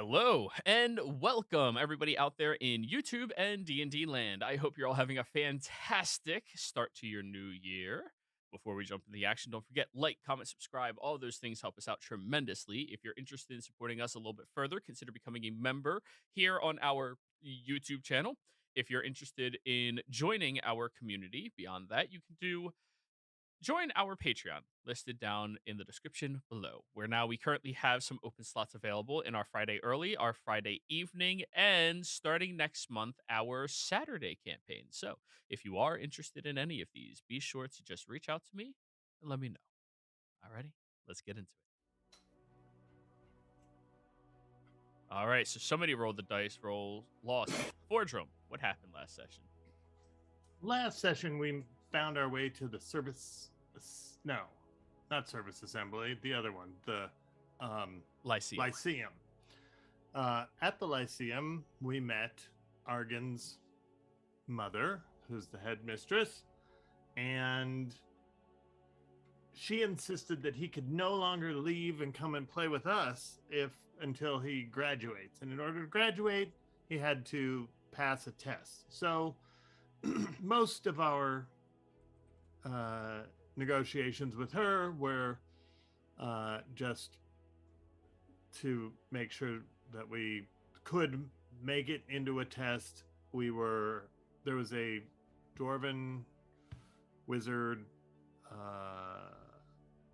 Hello and welcome everybody out there in YouTube and D&D land. I hope you're all having a fantastic start to your new year. Before we jump into the action, don't forget like, comment, subscribe. All of those things help us out tremendously. If you're interested in supporting us a little bit further, consider becoming a member here on our YouTube channel. If you're interested in joining our community beyond that, you can join our Patreon listed down in the description below, where now we currently have some open slots available in our Friday early, our Friday evening, and starting next month, our Saturday campaign. So if you are interested in any of these, be sure to just reach out to me and let me know. Alrighty, let's get into it. All right, so somebody rolled the dice, lost. Fordrum, what happened last session? Last session, we found our way to the no, not service assembly, the other one, the Lyceum. Lyceum. At the Lyceum, we met Argan's mother, who's the headmistress, and she insisted that he could no longer leave and come and play with us until he graduates. And in order to graduate, he had to pass a test. So most of our negotiations with her were just to make sure that we could make it into a test. There was a dwarven wizard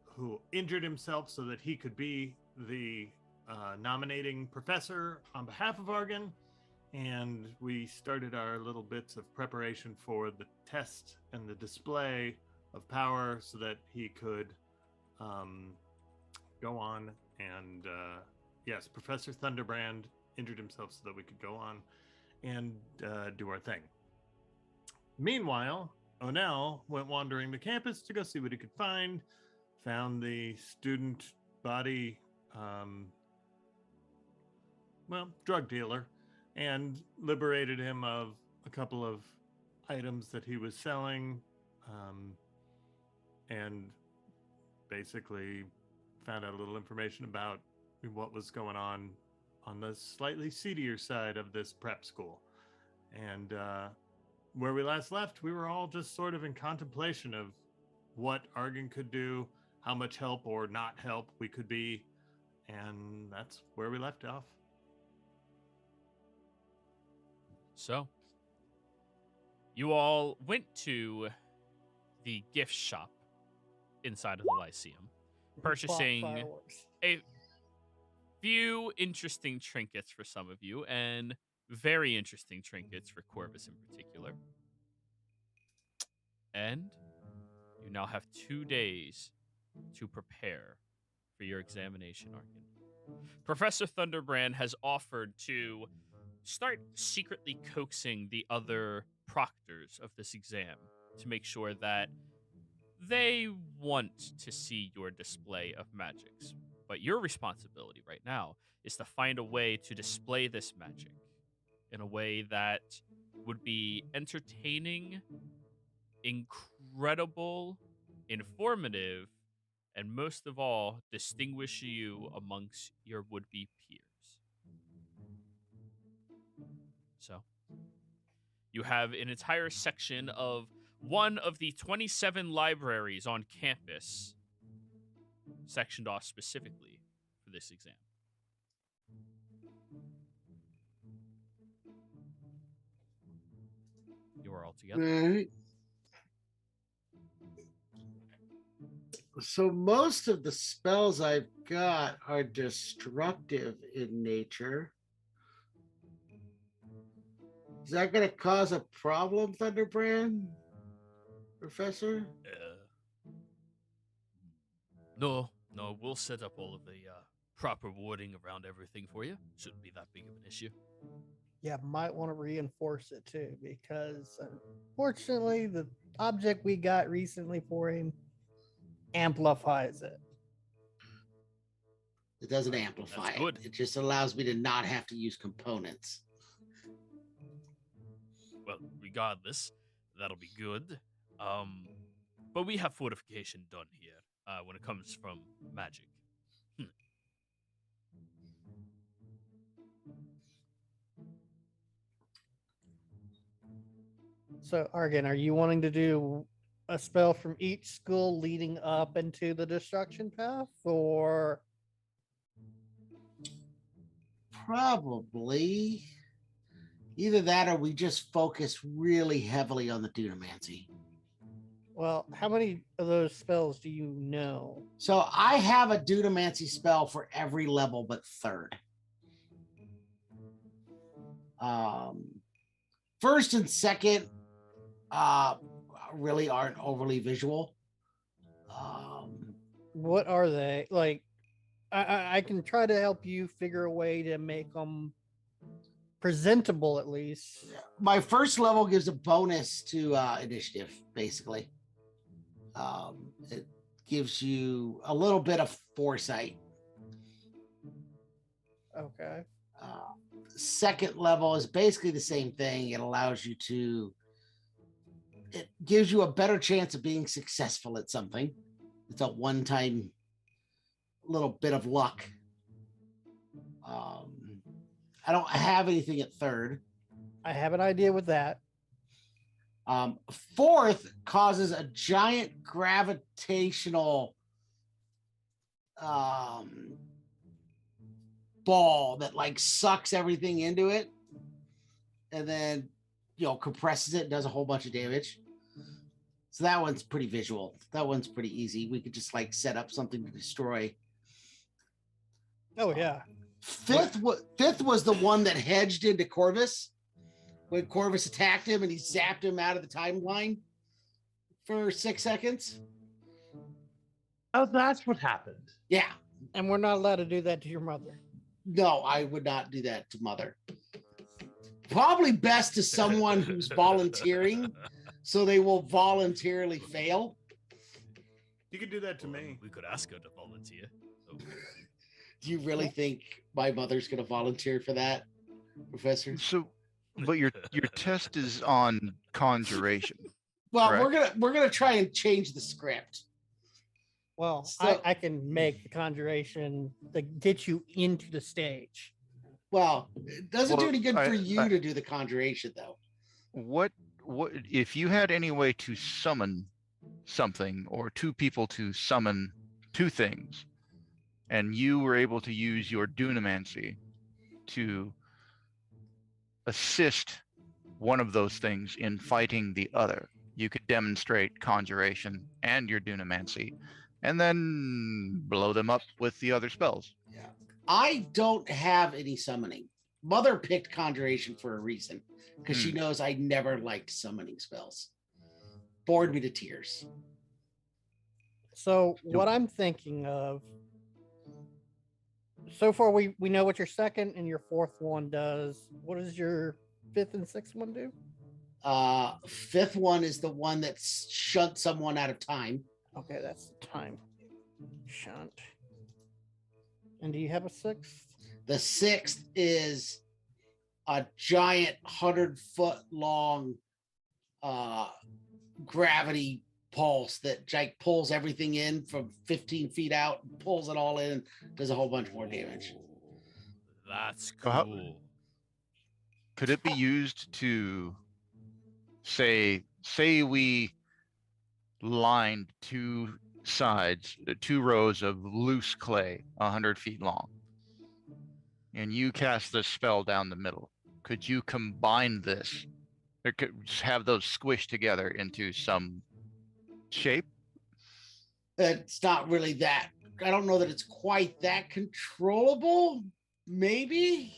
who injured himself so that he could be the nominating professor on behalf of Argan. And we started our little bits of preparation for the test and the display of power so that he could go on and yes, Professor Thunderbrand injured himself so that we could go on and do our thing. Meanwhile, Onell went wandering the campus to go see what he could find, found the student body, drug dealer, and liberated him of a couple of items that he was selling, and basically found out a little information about what was going on the slightly seedier side of this prep school. And where we last left, we were all just sort of in contemplation of what Argan could do, how much help or not help we could be, and that's where we left off. So, you all went to the gift shop inside of the Lyceum, purchasing a few interesting trinkets for some of you, and very interesting trinkets for Corvus in particular. And you now have 2 days to prepare for your examination, Arkin. Professor Thunderbrand has offered to start secretly coaxing the other proctors of this exam to make sure that they want to see your display of magics. But your responsibility right now is to find a way to display this magic in a way that would be entertaining, incredible, informative, and most of all, distinguish you amongst your would-be peers. So, you have an entire section of one of the 27 libraries on campus sectioned off specifically for this exam. You are all together. Right. So most of the spells I've got are destructive in nature. Is that going to cause a problem, Thunderbrand, Professor? No, we'll set up all of the proper warding around everything for you. Shouldn't be that big of an issue. Yeah, might want to reinforce it too, because unfortunately, the object we got recently for him amplifies it. It doesn't amplify it. It just allows me to not have to use components. Well, regardless, that'll be good. But we have fortification done here when it comes from magic. So, Argan, are you wanting to do a spell from each school leading up into the destruction path, or Probably either that or we just focus really heavily on the Dunamancy. well, how many of those spells do you know? So I have a Dunamancy spell for every level but third. First and second really aren't overly visual. What are they? Like, I can try to help you figure a way to make them presentable, at least. My first level gives a bonus to initiative, basically. It gives you a little bit of foresight. Okay. Second level is basically the same thing. It allows you to, it gives you a better chance of being successful at something. It's a one-time little bit of luck. I don't have anything at third. I have an idea with that. Fourth causes a giant gravitational ball that like sucks everything into it and then compresses it and does a whole bunch of damage. So that one's pretty visual. That one's pretty easy. We could just like set up something to destroy. Oh yeah. Fifth was the one that hedged into Corvus when Corvus attacked him and he zapped him out of the timeline for 6 seconds. Oh, that's what happened. Yeah. And we're not allowed to do that to your mother. No, I would not do that to mother. Probably best to someone who's volunteering, so they will voluntarily fail. You could do that to me. We could ask her to volunteer. Oh. Do you really think my mother's going to volunteer for that, Professor? So, but your test is on conjuration. Well, correct? we're gonna try and change the script. Well, So- I can make the conjuration that gets you into the stage. Well, it doesn't do Well, any good for you I- to do the conjuration, though. What if you had any way to summon something or two people to summon two things, and you were able to use your dunamancy to assist one of those things in fighting the other? You could demonstrate conjuration and your dunamancy, and then blow them up with the other spells. Yeah. I don't have any summoning. Mother picked conjuration for a reason, because she knows I never liked summoning spells. Bored me to tears. So what I'm thinking of, so far we know what your second and your fourth one does. What does your fifth and sixth one do? Fifth one is the one that shunt someone out of time. Okay, that's the time. Shunt. And do you have a sixth? The sixth is a giant 100-foot long gravity pulse that Jake pulls everything in from 15 feet out, pulls it all in, does a whole bunch more damage. That's So how- cool. Could it be used to say we lined two sides, two rows of loose clay 100 feet long, and you cast this spell down the middle? Could you combine this, or could just have those squished together into some shape? It's not really that. I don't know that it's quite that controllable. Maybe.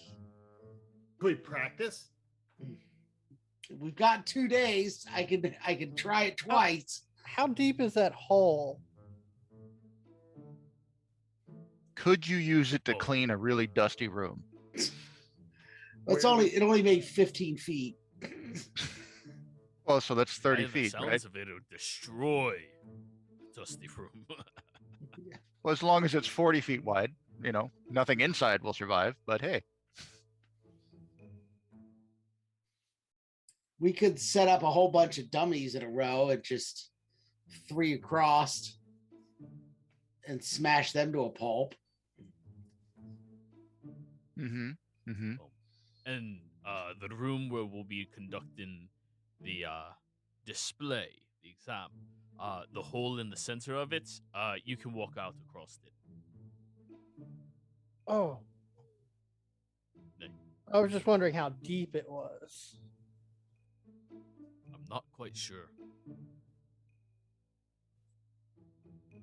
Can we practice? We've got 2 days. I can try it twice. How deep is that hole? Could you use it to Oh. clean a really dusty room? It only made 15 feet. Well, so that's 30 By the feet, sounds right? of it, it would destroy the dusty room. Well, as long as it's 40 feet wide, nothing inside will survive, but hey. We could set up a whole bunch of dummies in a row and just 3 across and smash them to a pulp. Mm-hmm. Mm-hmm. And the room where we'll be conducting the display, the exam, the hole in the center of it, you can walk out across it. Oh, Nay, I was just wondering how deep it was. I'm not quite sure.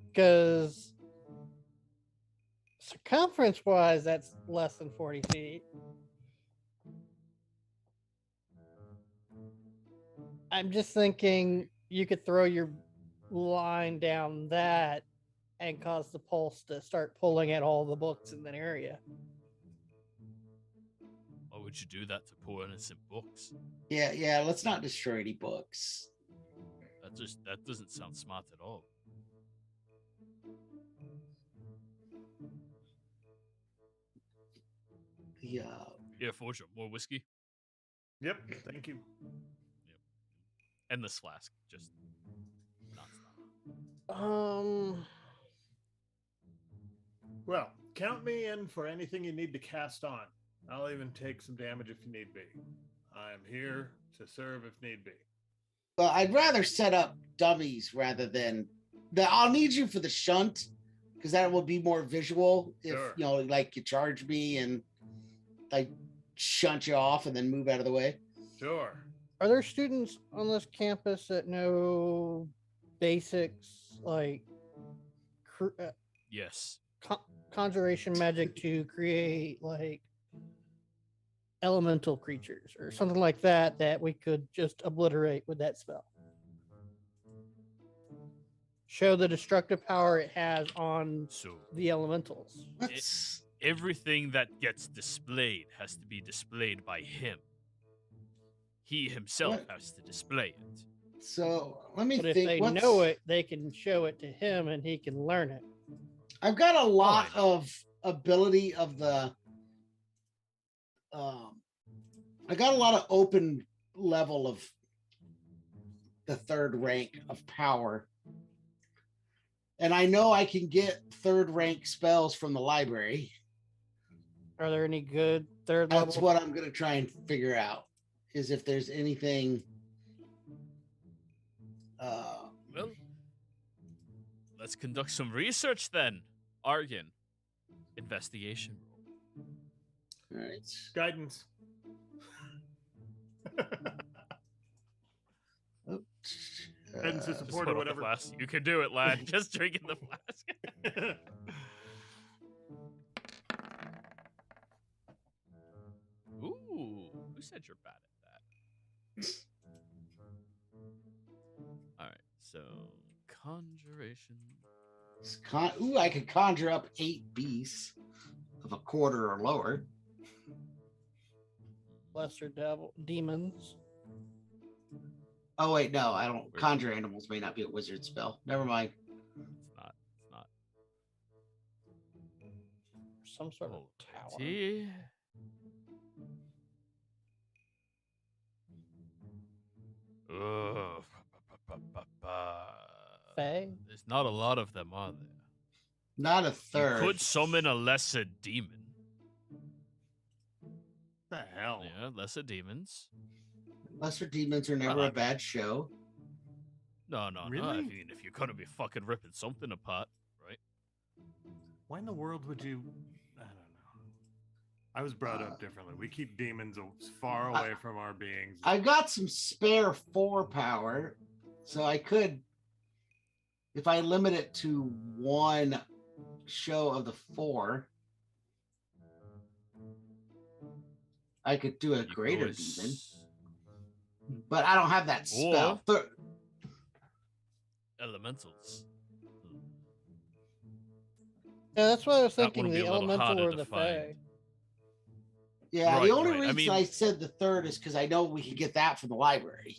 Because circumference wise, that's less than 40 feet. I'm just thinking you could throw your line down that and cause the pulse to start pulling at all the books in that area. Why would you do that to poor innocent books? Yeah. Let's not destroy any books. That doesn't sound smart at all. Yeah. Yeah, Forger, more whiskey. Yep. Thank you. Endless flask, just nonstop. Well, count me in for anything you need to cast on. I'll even take some damage if you need be. I am here to serve if need be. Well, I'd rather set up dummies rather than I'll need you for the shunt because that will be more visual. If Sure. like you charge me and I shunt you off and then move out of the way. Sure. Are there students on this campus that know basics like Yes. conjuration magic to create like elemental creatures or something like that we could just obliterate with that spell? Show the destructive power it has on So the elementals. Let's everything that gets displayed has to be displayed by him. He himself What? has to display it. so let me But if think. they know it, they can show it to him and he can learn it. I've got a lot I know. of ability of the I got a lot of open level of the third rank of power. And I know I can get third rank spells from the library. Are there any good third That's level? what I'm going to try and figure out is if there's anything. Well, let's conduct some research then. Argon. Investigation roll. All right. Guidance. Guidance to Uh, support Just or hold up the whatever. flask. You can do it, lad. Just drinking the flask. Ooh, who said you're bad at that? All right, so conjuration. I could conjure up 8 beasts of a quarter or lower. Lesser devil demons. Oh wait, no, I don't. Conjure animals may not be a wizard spell. Never mind. It's not. It's not. Some sort of tower. Alrighty. Ugh. Fae? There's not a lot of them, are there? Not a You third. could summon a lesser demon. The hell? Yeah, lesser demons. Lesser demons are never Well, I a bad show. No. I Really? mean, if you're gonna be fucking ripping something apart, right? Why in the world would you? I don't know. I was brought up differently. We keep demons as far away from our beings. I got some spare 4 power, so I could, if I limit it to 1 show of the 4, I could do a You could greater always- demon. But I don't have that spell. Elementals. Yeah, that's what I was That thinking. one would be The a little elemental harder or to the find. fae. Yeah, Right, the only right. I reason I mean- said the third is because I know we could get that from the library.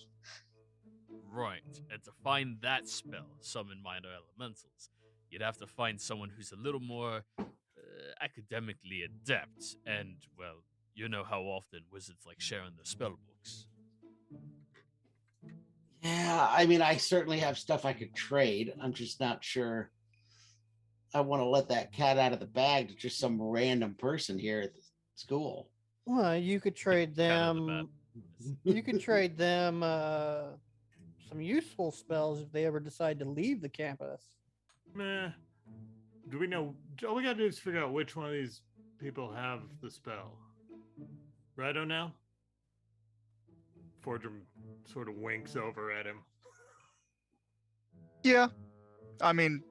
Right. And to find that spell, summon minor elementals, you'd have to find someone who's a little more academically adept. And, well, you know how often wizards like sharing their spell books. Yeah, I mean, I certainly have stuff I could trade. I'm just not sure I want to let that cat out of the bag to just some random person here at the school. Well, you could trade Cat in the them You could trade them some useful spells if they ever decide to leave the campus. Meh. Do we know? All we gotta do is figure out which one of these people have the spell. Right, now? Fordrum sort of winks over at him. Yeah. I mean,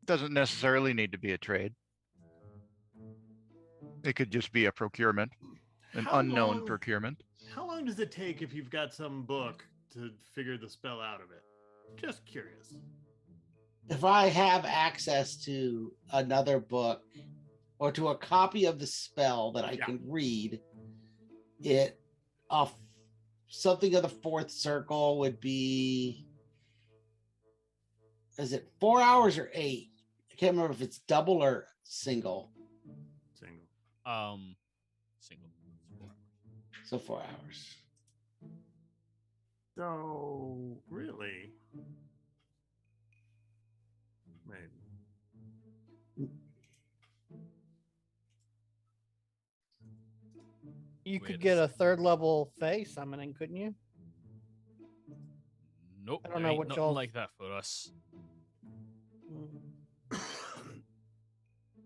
doesn't necessarily need to be a trade. It could just be a procurement, an How unknown long- procurement. How long does it take if you've got some book to figure the spell out of it? Just curious. If I have access to another book or to a copy of the spell that I Yeah. can read, it something of the fourth circle would be, is it 4 hours or 8? I can't remember if it's double or single. Single. Single. So 4 hours. So really, maybe. You Wait could a get a second. third level Fey summoning, couldn't you? Nope. I don't there know ain't what nothing y'all's- like that for us.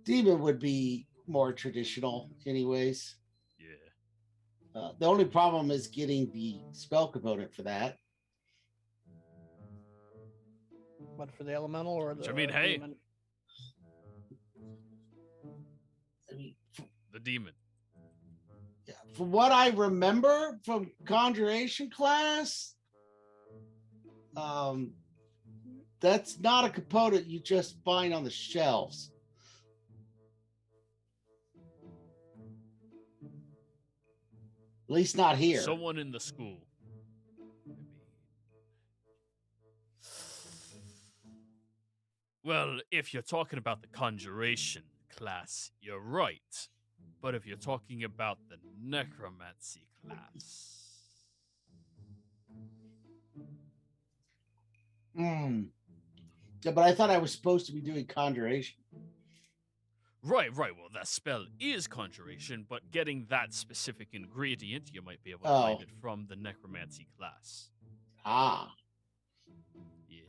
Demon would be more traditional, anyways. Yeah. The only problem is getting the spell component for that. But for the elemental or Which, the I mean, hey. demon? I mean, The demon. yeah, from what I remember from conjuration class, that's not a component you just find on the shelves. At least not here. Someone in the school. Well, if you're talking about the conjuration class, you're right. But if you're talking about the necromancy class, Yeah, but I thought I was supposed to be doing conjuration. right. Well, that spell is conjuration, but getting that specific ingredient, you might be able to Oh. find it from the necromancy class. Ah, Yeah.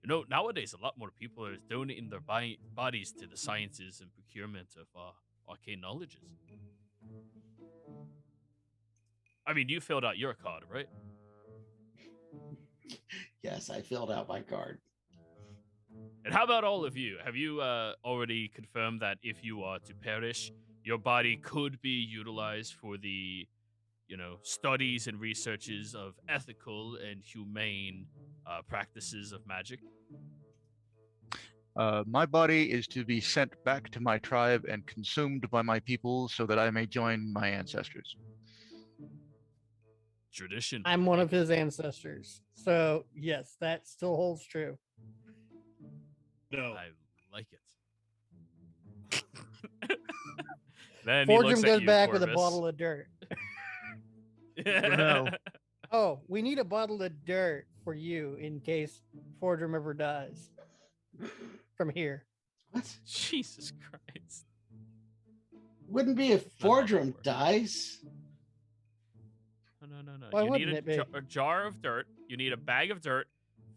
You know, nowadays a lot more people are donating their bodies to the sciences and procurement of arcane knowledges. I mean, you filled out your card, right? yes, I filled out my card. And how about all of you? Have you already confirmed that if you are to perish, your body could be utilized for the, studies and researches of ethical and humane practices of magic? My body is to be sent back to my tribe and consumed by my people so that I may join my ancestors. Tradition. I'm one of his ancestors. So, yes, that still holds true. No. I like it. Then he looks Fordrum at goes you, back with a Corvus. bottle of dirt. No. Oh, we need a bottle of dirt for you in case Fordrum ever dies from here. What? Jesus Christ. Wouldn't be if Not how that Fordrum works. dies. No. Why You need wouldn't it be? a jar of dirt. You need a bag of dirt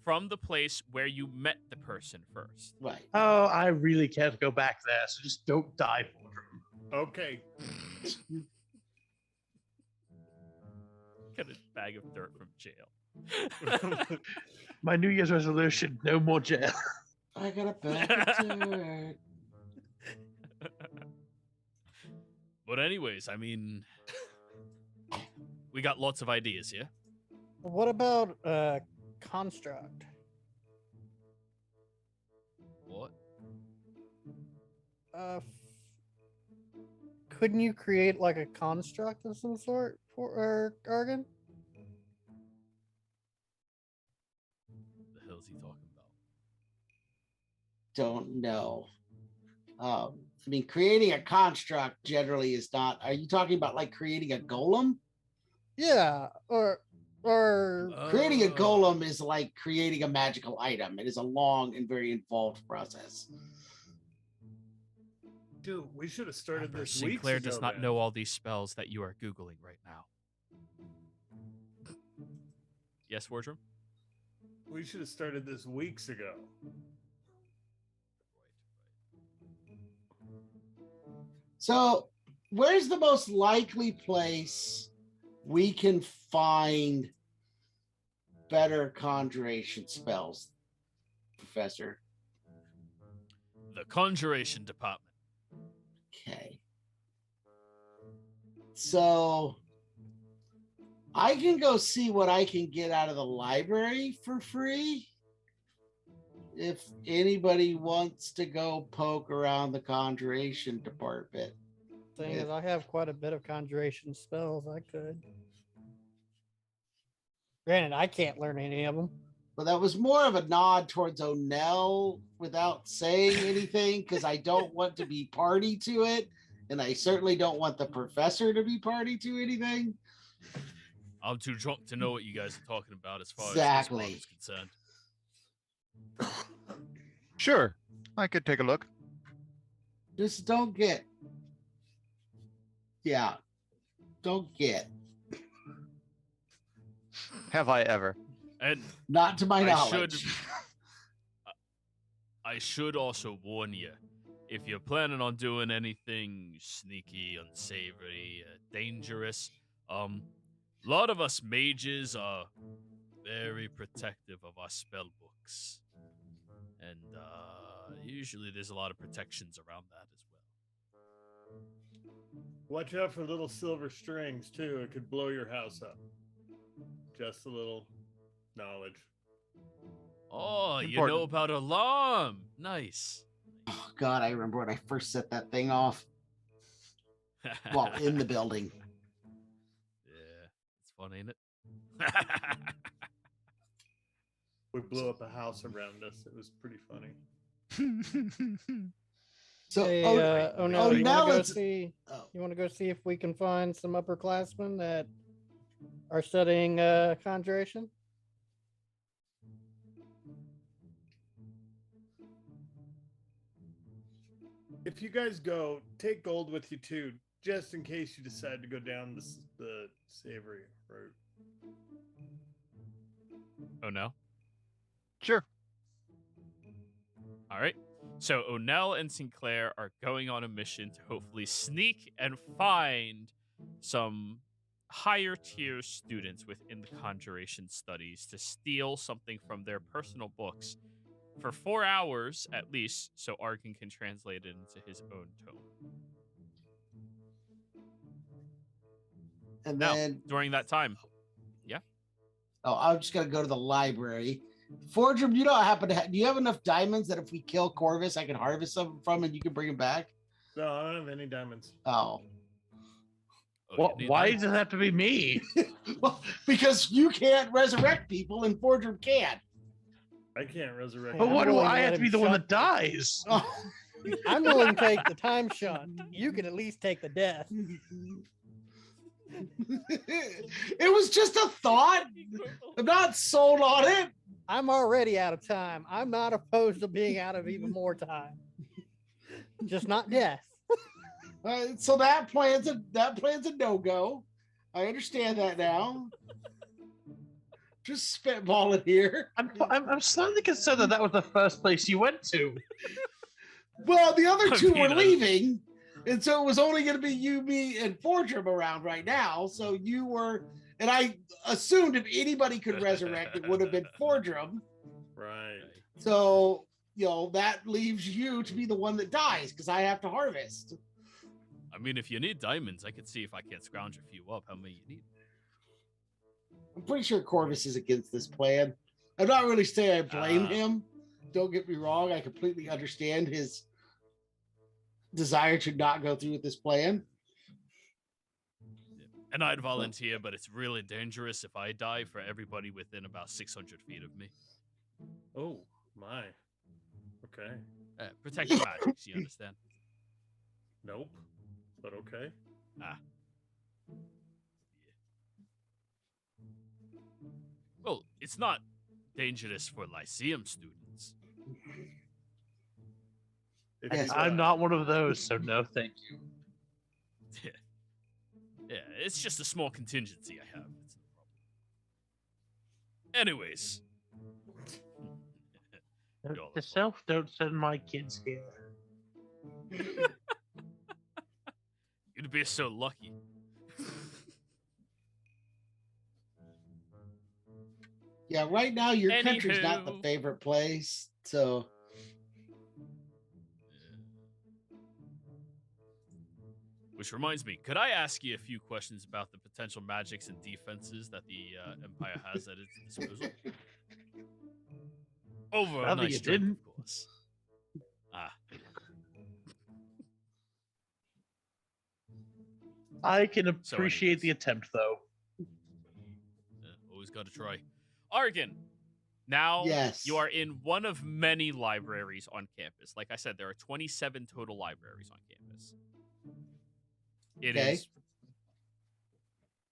from the place where you met the person first. Right. Oh, I really can't go back there, so just don't die for him. Okay. Get a bag of dirt from jail. My New Year's resolution: no more jail. I got a bag of dirt. But anyways, I mean, we got lots of ideas here. What about construct? What? Couldn't you create like a construct of some sort for Argon? The hell's he talking about? Don't know. I mean, creating a construct generally is not. Are you talking about like creating a golem? Yeah, or Creating a Oh. golem is like creating a magical item. It is a long and very involved process. Dude, we should have started Remember, this weeks Sinclair ago. does not then. know all these spells that you are Googling right now. Yes, Wardrobe? We should have started this weeks ago. So, where's the most likely place we can find better conjuration spells, Professor? The Conjuration Department. Okay. So, I can go see what I can get out of the library for free. If anybody wants to go poke around the conjuration department. Thing is, I have quite a bit of conjuration spells. I could. Granted, I can't learn any of them. But that was more of a nod towards O'Neill without saying anything, because I don't want to be party to it. And I certainly don't want the professor to be party to anything. I'm too drunk to know what you guys are talking about as far Exactly. as this one is concerned. Sure, I could take a look. Just don't get. Yeah. Don't get. Have I ever? And Not to my I knowledge. I should also warn you, if you're planning on doing anything sneaky, unsavory, dangerous, a lot of us mages are very protective of our spell books. And usually there's a lot of protections around that as well. Watch out for little silver strings, too. It could blow your house up. Just a little knowledge. Oh, you Important. know about alarm. Nice. Oh, God, I remember when I first set that thing off. Well, in the building. Yeah, it's fun, ain't it? We blew up a house around us. It was pretty funny. So, Hey, oh, no, oh, you now want to go it's- see? oh. You want to go see if we can find some upperclassmen that are studying conjuration? If you guys go, take gold with you too, just in case you decide to go down the savory route. Oh no. Sure. All right. So O'Neill and Sinclair are going on a mission to hopefully sneak and find some higher tier students within the conjuration studies to steal something from their personal books for 4 hours at least, so Arkin can translate it into his own tone. And Now, then, during that time, oh, I'm just going to go to the library. Fordrum, you don't happen to do you have enough diamonds that if we kill Corvus, I can harvest some from and you can bring them back? No, I don't have any diamonds. Oh. you need Why that. does it have to be me? Well, because you can't resurrect people and Fordrum can. I can't resurrect. But I'm why do willing to I let have to him be the one shut that dies? Oh. I'm willing to take the time shot. You can at least take the death. It was just a thought. I'm not sold on it. I'm already out of time. I'm not opposed to being out of even more time. Just not death. So that plan's a no-go. I understand that now. Just spitballing here. I'm slightly concerned that was the first place you went to. Well, the other I two mean, were leaving, and so it was only going to be you, me, and Fortrum around right now. So you were, and I assumed if anybody could resurrect, it would have been Fortrum. Right. So, that leaves you to be the one that dies because I have to harvest. I mean, if you need diamonds, I could see if I can't scrounge a few up. How many you need? I'm pretty sure Corvus is against this plan. I'm not really saying I blame him. Don't get me wrong. I completely understand his desire to not go through with this plan. And I'd volunteer, but it's really dangerous if I die for everybody within about 600 feet of me. Oh my. Okay. Protection magics, you understand? Nope. But okay. Well, it's not dangerous for Lyceum students. If Yes. you, I'm not one of those, so no, thank you. Yeah, it's just a small contingency I have. It's no problem. Anyways. Note Y'all are to fun. self, don't send my kids here. You'd be so lucky. Yeah, right now your country's not the Anywho. favorite place. So Which reminds me, could I ask you a few questions about the potential magics and defenses that the Empire has at its disposal? Over a Rather nice you drink, didn't. of course. Ah, I can appreciate anyways. the attempt, though. Always got to try. Argon, now Yes. you are in one of many libraries on campus. Like I said, there are 27 total libraries on campus. It Okay. is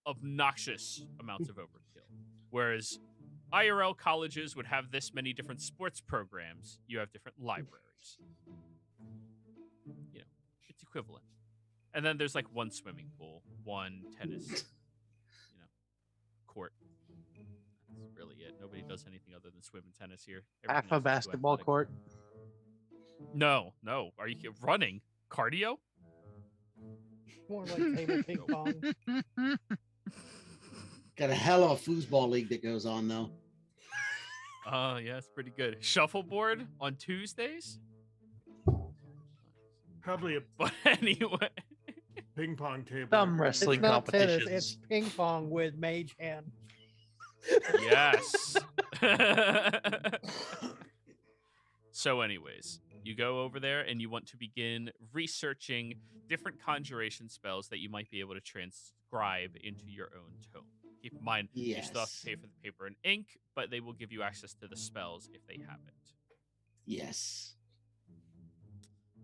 obnoxious amounts of overkill. Whereas IRL colleges would have this many different sports programs, you have different libraries. You know, it's equivalent. And then there's like one swimming pool, one tennis, court. That's really it. Nobody does anything other than swim and tennis here. Everything Half a else is too basketball athletic. court. No. Are you running? Cardio? More like table ping pong. Got a hell of a foosball league that goes on though. Yeah, it's pretty good. Shuffleboard on Tuesdays? probably a But anyway. ping pong table. Some or- wrestling It's not tennis, competitions. it's ping pong with mage hand. Yes. So anyways, you go over there and you want to begin researching different conjuration spells that you might be able to transcribe into your own tome. Keep in mind, you still have to Yes. pay for the paper and ink, but they will give you access to the spells if they have it. Yes.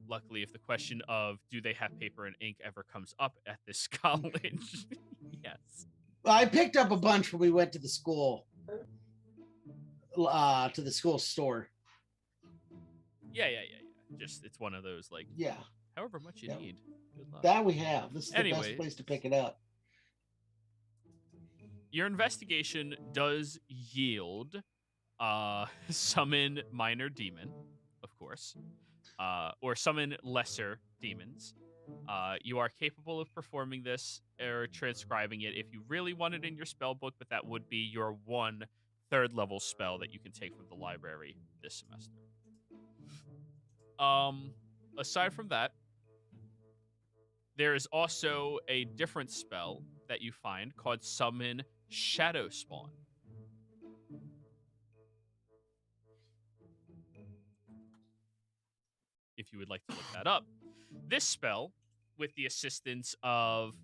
Luckily, if the question of do they have paper and ink ever comes up at this college, yes. Well, I picked up a bunch when we went to the school. To the school store. Yeah. Just it's one of those like Yeah. however much you Yeah. need. Good luck. That we have. This is the Anyways. best place to pick it up. Your investigation does yield summon minor demon, of course, or summon lesser demons. You are capable of performing this or transcribing it if you really want it in your spell book, but that would be your one third level spell that you can take from the library this semester. Aside from that, there is also a different spell that you find called Summon Shadow Spawn. If you would like to look that up. This spell, with the assistance of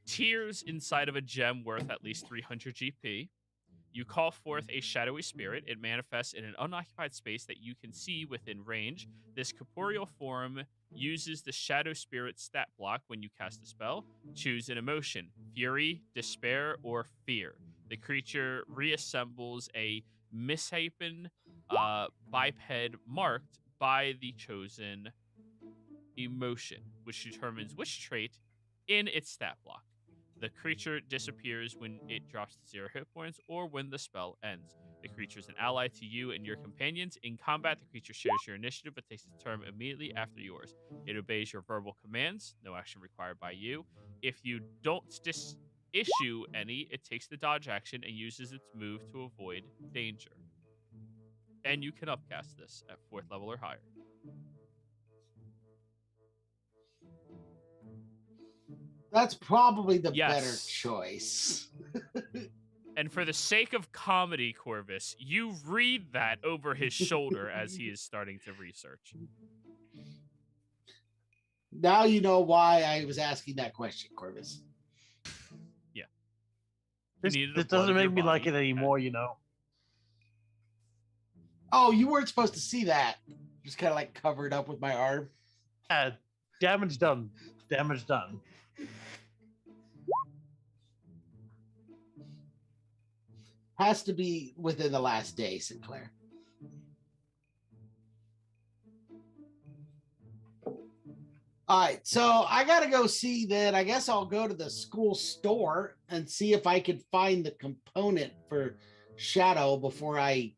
tears inside of a gem worth at least 300 GP, you call forth a shadowy spirit. It manifests in an unoccupied space that you can see within range. This corporeal form uses the shadow spirit stat block when you cast a spell. Choose an emotion: fury, despair, or fear. The creature reassembles a misshapen biped marked by the chosen emotion, which determines which trait in its stat block. The creature disappears when it drops to 0 hit points or when the spell ends. The creature is an ally to you and your companions. In combat, the creature shares your initiative but takes its turn immediately after yours. It obeys your verbal commands, no action required by you. If you don't issue any, it takes the dodge action and uses its move to avoid danger. And you can upcast this at 4th level or higher. That's probably the Yes. better choice. And for the sake of comedy, Corvus, you read that over his shoulder as he is starting to research. Now you know why I was asking that question, Corvus. Yeah. This needed a blood doesn't of your make me like body it anymore, you know. Oh, you weren't supposed to see that. Just kind of like covered up with my arm. Damage done. Damage done. Has to be within the last day, Sinclair. All right, so I gotta go see that. I guess I'll go to the school store and see if I could find the component for Shadow before I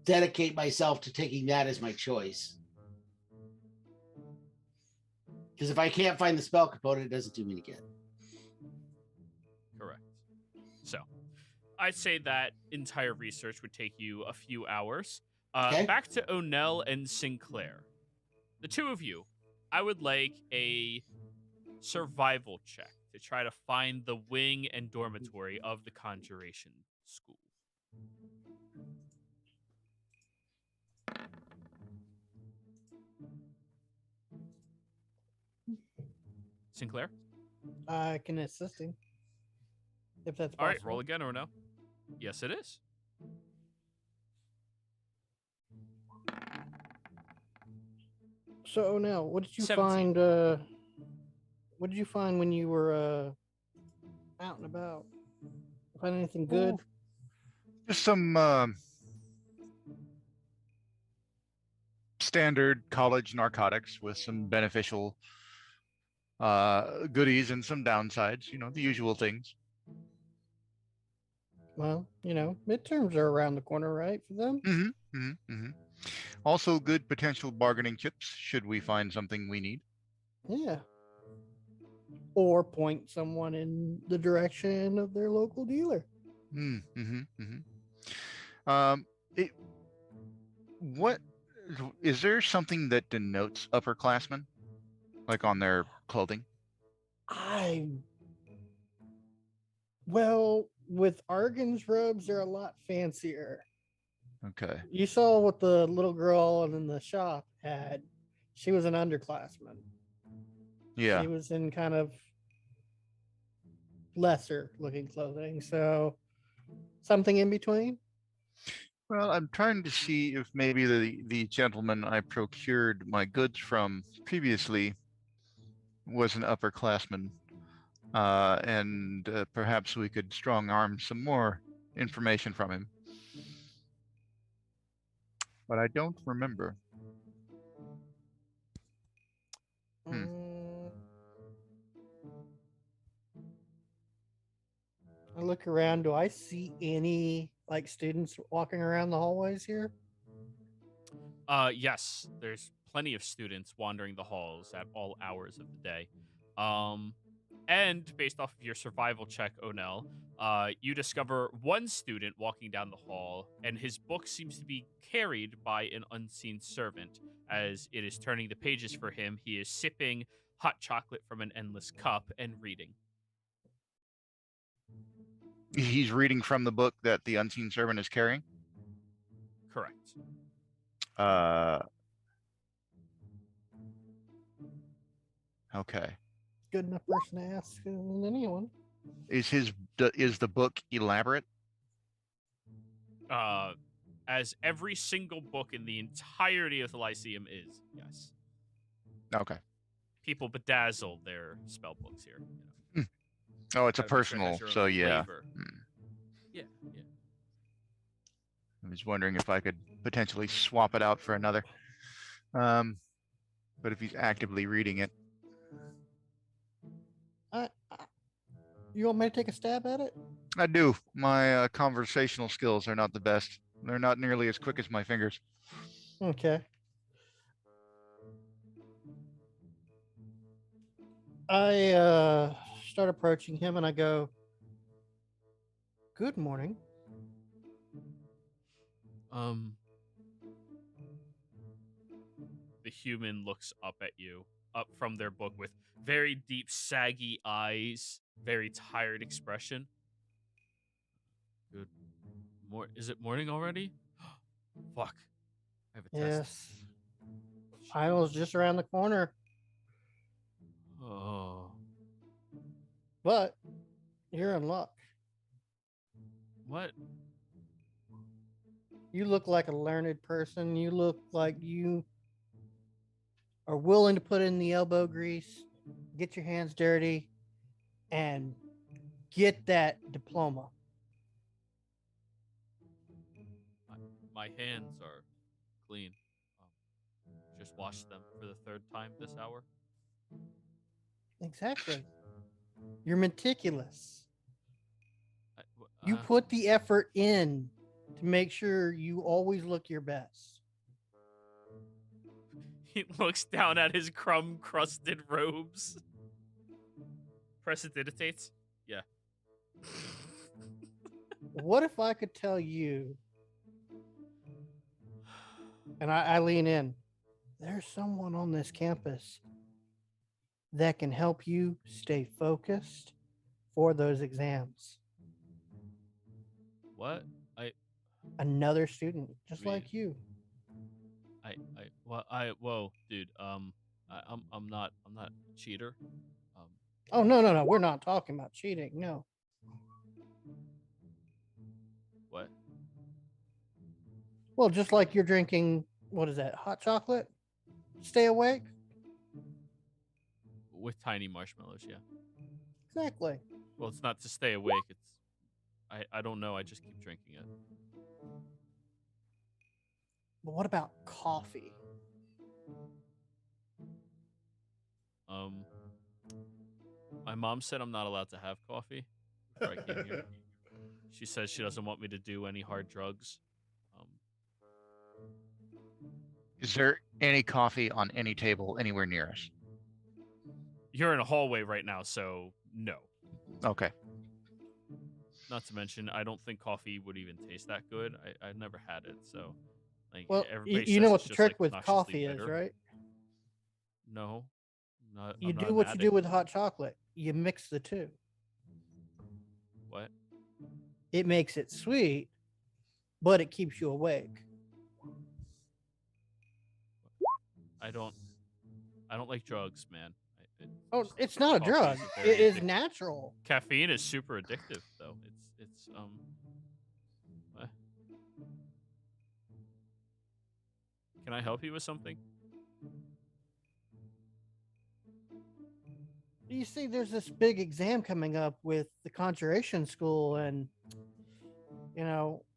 dedicate myself to taking that as my choice. Because if I can't find the spell component, it doesn't do me any good. Correct. So, I'd say that entire research would take you a few hours. Okay. Back to O'Neill and Sinclair. The two of you, I would like a survival check to try to find the wing and dormitory of the Conjuration School. Sinclair? I can assist him. If that's All possible. right, roll again or no? Yes, it is. So now, what did you 17. find? What did you find when you were out and about? Find anything good? Just some standard college narcotics with some beneficial goodies and some downsides. You know, the usual things. Well, midterms are around the corner, right, for them? Mm-hmm. Mm-hmm. Mm-hmm. Also, good potential bargaining chips should we find something we need. Yeah. Or point someone in the direction of their local dealer. Mm-hmm. Mm-hmm. What is there something that denotes upperclassmen, like on their clothing? Well, with Argan's robes, they're a lot fancier. Okay. You saw what the little girl in the shop had. She was an underclassman. Yeah. She was in kind of lesser looking clothing. So something in between. Well, I'm trying to see if maybe the gentleman I procured my goods from previously was an upperclassman, and perhaps we could strong arm some more information from him. But I don't remember. I look around. Do I see any students walking around the hallways here? Yes, there's plenty of students wandering the halls at all hours of the day. And based off of your survival check, O'Neill, you discover one student walking down the hall, and his book seems to be carried by an unseen servant. As it is turning the pages for him, he is sipping hot chocolate from an endless cup and reading. He's reading from the book that the unseen servant is carrying? Correct. Okay. Good enough person to ask than anyone. Is the book elaborate? As every single book in the entirety of the Lyceum is, yes. Okay. People bedazzle their spell books here. Oh, it's a Gotta make sure it personal, has your own so yeah. flavor. Yeah. I was wondering if I could potentially swap it out for another. But if he's actively reading it. You want me to take a stab at it? I do. My conversational skills are not the best. They're not nearly as quick as my fingers. Okay. I start approaching him and I go, "Good morning." The human looks up at you, up from their book with very deep, saggy eyes, very tired expression. Good. Is it morning already? Fuck. I have a test. Yes. Finals just around the corner. Oh. But you're in luck. What? You look like a learned person. You look like you are willing to put in the elbow grease, get your hands dirty, and get that diploma. My hands are clean. just watch them for the third time this hour. Exactly. You're meticulous. You Uh, put the effort in to make sure you always look your best. He looks down at his crumb-crusted robes. Prestidigitates? Yeah. What if I could tell you, and I lean in, there's someone on this campus that can help you stay focused for those exams. What? Another student, just Me. like you. Whoa, dude. I'm not a cheater. Oh, no. We're not talking about cheating. No. What? Well, just like you're drinking, what is that, hot chocolate? Stay awake? With tiny marshmallows, yeah. Exactly. Well, it's not to stay awake. It's I don't know. I just keep drinking it. But what about coffee? My mom said I'm not allowed to have coffee before I came here. She says she doesn't want me to do any hard drugs. Is there any coffee on any table anywhere near us? You're in a hallway right now, so no. Okay. Not to mention, I don't think coffee would even taste that good. I've never had it, so like Well, everybody you says know what it's the just, trick like, with obnoxiously coffee is, bitter. right? No, not. You I'm not do an what you do addict. with hot chocolate. You mix the two. What? It makes it sweet, but it keeps you awake. I don't like drugs, man. Oh, it's not a coffee drug. is a very It is addictive- natural. Caffeine is super addictive, though. It's what? Can I help you with something? You see, there's this big exam coming up with the Conjuration School, and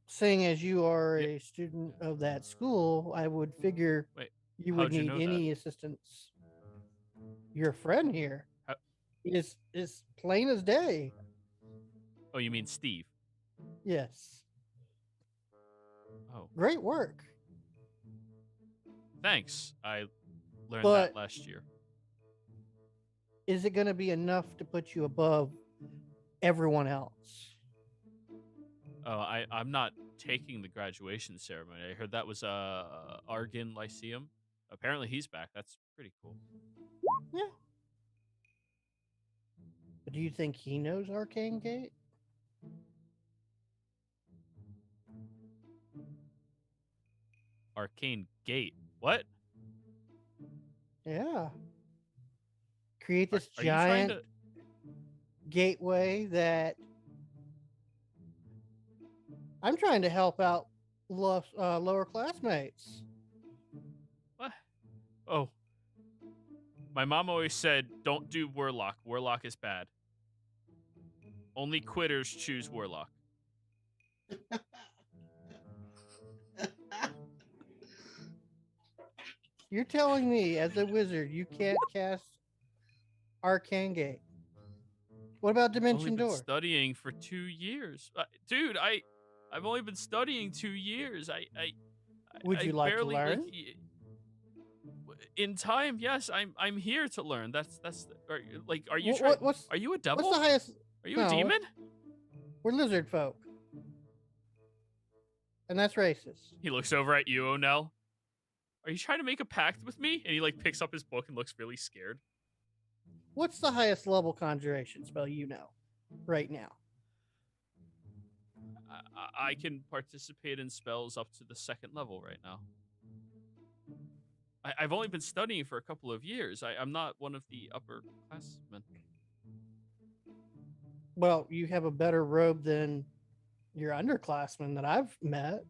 seeing as you are Yeah. a student of that school, I would figure Wait, you how'd would you need know that? any assistance. Your friend here How- is plain as day. Oh, you mean Steve? Yes, Oh, great work. thanks. I learned But- that last year. Is it going to be enough to put you above everyone else? Oh, I'm not taking the graduation ceremony. I heard that was Argon Lyceum. Apparently he's back. That's pretty cool. Yeah. But do you think he knows Arcane Gate? Arcane Gate. What? Yeah. Create Are, this are you trying giant to? gateway that I'm trying to help out lower classmates. What? Oh. My mom always said, don't do Warlock. Warlock is bad. Only quitters choose Warlock. You're telling me, as a wizard, you can't cast Arcane Gate? What about I've only Dimension been Door? studying for 2 years. Dude, I've only been studying 2 years. Would you like to barely, learn? in time, yes, I'm here to learn. That's are you Wh- trying? what- what's- Are you a devil? What's the highest? Are you a no. demon? We're lizard folk, and that's racist. He looks over at you, Onel. Are you trying to make a pact with me? And he picks up his book and looks really scared. What's the highest level conjuration spell you know right now? I can participate in spells up to the 2nd level right now. I've only been studying for a couple of years. I'm not one of the upperclassmen. Well, you have a better robe than your underclassmen that I've met.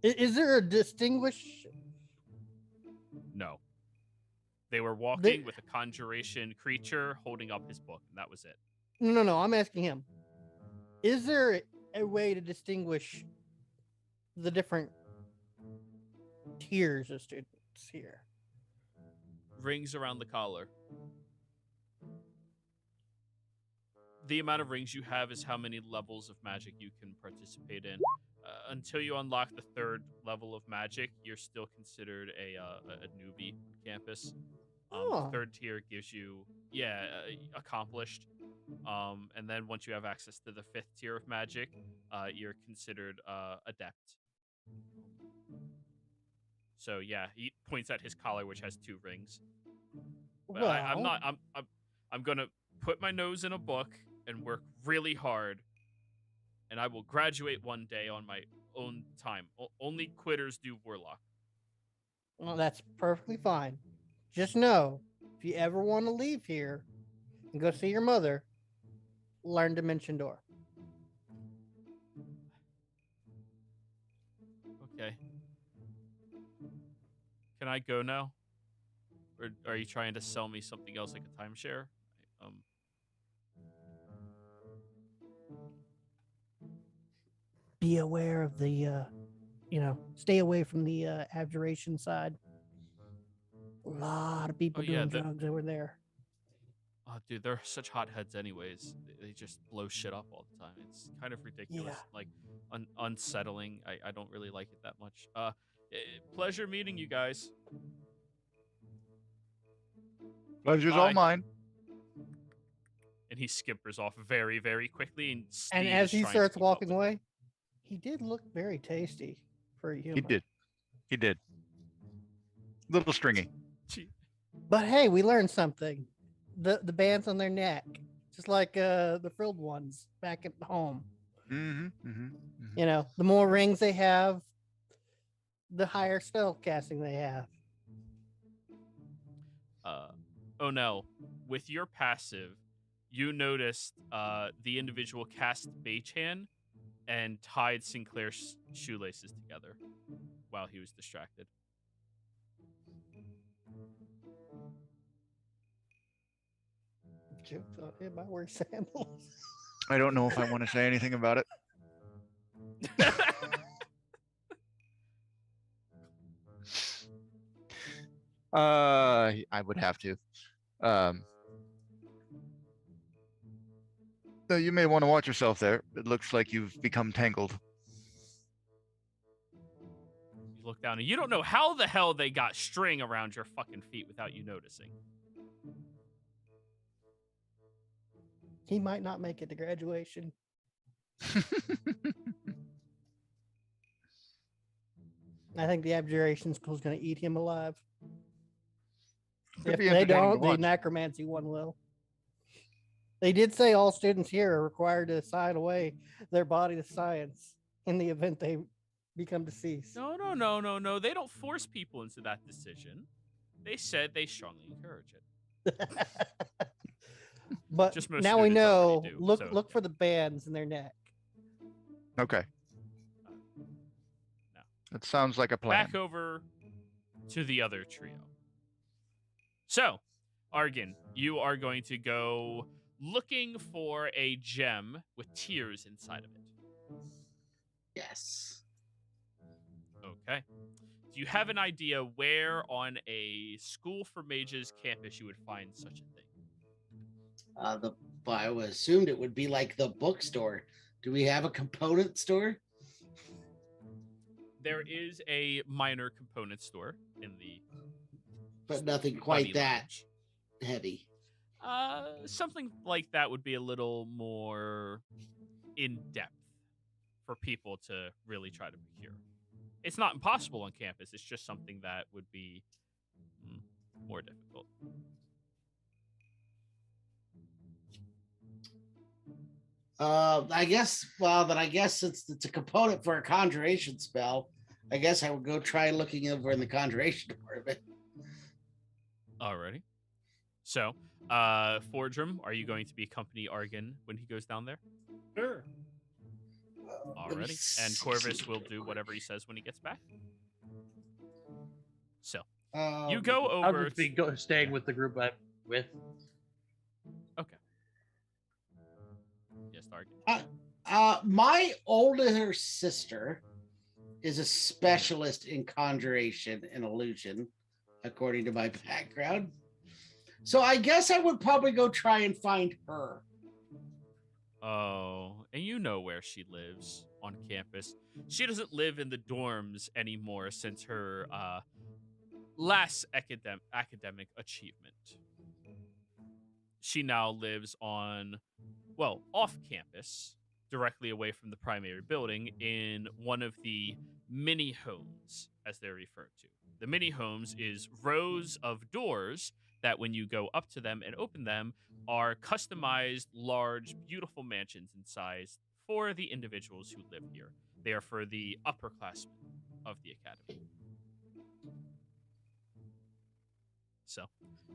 Is there a distinguish? No. They were walking with a conjuration creature holding up his book, and that was it. No. I'm asking him. Is there a way to distinguish the different tiers of students here. Rings around the collar. The amount of rings you have is how many levels of magic you can participate in. Until you unlock the 3rd level of magic, you're still considered a newbie on campus. Oh. The 3rd tier gives you, accomplished. And then once you have access to the 5th tier of magic, you're considered adept. So yeah, he points at his collar, which has 2 rings. But Well, I'm not. I'm gonna put my nose in a book and work really hard, and I will graduate one day on my own time. Only quitters do Warlock. well, that's perfectly fine. Just know, if you ever want to leave here and go see your mother, learn Dimension Door. Okay. Can I go now? Or are you trying to sell me something else like a timeshare? Be aware of the, stay away from the abjuration side. A lot of people doing drugs over there. Oh, dude, they're such hotheads anyways. They just blow shit up all the time. It's kind of ridiculous. Yeah. Like, unsettling. I don't really like it that much. Pleasure meeting you guys. Pleasure's Bye. all mine. And he skippers off very, very quickly. And And Steve as is he trying to starts keep up walking with him. away, he did look very tasty for a human. He did. He did. Little stringy. Gee. But hey, we learned something. The bands on their neck, just like the frilled ones back at home. Mm-hmm. Mm-hmm. Mm-hmm. You know, the more rings they have, the higher spell casting they have. Oh no. With your passive, you noticed the individual cast Baychan and tied Sinclair's shoelaces together while he was distracted. Jokes on him, I wear sandals. I don't know if I want to say anything about it. I would have to. So you may want to watch yourself there. It looks like you've become tangled. You look down and you don't know how the hell they got string around your fucking feet without you noticing. He might not make it to graduation. I think the abjuration school's going to eat him alive. Could If be they entertaining to don't, the watch. necromancy one will. They did say all students here are required to sign away their body to science in the event they become deceased. No. They don't force people into that decision. They said they strongly encourage it. But Just most now we students know. already do, Look so- for the bands in their neck. Okay. No. That sounds like a plan. Back over to the other trio. So, Argon, you are going to go looking for a gem with tears inside of it. Yes. Okay. Do you have an idea where on a School for Mages campus you would find such a thing? I assumed it would be like the bookstore. Do we have a component store? There is a minor component store in the But nothing study quite that lounge. heavy. Something like that would be a little more in depth for people to really try to procure. It's not impossible on campus. It's just something that would be more difficult. I guess since it's a component for a conjuration spell, I guess I would go try looking over in the conjuration department. Alrighty. So, Fordrum, are you going to be accompany Argon when he goes down there? Sure. Alrighty. And Corvus will do whatever he says when he gets back. So, you go I'll over. just be staying with the group I'm with. Okay. Yes, Argon. My older sister is a specialist in conjuration and illusion, according to my background. So I guess I would probably go try and find her. Oh, and you know where she lives on campus. She doesn't live in the dorms anymore since her last academic achievement. She now lives off campus, directly away from the primary building, in one of the mini homes, as they're referred to. The mini homes is rows of doors that, when you go up to them and open them, are customized, large, beautiful mansions in size for the individuals who live here. They are for the upperclassmen of the academy. So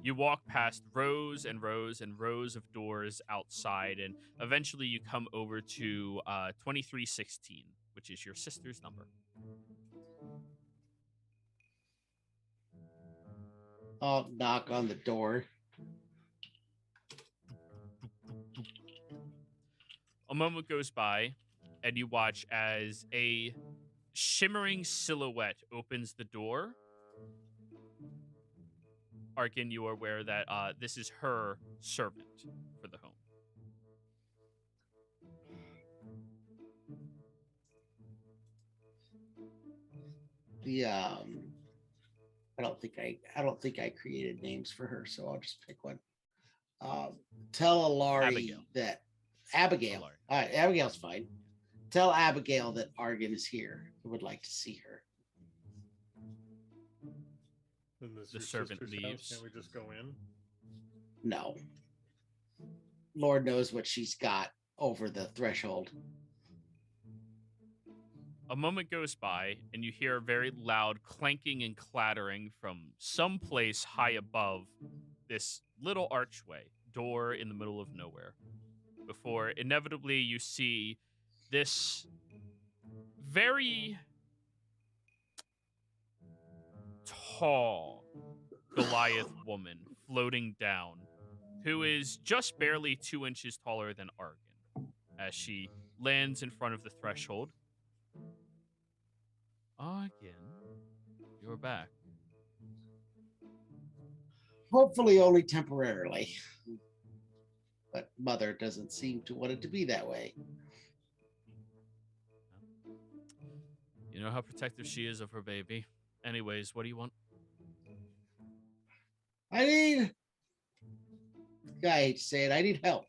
you walk past rows and rows and rows of doors outside, and eventually you come over to 2316, which is your sister's number. I'll knock on the door. A moment goes by, and you watch as a shimmering silhouette opens the door. Arkin, you are aware that this is her servant for the home. I don't think I created names for her, so I'll just pick one. Tell Alari Abigail. that Abigail. Alari. All right, Abigail's fine. Tell Abigail that Argan is here. I would like to see her. Then this The your servant sister's house? leaves. Can't we just go in? No. Lord knows what she's got over the threshold. A moment goes by, and you hear a very loud clanking and clattering from someplace high above this little archway, door in the middle of nowhere. Before inevitably you see this very tall Goliath woman floating down, who is just barely 2 inches taller than Argan, as she lands in front of the threshold. Argan, you're back. Hopefully only temporarily. But Mother doesn't seem to want it to be that way. You know how protective she is of her baby. Anyways, what do you want? I hate to say it, I need help.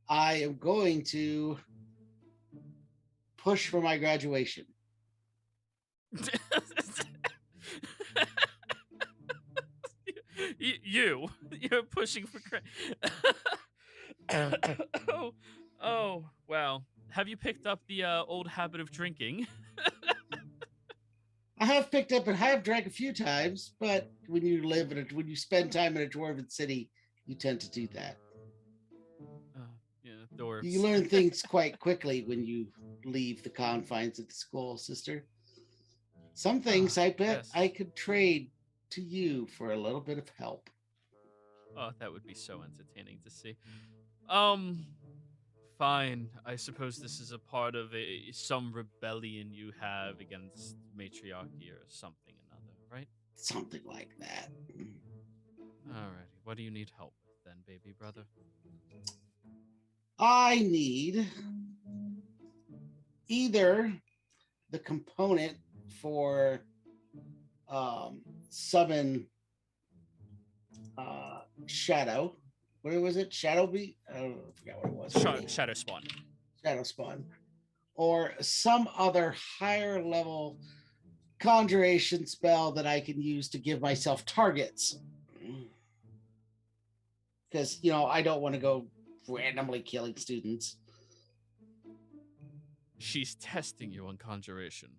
I am going to push for my graduation. You're pushing for oh, wow. Have you picked up the old habit of drinking? I have picked up and have drank a few times, but when you spend time in a dwarven city, you tend to do that. Yeah, dwarves. You learn things quite quickly when you leave the confines of the school, sister. Some things I bet yes. I could trade to you for a little bit of help. Oh, that would be so entertaining to see. Fine. I suppose this is a part of some rebellion you have against matriarchy or something another, right? Something like that. Alrighty. What do you need help with then, baby brother? I need either the component for summon Shadow. What was it? Shadow Beat? I forgot what it was. Shadow Spawn. Shadow Spawn. Or some other higher level conjuration spell that I can use to give myself targets. Because, I don't want to go randomly killing students. She's testing you on conjuration.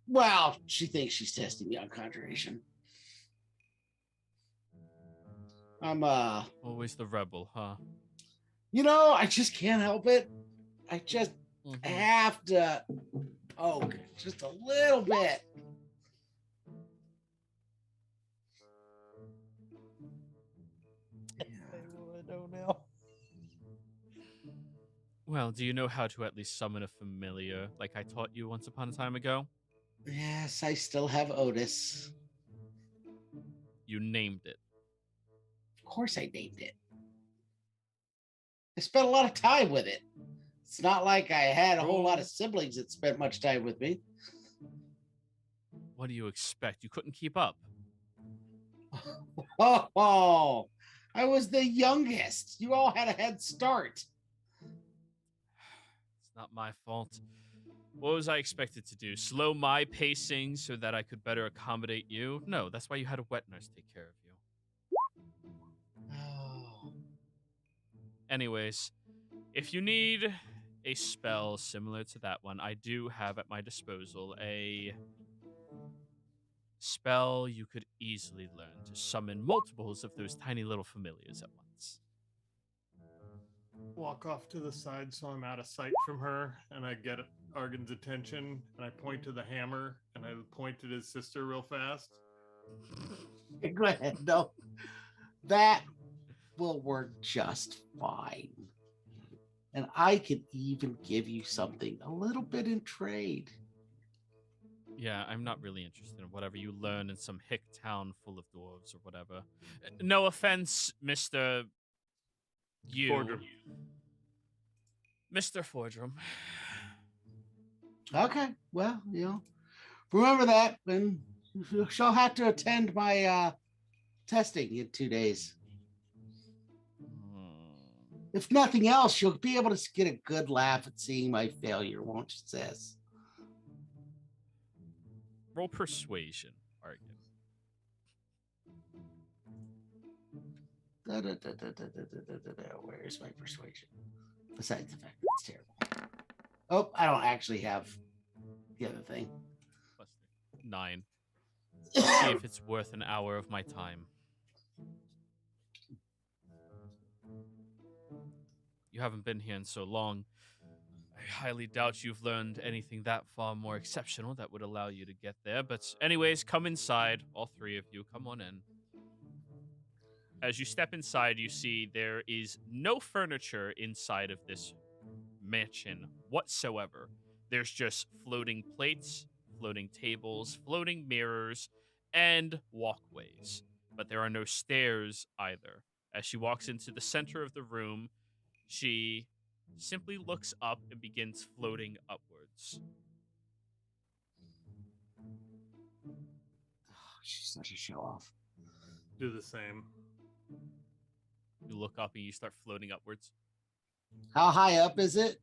Well, she thinks she's testing me on conjuration. I'm always the rebel, huh? I just can't help it. I just have to poke just a little bit. Well, do you know how to at least summon a familiar like I taught you once upon a time ago? Yes, I still have Otis. You named it. Of course I named it. I spent a lot of time with it. It's not like I had a whole lot of siblings that spent much time with me. What do you expect? You couldn't keep up. Oh, I was the youngest. You all had a head start. It's not my fault. What was I expected to do? Slow my pacing so that I could better accommodate you? No, that's why you had a wet nurse take care of you. Oh. Anyways, if you need a spell similar to that one, I do have at my disposal a spell you could easily learn to summon multiples of those tiny little familiars at once. Walk off to the side so I'm out of sight from her, and I get Argan's attention, and I point to the hammer, and I point at his sister real fast. Go ahead. No, that will work just fine. And I can even give you something a little bit in trade. Yeah, I'm not really interested in whatever you learn in some hick town full of dwarves or whatever. No offense, Mr. You. Fordrum. Mr. Fordrum. Okay, well, remember that when she'll have to attend my testing in 2 days. If nothing else, she'll be able to get a good laugh at seeing my failure, won't she, sis? Roll persuasion, Argan. Where's my persuasion? Besides the fact that it's terrible. Oh, I don't actually have the other thing. Plus 9. See if it's worth an hour of my time. You haven't been here in so long. I highly doubt you've learned anything that far more exceptional that would allow you to get there. But anyways, come inside. All three of you, come on in. As you step inside, you see there is no furniture inside of this mansion whatsoever. There's just floating plates, floating tables, floating mirrors, and walkways. But there are no stairs either. As she walks into the center of the room, she simply looks up and begins floating upwards. Oh, she's such a show off. Do the same. You look up and you start floating upwards. How high up is it?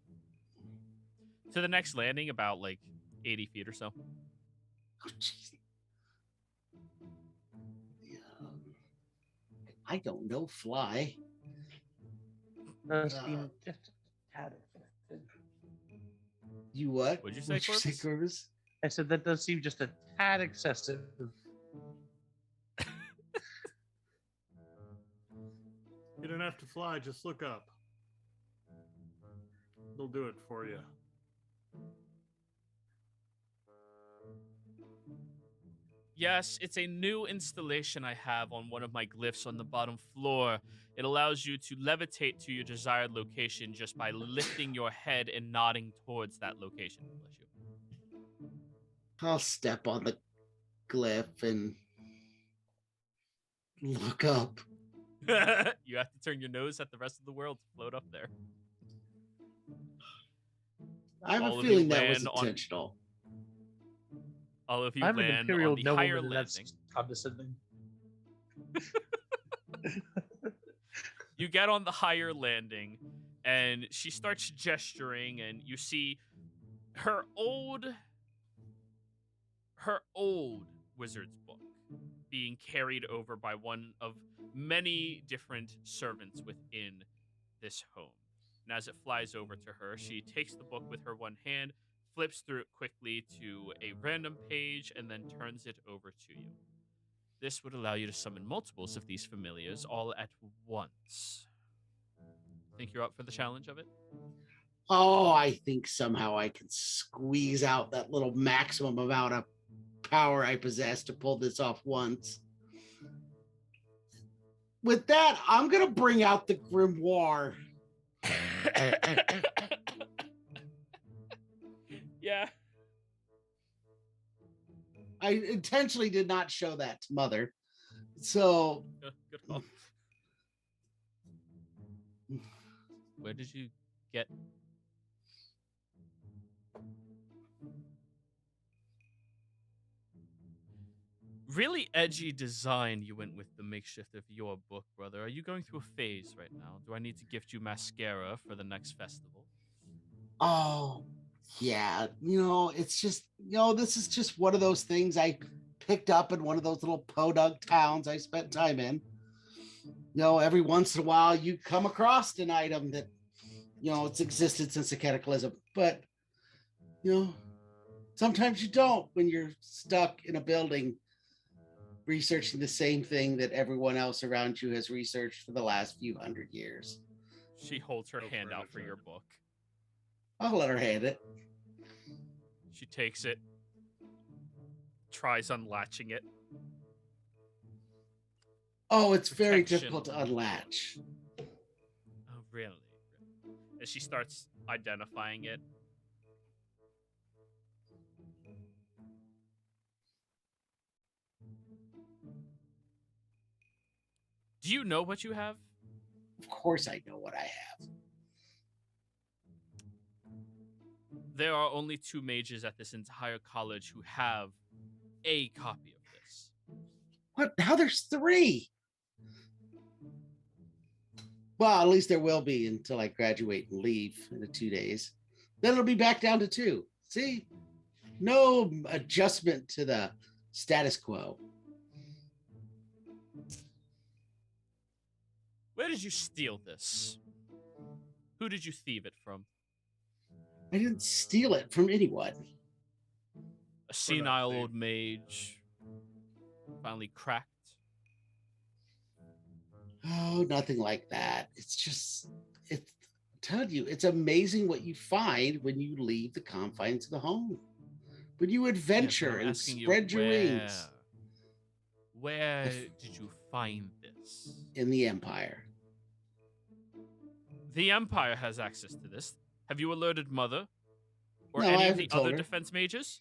To the next landing, about like 80 feet or so. Oh, jeez. I don't know fly. Seem just a tad excessive. You what? What'd you say, Corvus? Corvus? I said that does seem just a tad excessive. You don't have to fly, just look up. They'll do it for you. Yes, it's a new installation I have on one of my glyphs on the bottom floor. It allows you to levitate to your desired location just by lifting your head and nodding towards that location. Bless you. I'll step on the glyph and look up. You have to turn your nose at the rest of the world to float up there. I have All a of you feeling that was land on- intentional. All of you I'm an land imperial on the nobleman, higher and landing. that's condescending. You get on the higher landing, and she starts gesturing, and you see her old wizard's book being carried over by one of many different servants within this home. And as it flies over to her, she takes the book with her one hand, flips through it quickly to a random page, and then turns it over to you. This would allow you to summon multiples of these familiars all at once. Think you're up for the challenge of it? Oh, I think somehow I can squeeze out that little maximum amount of power I possess to pull this off once. With that, I'm going to bring out the grimoire. Yeah. I intentionally did not show that to Mother. So Good call. Where did you get? Really edgy design you went with the makeshift of your book, brother. Are you going through a phase right now? Do I need to gift you mascara for the next festival? oh yeah, it's just this is just one of those things I picked up in one of those little podunk towns I spent time in. Every once in a while you come across an item that it's existed since the cataclysm, but sometimes you don't when you're stuck in a building researching the same thing that everyone else around you has researched for the last few hundred years. She holds her Go hand out for furniture. your book. I'll let her hand it. She takes it, tries unlatching it. Oh, it's very Protection. difficult to unlatch. Oh, really? As she starts identifying it. Do you know what you have? Of course I know what I have. There are only 2 mages at this entire college who have a copy of this. What? Now there's 3. Well, at least there will be until I graduate and leave in 2 days. Then it'll be back down to 2. See? No adjustment to the status quo. Where did you steal this? Who did you thieve it from? I didn't steal it from anyone. A senile thief. old mage finally cracked? Oh, nothing like that. I'm telling you, it's amazing what you find when you leave the confines of the home. When you adventure I'm and asking spread your wings Where did you find this? in the Empire. The Empire has access to this. Have you alerted Mother? Or No, I any of haven't the told other her. defense mages?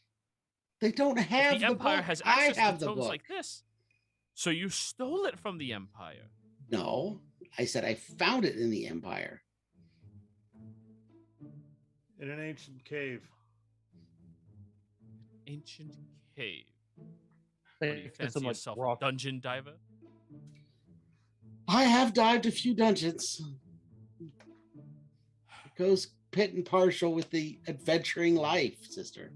They don't If have the the Empire book. has I access have to the tomes book. like this. So you stole it from the Empire. No, I said I found it in the Empire. In an ancient cave. Ancient cave. What, do you It's fancy some, like, yourself rock. a dungeon diver? I have dived a few dungeons. It goes pit and partial with the adventuring life, sister.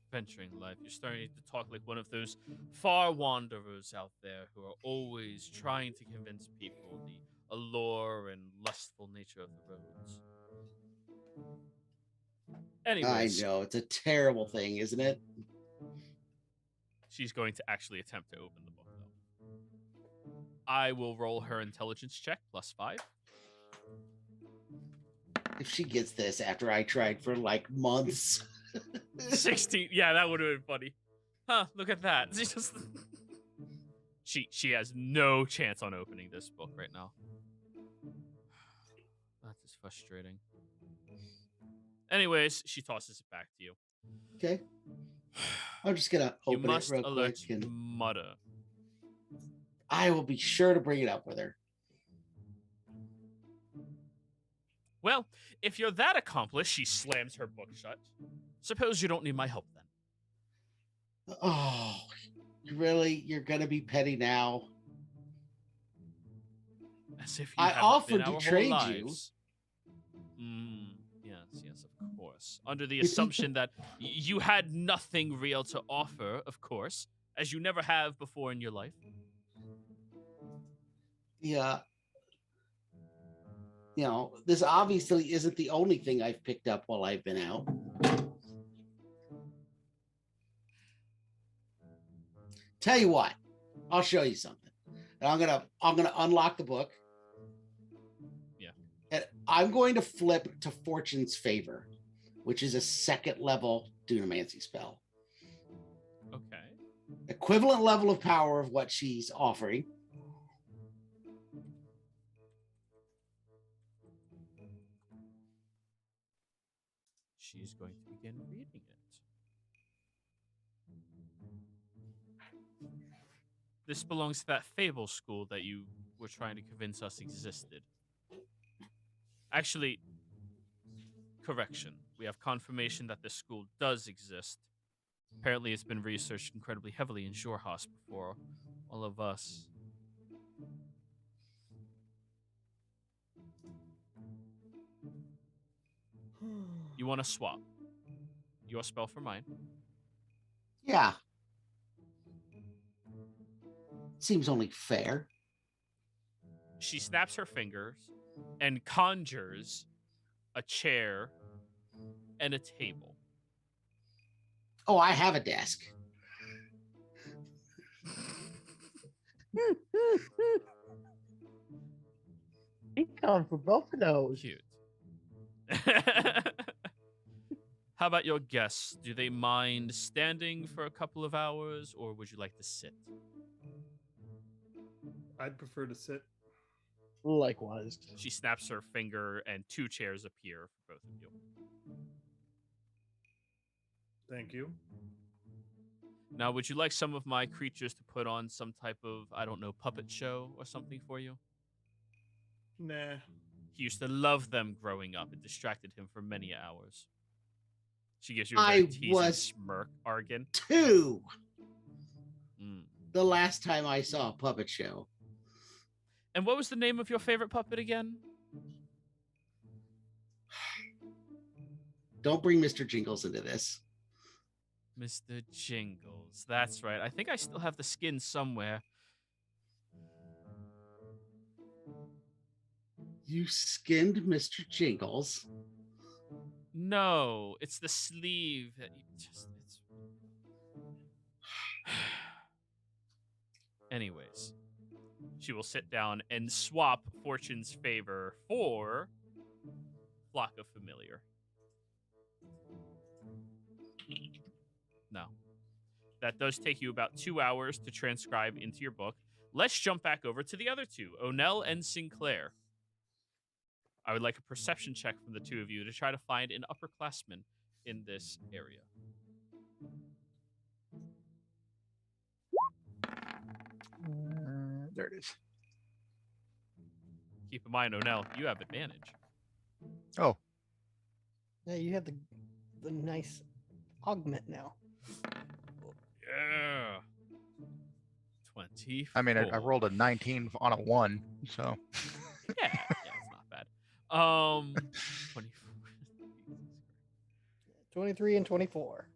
Adventuring life. You're starting to talk like one of those far wanderers out there who are always trying to convince people the allure and lustful nature of the roads. Anyways, I know, it's a terrible thing, isn't it? she's going to actually attempt to open the book, though. I will roll her intelligence check +5. If she gets this after I tried for like months. 16. Yeah, that would have been funny. Huh, look at that. It's just... She has no chance on opening this book right now. That is frustrating. Anyways, she tosses it back to you. Okay. I'm just gonna You open must it real alert quick and Mother. I will be sure to bring it up with her. Well, if you're that accomplished, she slams her book shut. Suppose you don't need my help then. Oh, really? You're gonna be petty now? As if you I haven't offered been to our trade whole you. lives. Yes, of course. Under the assumption that you had nothing real to offer, of course, as you never have before in your life. Yeah. This obviously isn't the only thing I've picked up while I've been out. Tell you what, I'll show you something. And I'm gonna unlock the book. Yeah. And I'm going to flip to Fortune's Favor, which is a 2nd level Dunamancy spell. Okay. Equivalent level of power of what she's offering. She she's going to begin reading it. This belongs to that fable school that you were trying to convince us existed. Actually, correction. We have confirmation that this school does exist. Apparently, it's been researched incredibly heavily in Xhorhas before all of us. You want to swap your spell for mine? Yeah. Seems only fair. She snaps her fingers and conjures a chair and a table. Oh, I have a desk. He come for both of those. Cute. How about your guests? Do they mind standing for a couple of hours, or would you like to sit? I'd prefer to sit. Likewise. She snaps her finger, and 2 chairs appear for both of you. Thank you. Now, would you like some of my creatures to put on some type of, I don't know, puppet show or something for you? Nah. He used to love them growing up. It distracted him for many hours. She gives you a very I teasing was smirk, Argan. 2 Mm. the last time I saw a puppet show. And what was the name of your favorite puppet again? Don't bring Mr. Jingles into this. Mr. Jingles. That's right. I think I still have the skin somewhere. You skinned Mr. Jingles. No, it's the sleeve that you just. It's. Anyways, she will sit down and swap Fortune's favor for Flock of Familiar. No. That does take you about 2 hours to transcribe into your book. Let's jump back over to the other two, Onel and Sinclair. I would like a perception check from the two of you to try to find an upperclassman in this area. There it is. Keep in mind, Onel, you have advantage. Oh, Yeah, you have the nice augment now. Yeah. 20. I mean, I rolled a 19 on a 1, so. Yeah, it's not bad. 24. 23 and 24.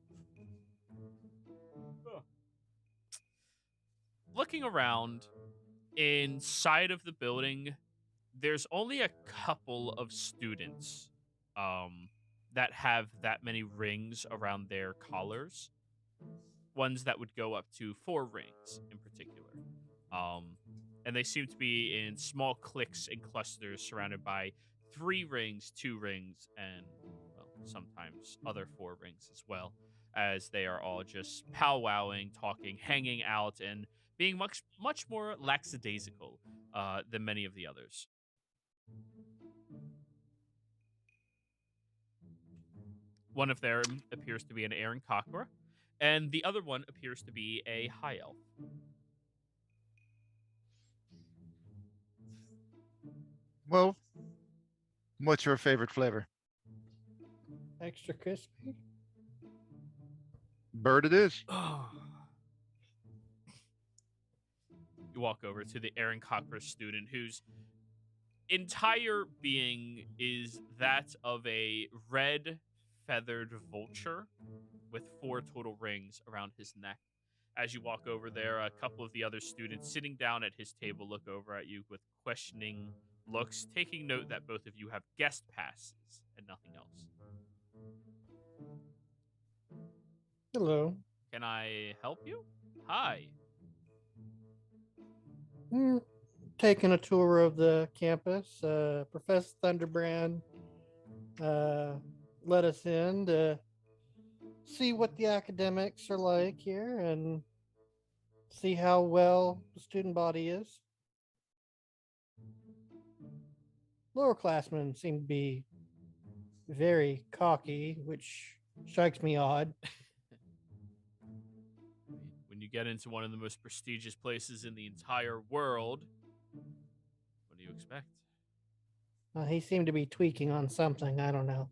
Looking around inside of the building, there's only a couple of students that have that many rings around their collars. Ones that would go up to 4 rings in particular. And they seem to be in small cliques and clusters surrounded by 3 rings, 2 rings, and well, sometimes other 4 rings as well, as they are all just powwowing, talking, hanging out, and being much more lackadaisical than many of the others. One of them appears to be an Aaron Cockra, and the other one appears to be a high elf. Well, what's your favorite flavor? Extra crispy. Bird it is. You walk over to the Aaron Cockra student whose entire being is that of a red feathered vulture with 4 total rings around his neck. As you walk over there, a couple of the other students sitting down at his table look over at you with questioning looks, taking note that both of you have guest passes and nothing else. Hello. Can I help you? Hi. Taking a tour of the campus. Professor Thunderbrand let us in to see what the academics are like here and see how well the student body is. Lower classmen seem to be very cocky, which strikes me odd. When you get into one of the most prestigious places in the entire world, what do you expect? He seemed to be tweaking on something. I don't know.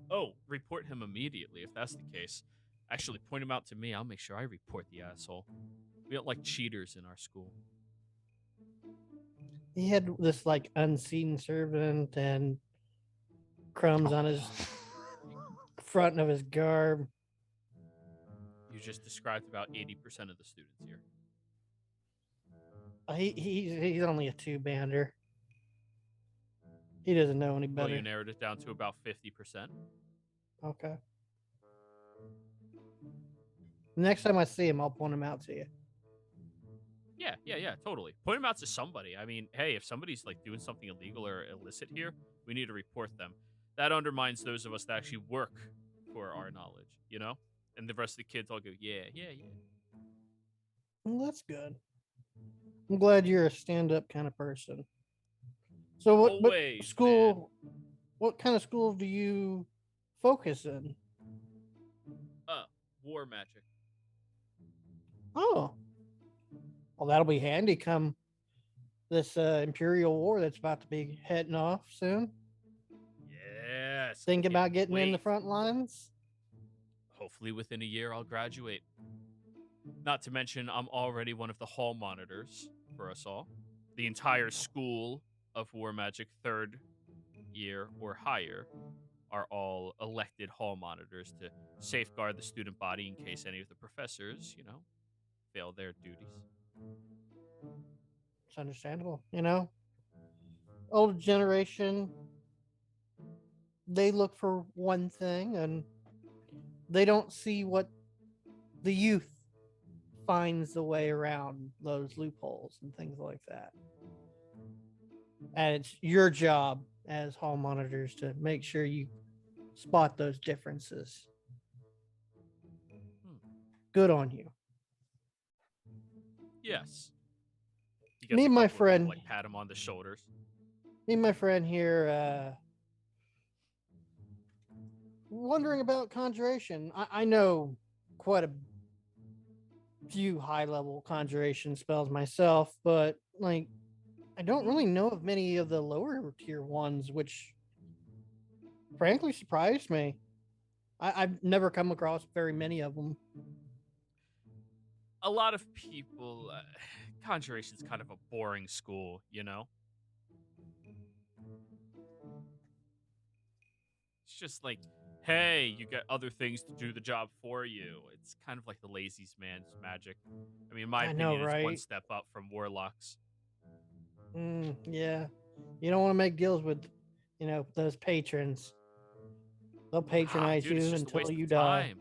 Oh, report him immediately if that's the case. Actually, point him out to me. I'll make sure I report the asshole. We don't like cheaters in our school. He had this like unseen servant and crumbs on his front of his garb. You just described about 80% of the students here. He's only a two-bander. He doesn't know any Well, better. you narrowed it down to about 50%. Okay. Next time I see him, I'll point him out to you. Yeah, totally. Point him out to somebody. I mean, hey, if somebody's like doing something illegal or illicit here, we need to report them. That undermines those of us that actually work for our knowledge, you know? And the rest of the kids all go, yeah. Well, that's good. I'm glad you're a stand-up kind of person. So what Always, school? What kind of school do you focus in? War magic. Oh, well, that'll be handy come this Imperial War that's about to be heading off soon. Yes. Think can't about getting in the wait. front lines. Hopefully within a year I'll graduate. Not to mention I'm already one of the hall monitors for us all. The entire school of War Magic 3rd year or higher are all elected hall monitors to safeguard the student body in case any of the professors, fail their duties. It's understandable, Older generation, they look for one thing and they don't see what the youth finds the way around those loopholes and things like that. And it's your job as hall monitors to make sure you spot those differences. Good on you. Yes. You get Me the and my couple of people, friend- like pat him on the shoulders. Me and my friend here, wondering about conjuration. I know quite a few high-level conjuration spells myself, but like I don't really know of many of the lower tier ones, which frankly surprised me. I've never come across very many of them. A lot of people, conjuration's kind of a boring school, It's just like, hey, you got other things to do the job for you. It's kind of like the laziest man's magic. I mean, in my I know, opinion, it's one right? step up from warlocks. Yeah, you don't want to make deals with, those patrons. They'll patronize Dude, it's you just a until waste of you die. time.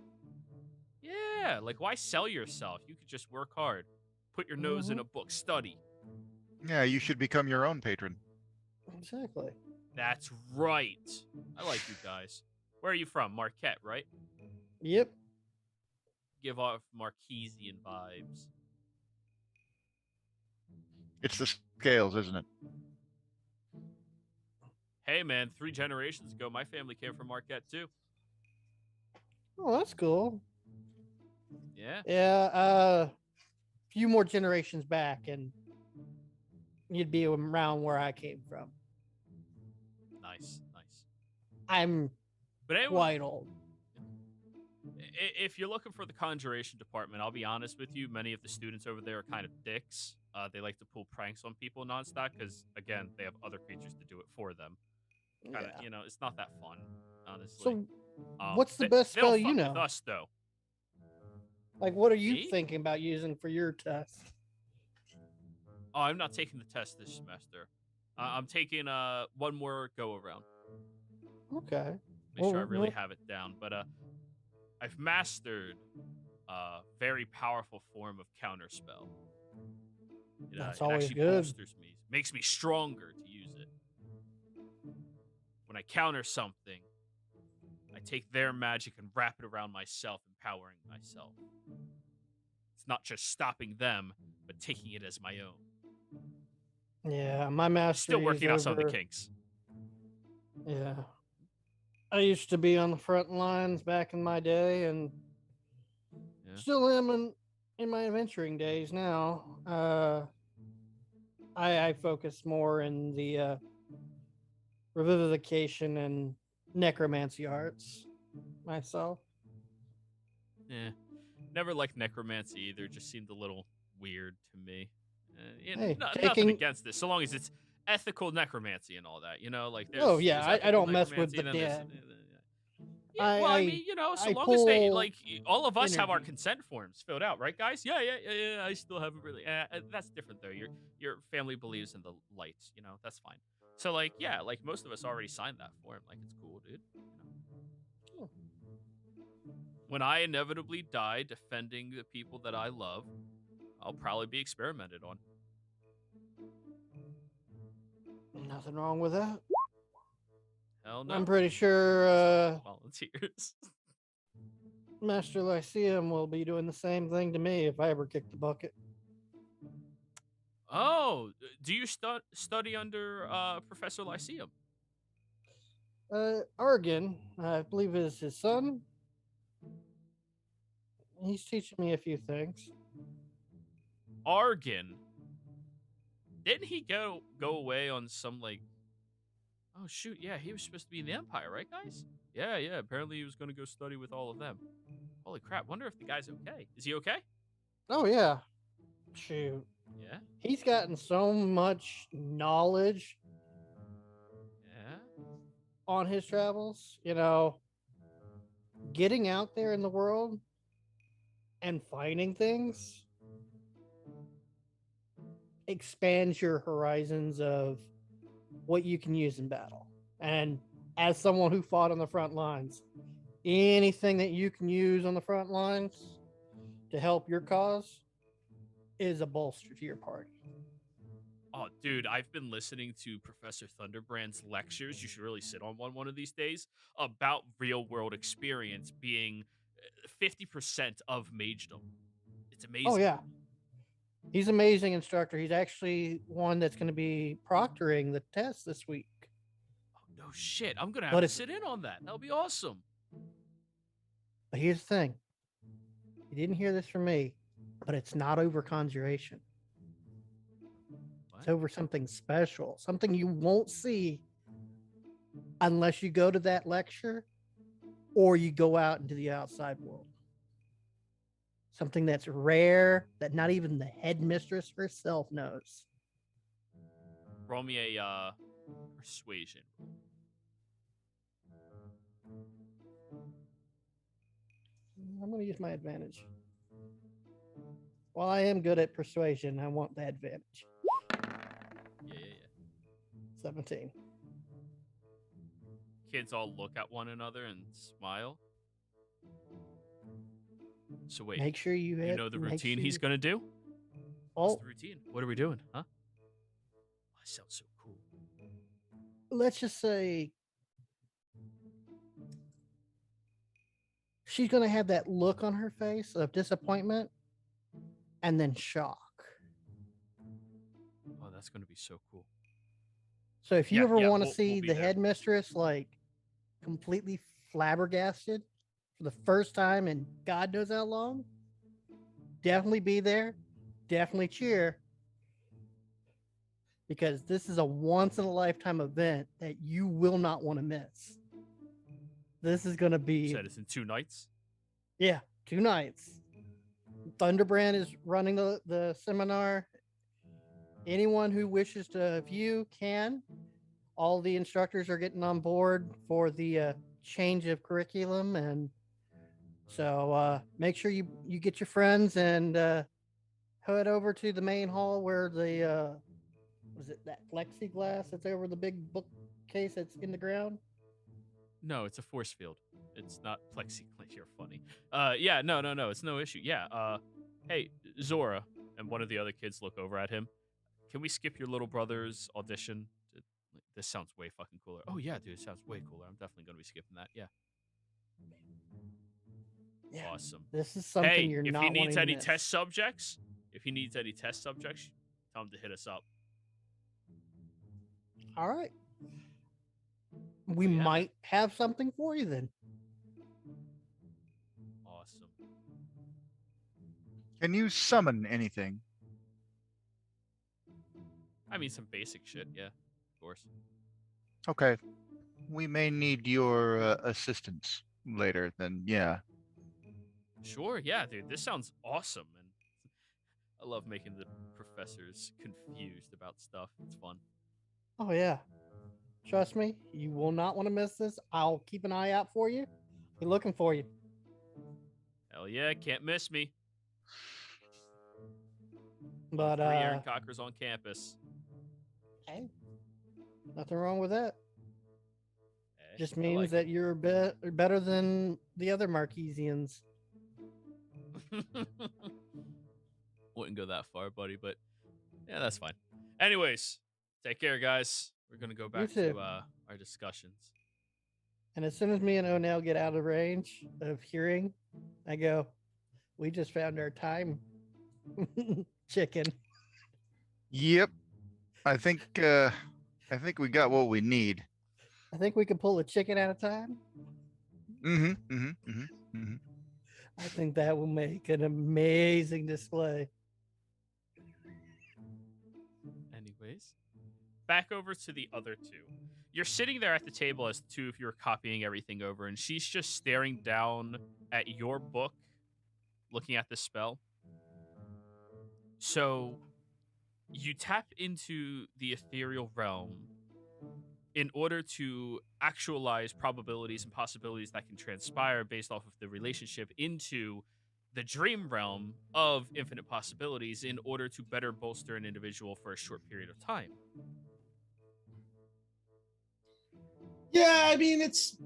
Yeah, like why sell yourself? You could just work hard, put your nose in a book, study. Yeah, you should become your own patron. Exactly. That's right. I like you guys. Where are you from? Marquette, right? Yep. Give off Marquesian vibes. It's the scales, isn't it? Hey, man, 3 generations ago, my family came from Marquette, too. Oh, that's cool. Yeah. Yeah, a few more generations back, and you'd be around where I came from. Nice. I'm But anyway, quite old. if you're looking for the conjuration department, I'll be honest with you, many of the students over there are kind of dicks. They like to pull pranks on people nonstop because, again, they have other creatures to do it for them. Kinda, Yeah. it's not that fun, honestly. So, what's the best they'll spell you fuck know? with us, though. Like, what are you Me? thinking about using for your test? Oh, I'm not taking the test this semester. I'm taking one more go around. Okay. Make sure I Well, really what- have it down. But I've mastered a very powerful form of counterspell. That's It always actually good. bolsters me, makes me stronger to use it. When I counter something, I take their magic and wrap it around myself, empowering myself. It's not just stopping them, but taking it as my own. Yeah, my mastery Still working is out some of the over. kinks. Yeah. I used to be on the front lines back in my day, and Yeah. still am in my adventuring days now. I focus more in the revivification and necromancy arts myself. Yeah. Never liked necromancy either. Just seemed a little weird to me. Hey, Nothing taking. against this, so long as it's ethical necromancy and all that. You know, like Oh there's yeah, I ethical don't mess with necromancy, the and then there's dead. yeah. I Well, I I mean, you know, so I long as they pull like all of us have our energy. consent forms filled out, right, guys? Yeah. I still haven't really. That's different though. Your family believes in the light. You know, that's fine. So like, yeah, like most of us already signed that form. Like it's cool, dude. You know. When I inevitably die defending the people that I love, I'll probably be experimented on. Nothing wrong with that. Hell no. I'm pretty sure Volunteers. Master Lyceum will be doing the same thing to me if I ever kick the bucket. Oh, do you study under Professor Lyceum? Argon, I believe is his son. He's teaching me a few things. Argon. Didn't he go away on some like? Oh shoot, yeah, he was supposed to be in the Empire, right, guys? Yeah. Apparently, he was going to go study with all of them. Holy crap! Wonder if the guy's okay. Is he okay? Oh yeah. Shoot. Yeah. He's gotten so much knowledge Yeah. on his travels, you know, getting out there in the world and finding things expands your horizons of what you can use in battle. And as someone who fought on the front lines, anything that you can use on the front lines to help your cause is a bolster to your party. Oh, dude, I've been listening to Professor Thunderbrand's lectures. You should really sit on one of these days about real world experience being 50% of magedom. It's amazing. Oh yeah. He's an amazing instructor. He's actually one that's going to be proctoring the test this week. Oh, no shit. I'm going to But have to it's- sit in on that. That'll be awesome. But here's the thing. You didn't hear this from me, but it's not over conjuration. It's What? over something special, something you won't see unless you go to that lecture or you go out into the outside world. Something that's rare that not even the headmistress herself knows. Roll me a persuasion. I'm going to use my advantage. While I am good at persuasion, I want the advantage. Yeah. 17. Kids all look at one another and smile. So wait, Make sure you you know the routine he's going to do? What's Oh, the routine? What are we doing, huh? Oh, that sounds so cool. let's just say she's going to have that look on her face of disappointment and then shock. Oh, that's going to be so cool. So if you Yeah, ever yeah, want to we'll see be the there. headmistress like completely flabbergasted for the first time in God knows how long, definitely be there. Definitely cheer. Because this is a once in a lifetime event that you will not want to miss. This is going to You be, said it's in 2 nights? yeah, 2 nights. Thunderbrand is running the seminar. Anyone who wishes to view can. All the instructors are getting on board for the change of curriculum, and so make sure you get your friends and head over to the main hall where the was it that plexiglass that's over the big bookcase that's in the ground? No, it's a force field. It's not plexiglass. You're funny. Yeah, no. It's no issue. Yeah. Hey, Zora, and one of the other kids look over at him. Can we skip your little brother's audition? This sounds way fucking cooler. Oh yeah, dude, it sounds way cooler. I'm definitely gonna be skipping that. Yeah. Yeah. Awesome. This is something Hey, you're if not he needs wanting to any miss. test subjects, tell him to hit us up. All right. we Yeah. might have something for you then. Awesome. Can you summon anything? I mean, some basic shit. Yeah, of course. Okay. We may need your assistance later, then yeah. Sure. Yeah, dude. This sounds awesome, and I love making the professors confused about stuff. It's fun. Oh yeah. Trust me, you will not want to miss this. I'll keep an eye out for you. Be looking for you. Hell yeah, can't miss me. But 3 Aaron Cockers on campus. hey, nothing wrong with that. Just I means like that you're better than the other Marquesians. it. Wouldn't go that far, buddy, but yeah, that's fine. Anyways, take care, guys. We're gonna go back too. to our discussions. And as soon as me and O'Neill get out of range of hearing, I go, we just found our time chicken. Yep. I think we got what we need. I think we can pull a chicken at a time. I think that will make an amazing display. Anyways, back over to the other two. You're sitting there at the table as the two of you are copying everything over, and she's just staring down at your book, looking at the spell. So you tap into the ethereal realm in order to actualize probabilities and possibilities that can transpire based off of the relationship into the dream realm of infinite possibilities in order to better bolster an individual for a short period of time. Yeah, I mean, it's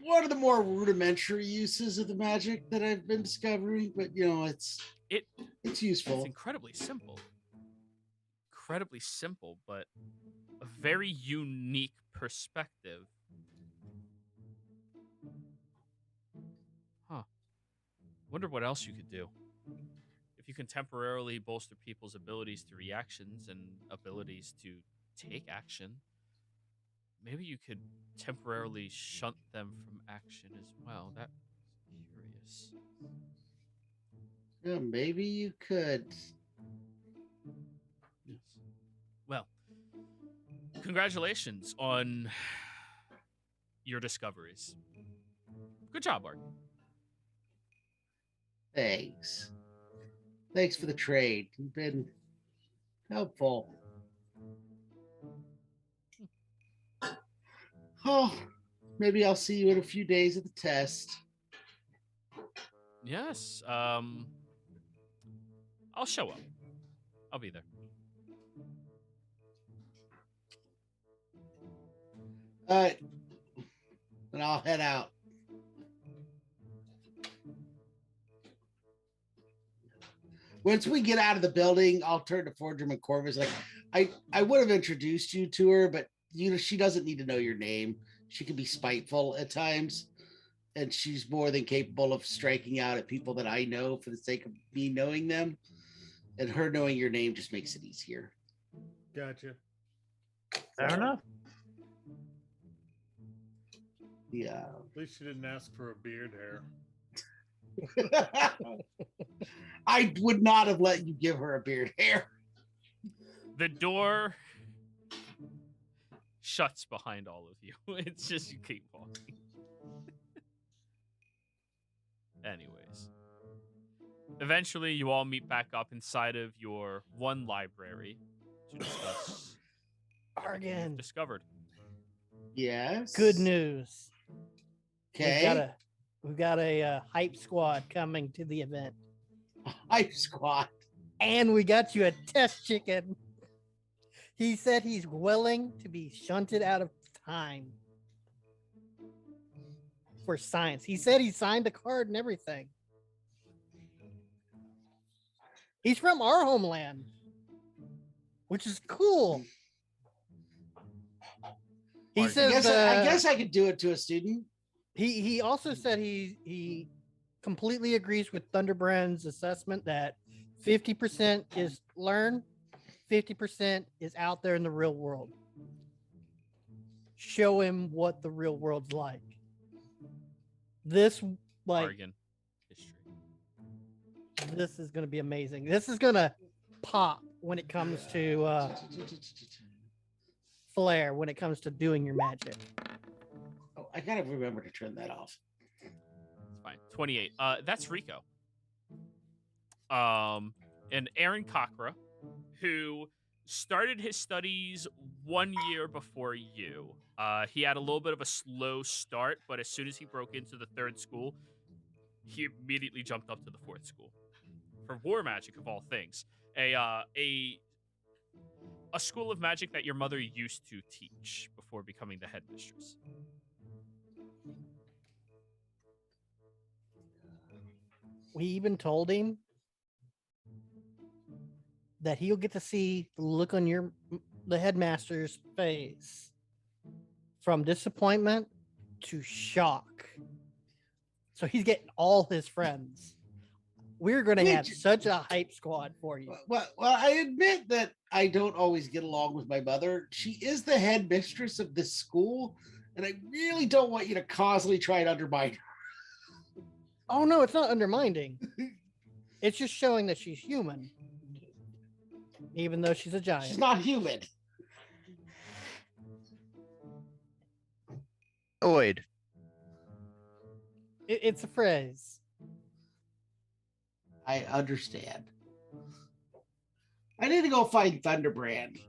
one of the more rudimentary uses of the magic that I've been discovering, but you know, it's It's useful. incredibly simple. Incredibly simple, but a very unique perspective. Huh. Wonder what else you could do. If you can temporarily bolster people's abilities to reactions and abilities to take action, maybe you could temporarily shunt them from action as well. That's curious. Yeah, maybe you could. Yes. Well, congratulations on your discoveries. Good job, Art. Thanks. Thanks for the trade. You've been helpful. Oh, maybe I'll see you in a few days at the test. Yes. I'll show up. I'll be there. All right. Then I'll head out. Once we get out of the building, I'll turn to Forger McCorvus. Like, I would have introduced you to her, but you know, she doesn't need to know your name. She can be spiteful at times, and she's more than capable of striking out at people that I know for the sake of me knowing them. And her knowing your name just makes it easier. Gotcha. Fair enough. Yeah. At least she didn't ask for a beard hair. I would not have let you give her a beard hair. The door shuts behind all of you. It's just you keep walking. Anyways. Eventually, you all meet back up inside of your one library to discuss everything you've Argan. discovered. Yes. Good news. Okay. We've got a hype squad coming to the event. Hype squad. And we got you a test chicken. He said he's willing to be shunted out of time for science. He said he signed a card and everything. He's from our homeland, which is cool. He says, I guess I could do it to a student. He also said he completely agrees with Thunderbrand's assessment that 50% is learn, 50% is out there in the real world. show him what the real world's like. This like Argon history. this is going to be amazing. This is going to pop when it comes to flair, when it comes to doing your magic. Oh, I gotta remember to turn that off. It's fine. 28. That's Rico. And Aaron Cochra, who started his studies 1 year before you. He had a little bit of a slow start, but as soon as he broke into the 3rd school, he immediately jumped up to the 4th school for war magic of all things. A school of magic that your mother used to teach before becoming the headmistress. We even told him that he'll get to see the look on the headmaster's face from disappointment to shock. So he's getting all his friends. We're going to have such a hype squad for you. Well, I admit that I don't always get along with my mother. She is the headmistress of this school, and I really don't want you to constantly try and undermine her. Oh, no, it's not undermining. It's just showing that she's human, even though she's a giant. She's not human. Oid. It's a phrase. I understand. I need to go find Thunderbrand.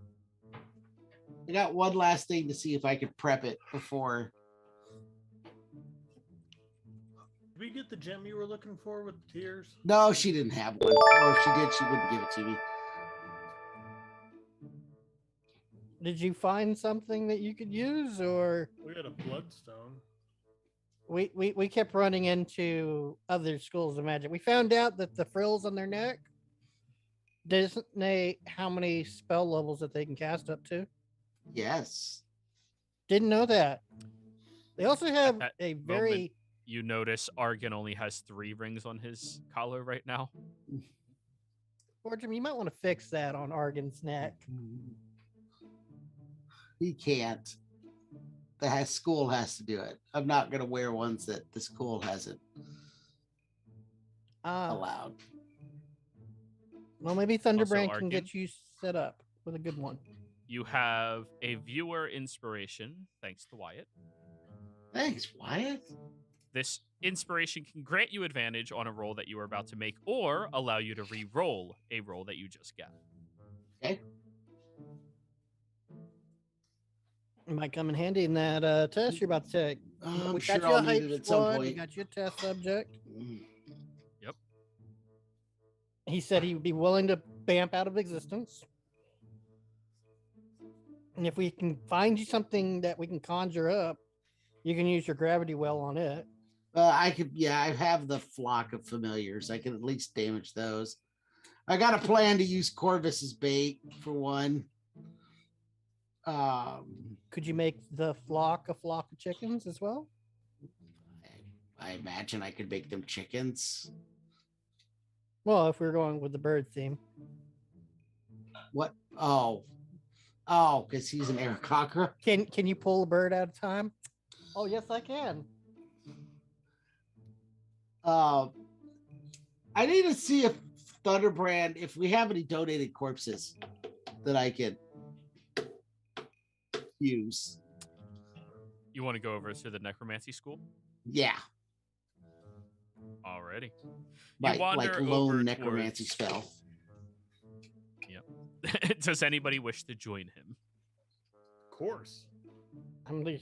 I got one last thing to see if I could prep it before. Did we get the gem you were looking for with the tears? No, she didn't have one. Or if she did, she wouldn't give it to me. Did you find something that you could use, or We had a bloodstone. we kept running into other schools of magic? We found out that the frills on their neck designate how many spell levels that they can cast up to. Yes. Didn't know that. They also have that a moment, very You notice Argon only has 3 rings on his collar right now. Fortune, you might want to fix that on Argon's neck. He can't. The school has to do it. I'm not going to wear ones that the school hasn't allowed. Well, maybe Thunderbrand can Argon? get you set up with a good one. You have a viewer inspiration, thanks to Wyatt. Thanks, Wyatt. This inspiration can grant you advantage on a roll that you are about to make, or allow you to re-roll a roll that you just got. Okay. It might come in handy in that test you're about to take. I'm We sure got you I'll a need hype it at some squad. We point. got you a test subject. Mm. Yep. He said he would be willing to bamp out of existence. And if we can find you something that we can conjure up, you can use your gravity well on it. I could, yeah, I have the flock of familiars. I can at least damage those. I got a plan to use Corvus's bait for one. Could you make the flock a flock of chickens as well? I imagine I could make them chickens. Well, if we're going with the bird theme. What? Oh, because he's an Aarakocra. Can you pull a bird at a time? Oh, yes, I can. I need to see if Thunderbrand, if we have any donated corpses that I could use. You want to go over to the necromancy school? Yeah, Alrighty. like wander over lone necromancy towards- spell. Yep. Does anybody wish to join him? Of course. I'm the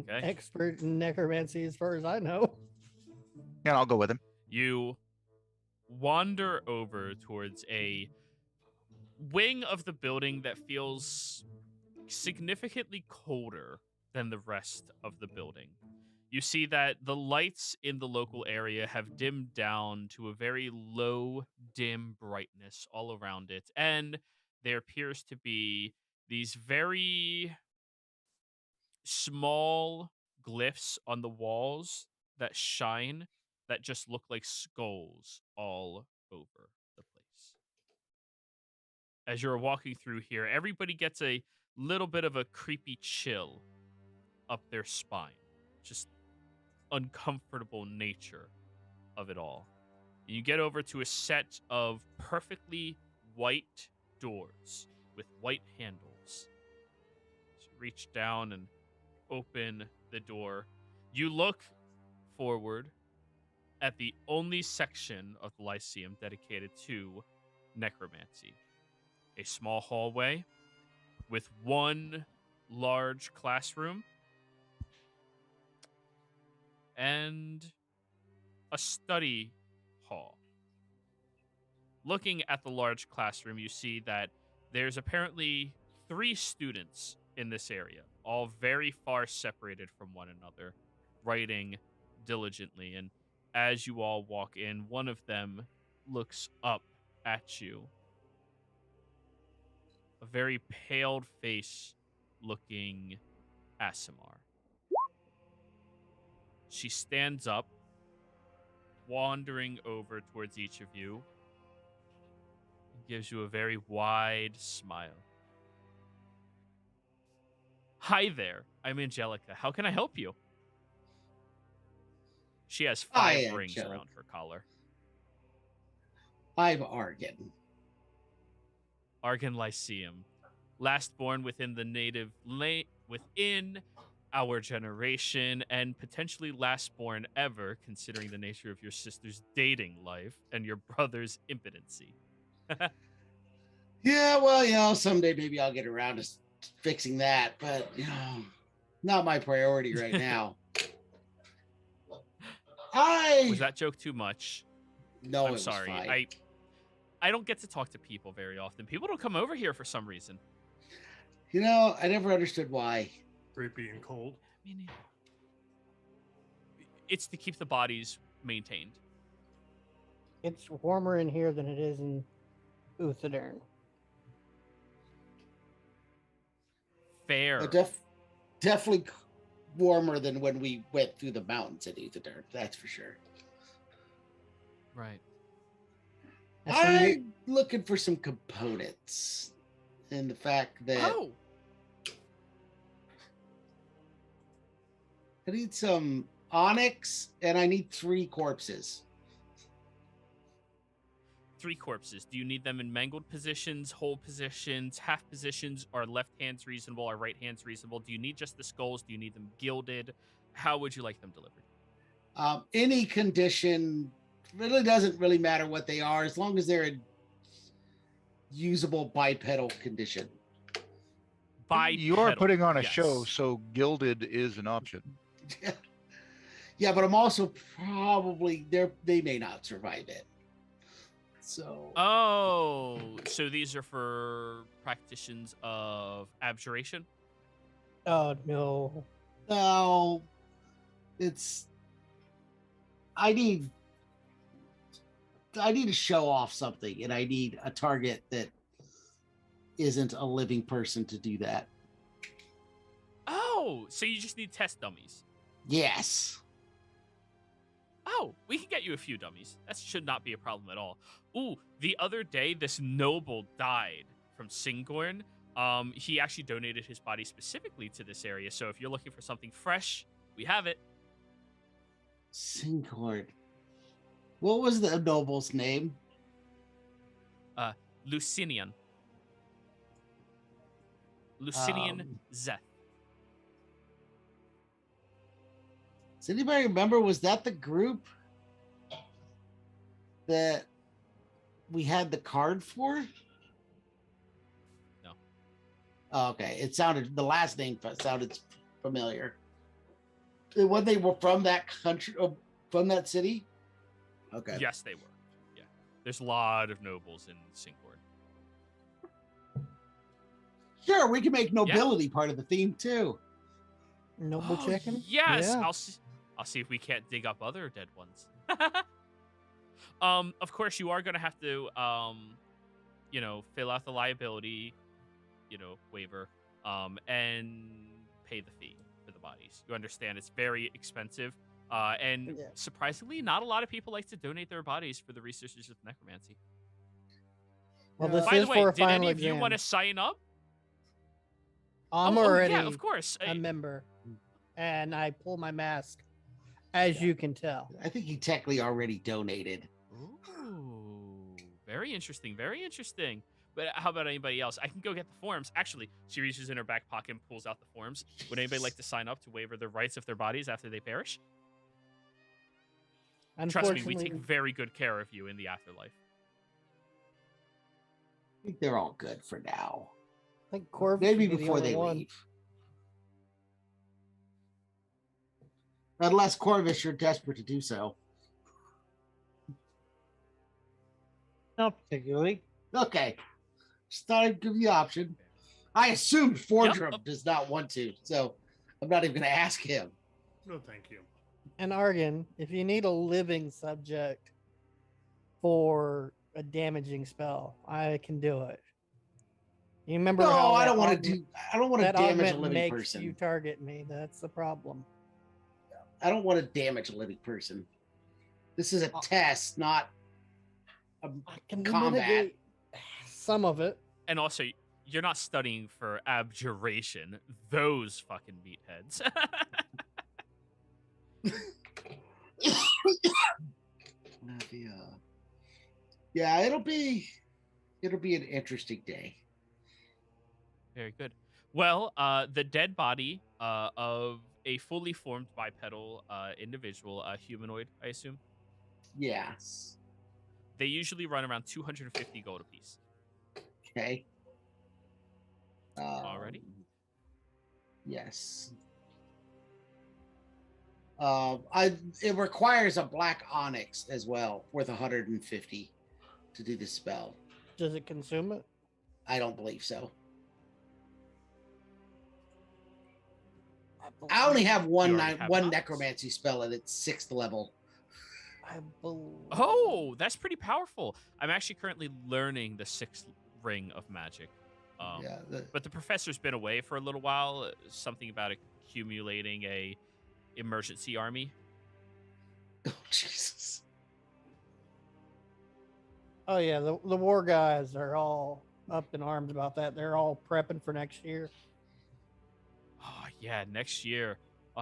expert in necromancy as far as I know. Yeah, I'll go with him. You wander over towards a wing of the building that feels significantly colder than the rest of the building. You see that the lights in the local area have dimmed down to a very low, dim brightness all around it, and there appears to be these very small glyphs on the walls that shine that just look like skulls all over the place. As you're walking through here, everybody gets a little bit of a creepy chill up their spine. Just uncomfortable nature of it all. And you get over to a set of perfectly white doors with white handles. So reach down and open the door. You look forward at the only section of the Lyceum dedicated to necromancy. A small hallway with one large classroom and a study hall. Looking at the large classroom, you see that there's apparently 3 students in this area, all very far separated from one another, writing diligently. And as you all walk in, one of them looks up at you. A very pale face looking Asimar. She stands up, wandering over towards each of you, and gives you a very wide smile. Hi there, I'm Angelica. How can I help you? She has 5 Hi, rings Angelica. around her collar. I'm Argan. Argan Lyceum, last born within the within our generation, and potentially last born ever, considering the nature of your sister's dating life and your brother's impotency. Yeah, well, someday maybe I'll get around to fixing that, but not my priority right now. Was that joke too much? No, I'm it was sorry. fine. I don't get to talk to people very often. People don't come over here for some reason. I never understood why. Creepy and cold. Me neither. It's to keep the bodies maintained. It's warmer in here than it is in Uthadern. Fair. Definitely warmer than when we went through the mountains at Uthadern. That's for sure. Right. I'm looking for some components, and the fact that I need some onyx, and I need 3 corpses. 3 corpses. Do you need them in mangled positions, whole positions, half positions? Are left hands reasonable? Are right hands reasonable? Do you need just the skulls? Do you need them gilded? How would you like them delivered? Any condition really doesn't really matter what they are, as long as they're in usable bipedal condition. You are putting on a yes. show, so gilded is an option. Yeah, but I'm also probably they may not survive it. So So these are for practitioners of abjuration? Oh no. no, I need to show off something, and I need a target that isn't a living person to do that. Oh, so you just need test dummies. Yes. Oh, we can get you a few dummies. That should not be a problem at all. Ooh, the other day, this noble died from Singorn. He actually donated his body specifically to this area, so if you're looking for something fresh, we have it. Singorn. What was the noble's name? Lucinian. Lucinian Zeth. Does anybody remember, was that the group that we had the card for? No. Oh, okay. The last name sounded familiar. When they were from that country, from that city? Okay. Yes, they were. Yeah. There's a lot of nobles in Singorn. Sure, we can make nobility part of the theme too. Noble chicken? Yes, Yeah. I'll see if we can't dig up other dead ones. Of course, you are going to have to, fill out the liability, waiver, and pay the fee for the bodies. You understand it's very expensive. And Yeah. surprisingly, not a lot of people like to donate their bodies for the researchers of necromancy. Well, this By is the way, for a did final any of you exam. want to sign up? I'm already yeah, of course. a member. and I pull my mask, as you can tell. I think he technically already donated. Ooh, very interesting. Very interesting. But how about anybody else? I can go get the forms. Actually, she reaches in her back pocket and pulls out the forms. Would anybody like to sign up to waiver the rights of their bodies after they perish? Trust me, we take very good care of you in the afterlife. I think they're all good for now. I think Corvus Maybe should be the before only they one. leave. Unless Corvus, you're desperate to do so. Not particularly. Okay. Just thought I'd give you the option. I assumed Fordrum does not want to, so I'm not even going to ask him. No, thank you. And Argon, if you need a living subject for a damaging spell, I can do it. You remember No, how I that don't want to augment- do. I don't want to that damage a augment living makes person. you target me. That's the problem. I don't want to damage a living person. This is a test, not a I can combat. mitigate some of it. And also, you're not studying for abjuration. Those fucking meatheads. Yeah, it'll be an interesting day. Very good. Well, the dead body of a fully formed bipedal individual, a humanoid, I assume. Yes. They usually run around 250 gold apiece. Okay. Already? Yes. It requires a black onyx as well, worth 150 to do the spell. Does it consume it? I don't believe so. I only have one necromancy spell and it's 6th level. I believe. Oh, that's pretty powerful. I'm actually currently learning the 6th ring of magic. But the professor's been away for a little while. Something about accumulating a emergency army. Oh, Jesus. Oh yeah, the war guys are all up in arms about that. They're all prepping for next year. Oh yeah, next year.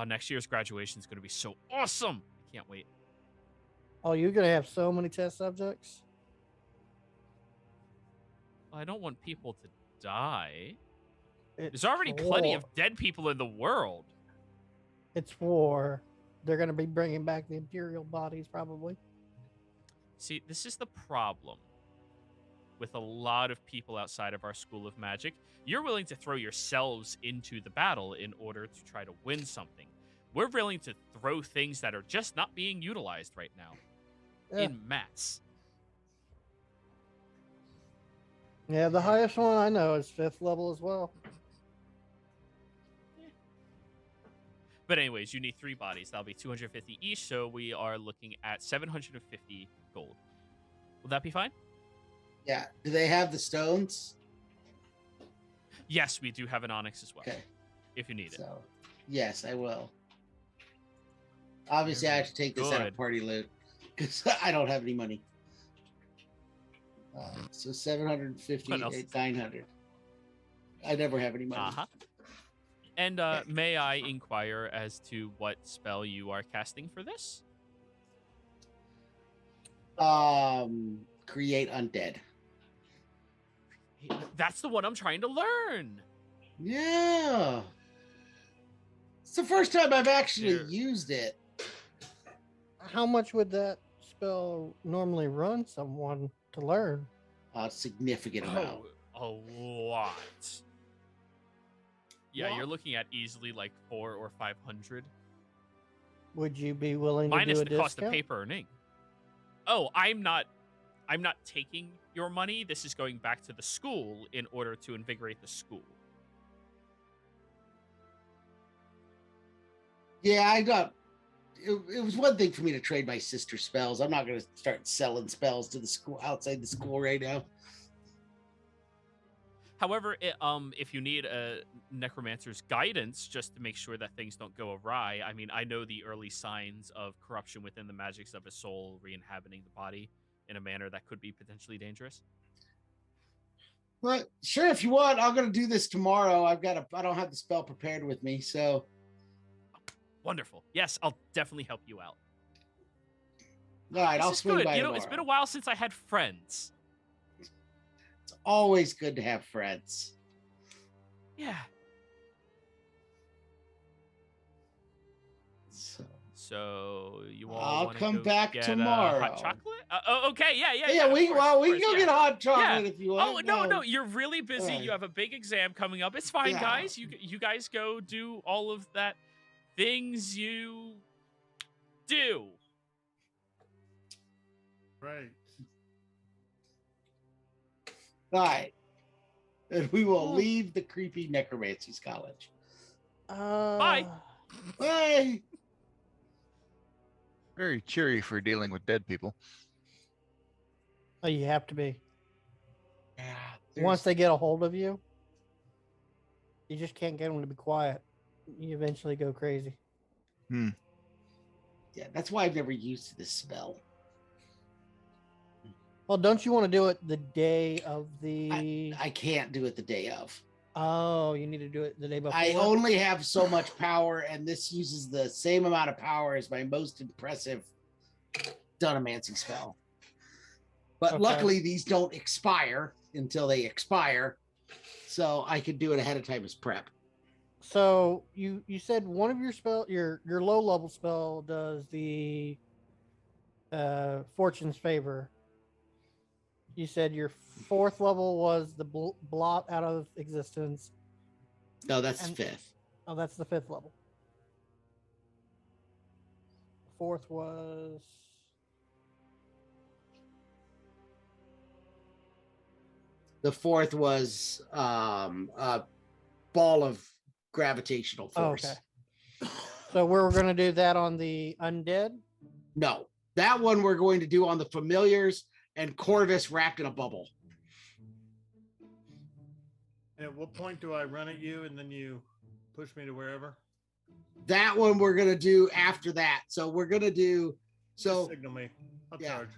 Next year's graduation is going to be so awesome. I can't wait. Oh, you're gonna have so many test subjects. Well, I don't want people to die. It's There's already plenty war. of dead people in the world. It's war. They're gonna be bringing back the imperial bodies probably. See, this is the problem with a lot of people outside of our school of magic. You're willing to throw yourselves into the battle in order to try to win something. We're willing to throw things that are just not being utilized right now in mass. Yeah, the highest one I know is 5th level as well. But anyways, you need 3 bodies. That'll be 250 each, so we are looking at 750 gold. Will that be fine? Yeah. Do they have the stones? Yes, we do have an onyx as well. Okay. If you need it. So, yes, I will. Obviously, I have to take this out of party loot because I don't have any money. So 750, 900. I never have any money. Uh-huh. And may I inquire as to what spell you are casting for this? Create undead. That's the one I'm trying to learn. Yeah. It's the first time I've actually used it. How much would that spell normally run someone to learn? A significant amount. A lot. Yeah, you're looking at easily like 400 or 500. Would you be willing to minus do a the cost of discount? paper and ink? Oh, I'm not taking your money. This is going back to the school in order to invigorate the school. Yeah, I got. It was one thing for me to trade my sister's spells. I'm not going to start selling spells to the school outside the school right now. However, if you need a necromancer's guidance just to make sure that things don't go awry, I mean, I know the early signs of corruption within the magics of a soul re-inhabiting the body in a manner that could be potentially dangerous. But sure, if you want, I'm going to do this tomorrow. I don't have the spell prepared with me, so. Wonderful. Yes, I'll definitely help you out. All right, This I'll is swing good. by You know, it's been a tomorrow. while since I had friends. It's always good to have friends. Yeah. So You all I'll wanna come go back get, tomorrow. Hot chocolate? Okay, yeah. yeah, Of we course, well of we course, can go yeah. get hot chocolate Yeah. if you Oh want. no, you're really busy. Alright. You have a big exam coming up. It's fine, Yeah. guys. You guys go do all of that things you do. Right. All right. And we will Oh. leave the creepy necromancy's college. Bye. Bye. Very cheery for dealing with dead people. Oh, you have to be. Yeah. Once they get a hold of you, you just can't get them to be quiet. You eventually go crazy. Yeah, that's why I've never used this spell. Well, don't you want to do it the day of the? I can't do it the day of. Oh, you need to do it the day before. I only have so much power, and this uses the same amount of power as my most impressive Dunamancy spell. But Okay. luckily, these don't expire until they expire, so I could do it ahead of time as prep. So you said one of your your low level spell does the Fortune's Favor. You said your 4th level was the blot out of existence. No, that's And- 5th. Oh, that's the 5th level. 4th was The 4th was a ball of gravitational force. okay. So we're going to do that on the undead. No, that one we're going to do on the familiars and Corvus wrapped in a bubble. And at what point do I run at you and then you push me to wherever? That one we're gonna do after that. So we're gonna do Just signal me. I'll yeah. charge.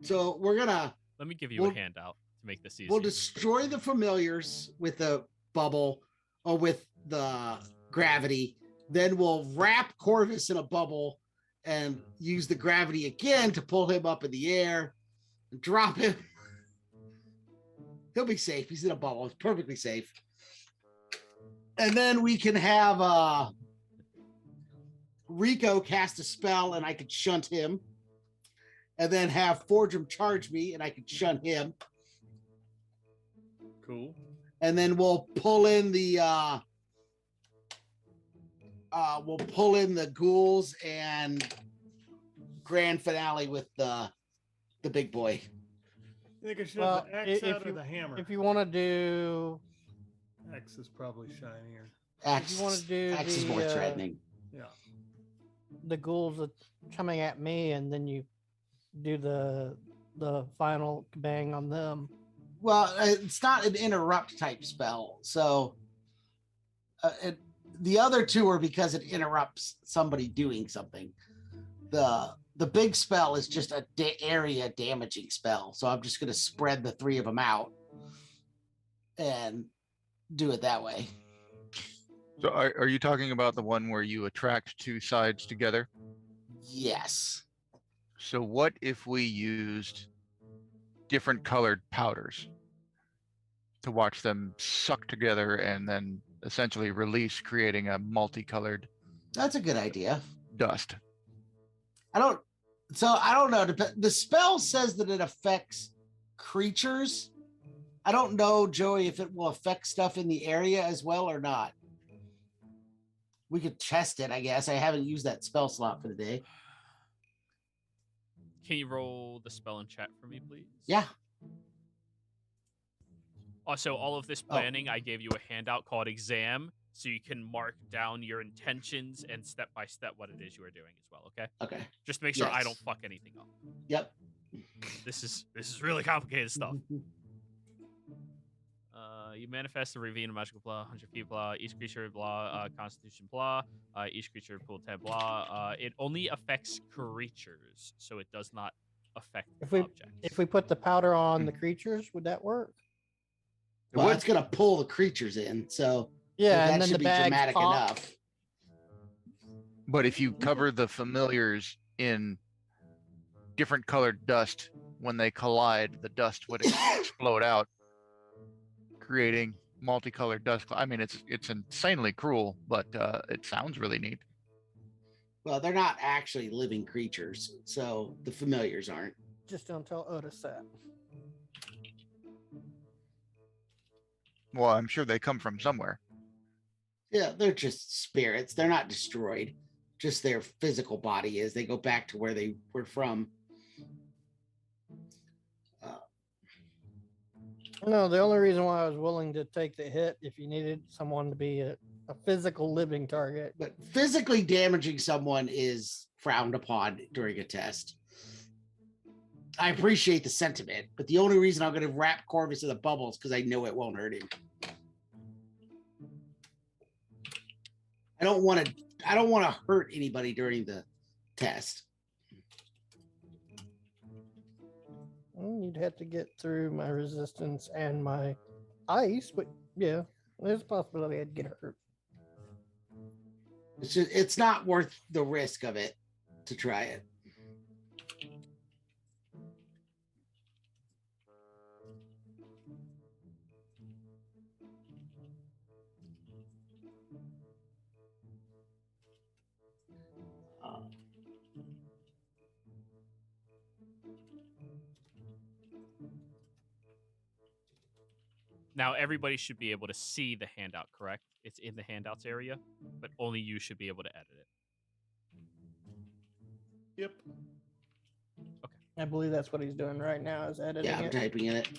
So we're gonna Let me give you We'll- a handout to make this easy. we'll destroy the familiars with the bubble or with the gravity. Then we'll wrap Corvus in a bubble and use the gravity again to pull him up in the air and drop him. He'll be safe. He's in a bubble. It's perfectly safe. And then we can have Rico cast a spell and I could shunt him. And then have Fordrum charge me and I could shunt him. Cool. And then we'll pull in the ghouls and grand finale with the big boy. You think I should Well, have the axe if out or you- the hammer? If you want to do, Axe is probably shinier. Axe, if you want to do axe is more the threatening. Yeah. the ghouls that coming at me, and then you do the final bang on them. Well, it's not an interrupt type spell. So the other two are because it interrupts somebody doing something. The big spell is just a area damaging spell. So I'm just going to spread the 3 of them out and do it that way. So are you talking about the one where you attract 2 sides together? Yes. So what if we used different colored powders to watch them suck together and then essentially release, creating a multicolored That's a good idea. dust? I don't know. The spell says that it affects creatures. I don't know, Joey, if it will affect stuff in the area as well or not. We could test it, I guess. I haven't used that spell slot for the day. Can you roll the spell in chat for me, please? Yeah. Also, all of this planning, I gave you a handout called Exam, so you can mark down your intentions and step by step what it is you are doing as well. Okay. Okay. Just to make sure I Yes. don't fuck anything up. Yep. This is really complicated stuff. You manifest a ravine of magical blah, 100 feet blah, each creature blah, constitution blah, each creature pool 10 blah. It only affects creatures, so it does not affect objects. If we put the powder on the creatures, would that work? Well, it's gonna pull the creatures in, so Yeah, that and then should the be bags dramatic pop. enough. But if you cover the familiars in different colored dust, when they collide, the dust would explode out, creating multicolored dust. I mean, it's insanely cruel, but it sounds really neat. Well, they're not actually living creatures, so the familiars aren't. Just don't tell Otis that. Well, I'm sure they come from somewhere. Yeah, they're just spirits. They're not destroyed. Just their physical body is. They go back to where they were from. No, the only reason why I was willing to take the hit if you needed someone to be a physical living target. But physically damaging someone is frowned upon during a test. I appreciate the sentiment, but the only reason I'm going to wrap Corvus in the bubbles because I know it won't hurt him. I don't want to hurt anybody during the test. You'd have to get through my resistance and my ice, but yeah, there's a possibility I'd get hurt. It's not worth the risk of it to try it. Now, everybody should be able to see the handout, correct? It's in the handouts area, but only you should be able to edit it. Yep. I believe that's what he's doing right now, is editing Yeah, I'm it. typing in it.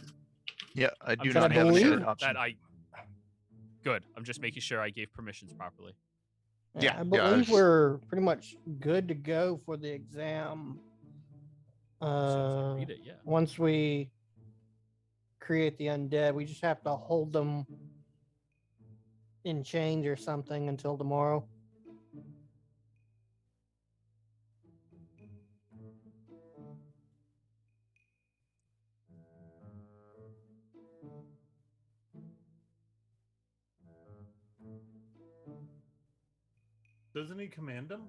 Yeah, I do I'm not trying to have an make edit sure option. that Good. I'm just making sure I gave permissions properly. Yeah, I yeah, believe it's- we're pretty much good to go for the exam. As soon as I read it, yeah. Once we create the undead, we just have to hold them in chains or something until tomorrow. Doesn't he command them?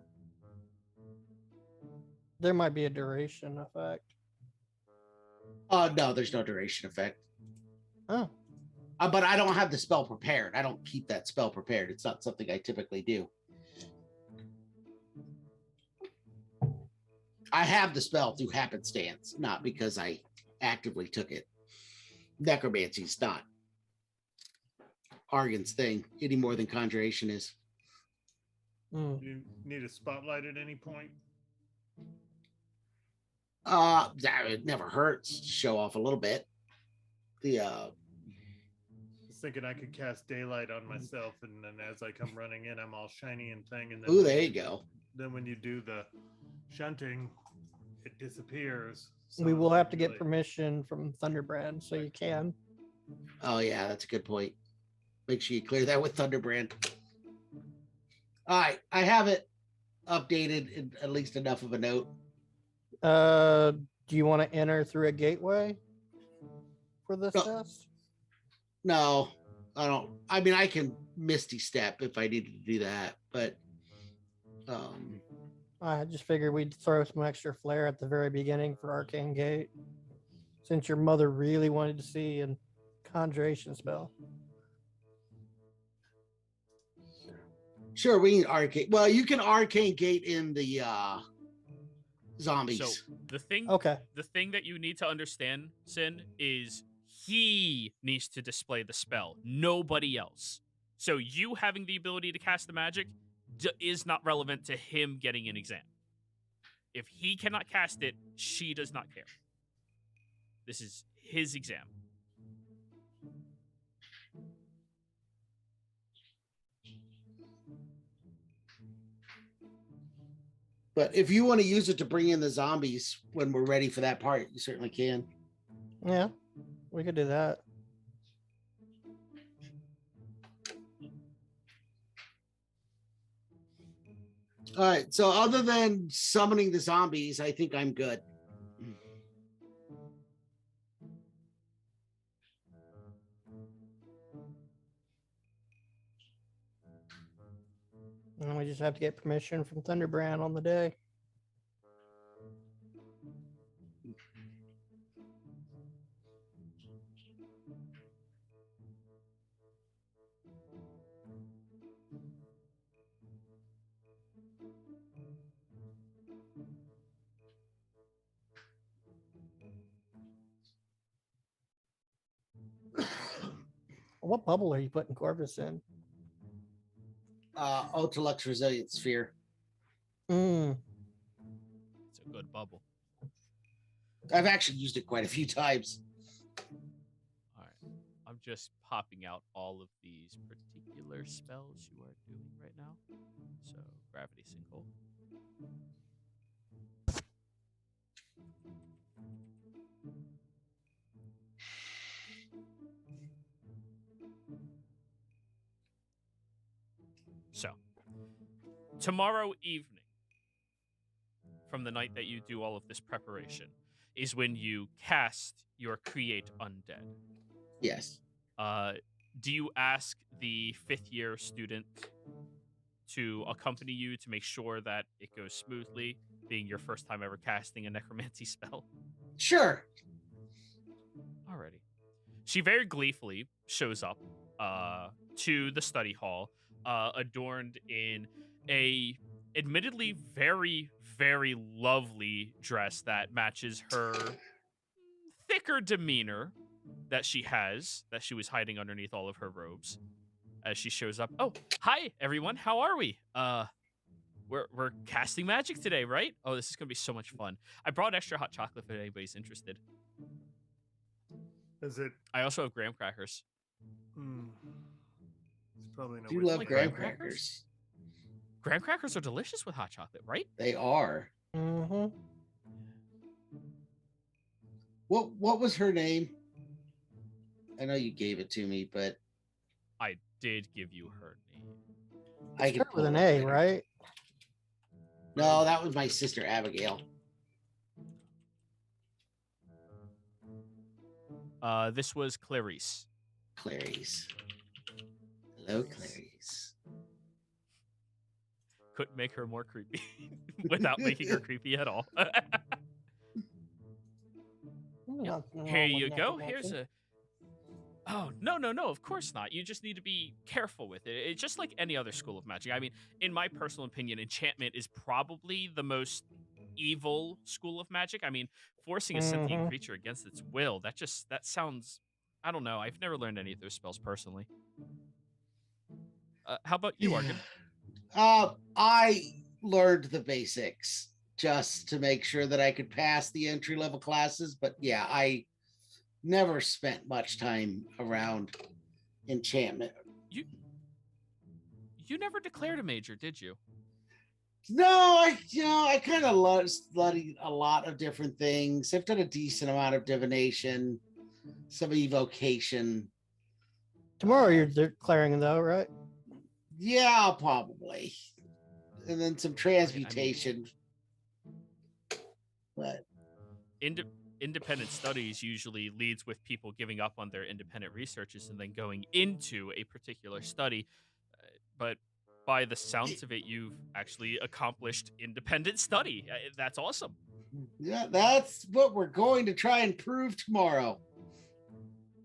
There might be a duration effect. No, there's no duration effect. Oh, But I don't have the spell prepared. I don't keep that spell prepared. It's not something I typically do. I have the spell through happenstance, not because I actively took it. Necromancy's not Argan's thing any more than conjuration is. hmm. Do you need a spotlight at any point? It never hurts to show off a little bit. I was thinking I could cast daylight on myself, and then as I come running in, I'm all shiny and thing. And then Ooh, there you go. Then when you do the shunting, it disappears. So We will have to get really- permission from Thunderbrand, so you can. Oh yeah, that's a good point. Make sure you clear that with Thunderbrand. All right, I have it updated in at least enough of a note. Do you want to enter through a gateway for this No. test? No, I don't. I mean, I can Misty Step if I needed to do that, but I just figured we'd throw some extra flair at the very beginning for Arcane Gate, since your mother really wanted to see a conjuration spell. sure, we can arcane. Well, you can arcane gate in the zombies. So the thing Okay. the thing that you need to understand, Sin, is he needs to display the spell, nobody else. So you having the ability to cast the magic is not relevant to him getting an exam. If he cannot cast it, she does not care. This is his exam. But if you want to use it to bring in the zombies when we're ready for that part, you certainly can. Yeah, we could do that. All right. So other than summoning the zombies, I think I'm good. And we We just have to get permission from Thunderbrand on the day. What bubble are you putting Corvus in? Ultralux Resilient Sphere. Mm. It's a good bubble. I've actually used it quite a few times. All right. I'm just popping out all of these particular spells you are doing right now. So, Gravity Sinkhole. So, tomorrow evening, from the night that you do all of this preparation, is when you cast your Create Undead. Yes. Do you ask the 5th year student to accompany you to make sure that it goes smoothly, being your first time ever casting a necromancy spell? Sure. Alrighty. She very gleefully shows up to the study hall, adorned in a admittedly very, very lovely dress that matches her thicker demeanor that she was hiding underneath all of her robes. As she shows up, oh, hi everyone, how are we? We're casting magic today, right? Oh, this is gonna be so much fun. I brought extra hot chocolate if anybody's interested. Is it? I also have graham crackers. It's probably no. Do you way to love make graham it. crackers? Graham crackers are delicious with hot chocolate, right? They are. Mm-hmm. What was her name? I know you gave it to me, but I did give you her name. I Start could with an pull it up A, later. right? No, that was my sister Abigail. This was Clarice. Clarice. Hello, Clarice. Couldn't make her more creepy without making her creepy at all. Here you go. Here's a. Oh, no, of course not. You just need to be careful with it. It's just like any other school of magic. I mean, in my personal opinion, enchantment is probably the most evil school of magic. I mean, forcing a sentient creature against its will, that sounds, I don't know. I've never learned any of those spells personally. How about you, Argon? I learned the basics just to make sure that I could pass the entry level classes, but yeah, I never spent much time around enchantment. You never declared a major, did you? No, I kind of studied a lot of different things. I've done a decent amount of divination, some evocation. Tomorrow you're declaring though, right? Yeah, probably. And then some transmutation. But independent studies usually leads with people giving up on their independent researches and then going into a particular study. But by the sounds of it, you've actually accomplished independent study. That's awesome. yeah, that's what we're going to try and prove tomorrow.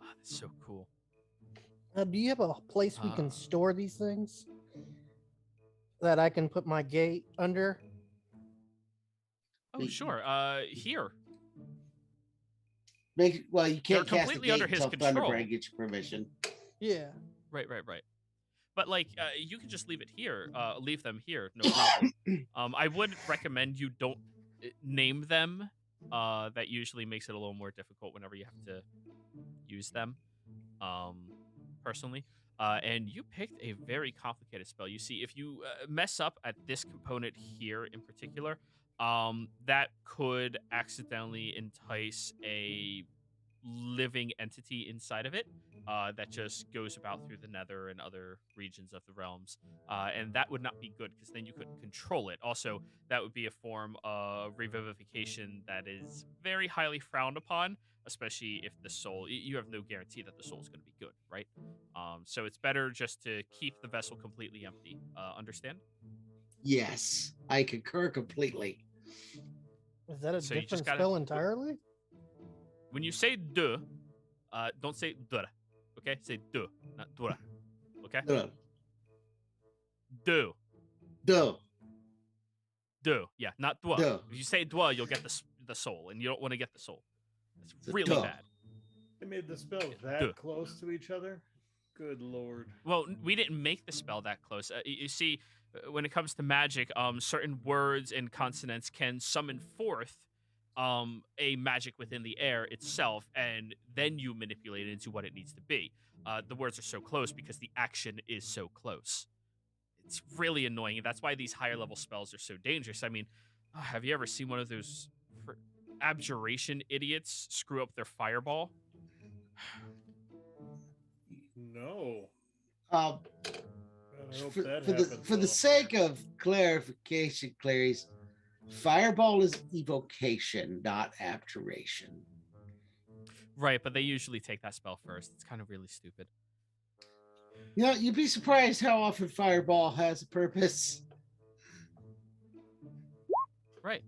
Oh, that's so cool. Do you have a place we can store these things that I can put my gate under? Oh, sure. Here. Well, you can't They're cast the completely gate under his until control. Thunderbrand gets your permission. Yeah. Right. But like, you can just leave it here. Leave them here, no problem. I would recommend you don't name them. That usually makes it a little more difficult whenever you have to use them. Personally. And you picked a very complicated spell. You see, if you mess up at this component here in particular, that could accidentally entice a living entity inside of it that just goes about through the nether and other regions of the realms. And that would not be good because then you couldn't control it. Also, that would be a form of revivification that is very highly frowned upon, especially if the soul, you have no guarantee that the soul is going to be good, right? So it's better just to keep the vessel completely empty. Understand? Yes, I concur completely. Is that a So you just different gotta- spell entirely? When you say de, don't say dura. Okay? Say de, not dura. Okay? No, Do. duh, Do. Yeah, not dwa. Duh. If you say dwa, you'll get the soul, and you don't want to get the soul. It's It's a really duh. bad. They made the spells that Duh. close to each other. Good lord. Well, we didn't make the spell that close. You see, when it comes to magic, certain words and consonants can summon forth a magic within the air itself, and then you manipulate it into what it needs to be. The words are so close because the action is so close. It's really annoying, and that's why these higher level spells are so dangerous. I mean, have you ever seen one of those abjuration idiots screw up their fireball? No. Um, I hope for, that for happens. the sake of clarification, Clarice, fireball is evocation, not abjuration. Right, but they usually take that spell first. It's kind of really stupid. You know, you'd be surprised how often fireball has a purpose. Right.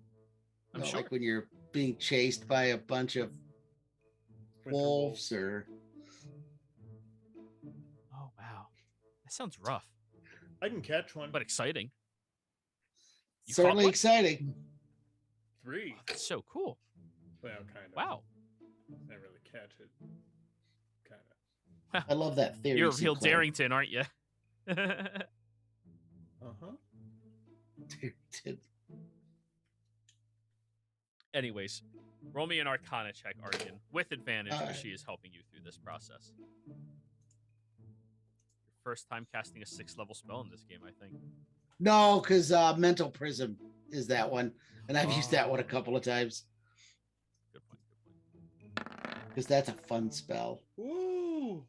I'm You know, sure. like when you're being chased by a bunch of Winter wolves or Oh, wow. That sounds rough, I can catch one. but exciting. You caught certainly one? exciting. 3. Oh, that's so cool. Well, kind of. Wow. Can't really catch it. Kind I love that theory. You're a real Sinclair. Darrington, aren't you? of. Uh-huh. Anyways, roll me an Arcana check, Arkin, with advantage because Alright. she is helping you through this process. Your first time casting a 6th level spell in this game, I think. No, because mental prism is that one, and I've used that one a Oh. couple of times Good point. Good point. because that's a fun spell. Woo!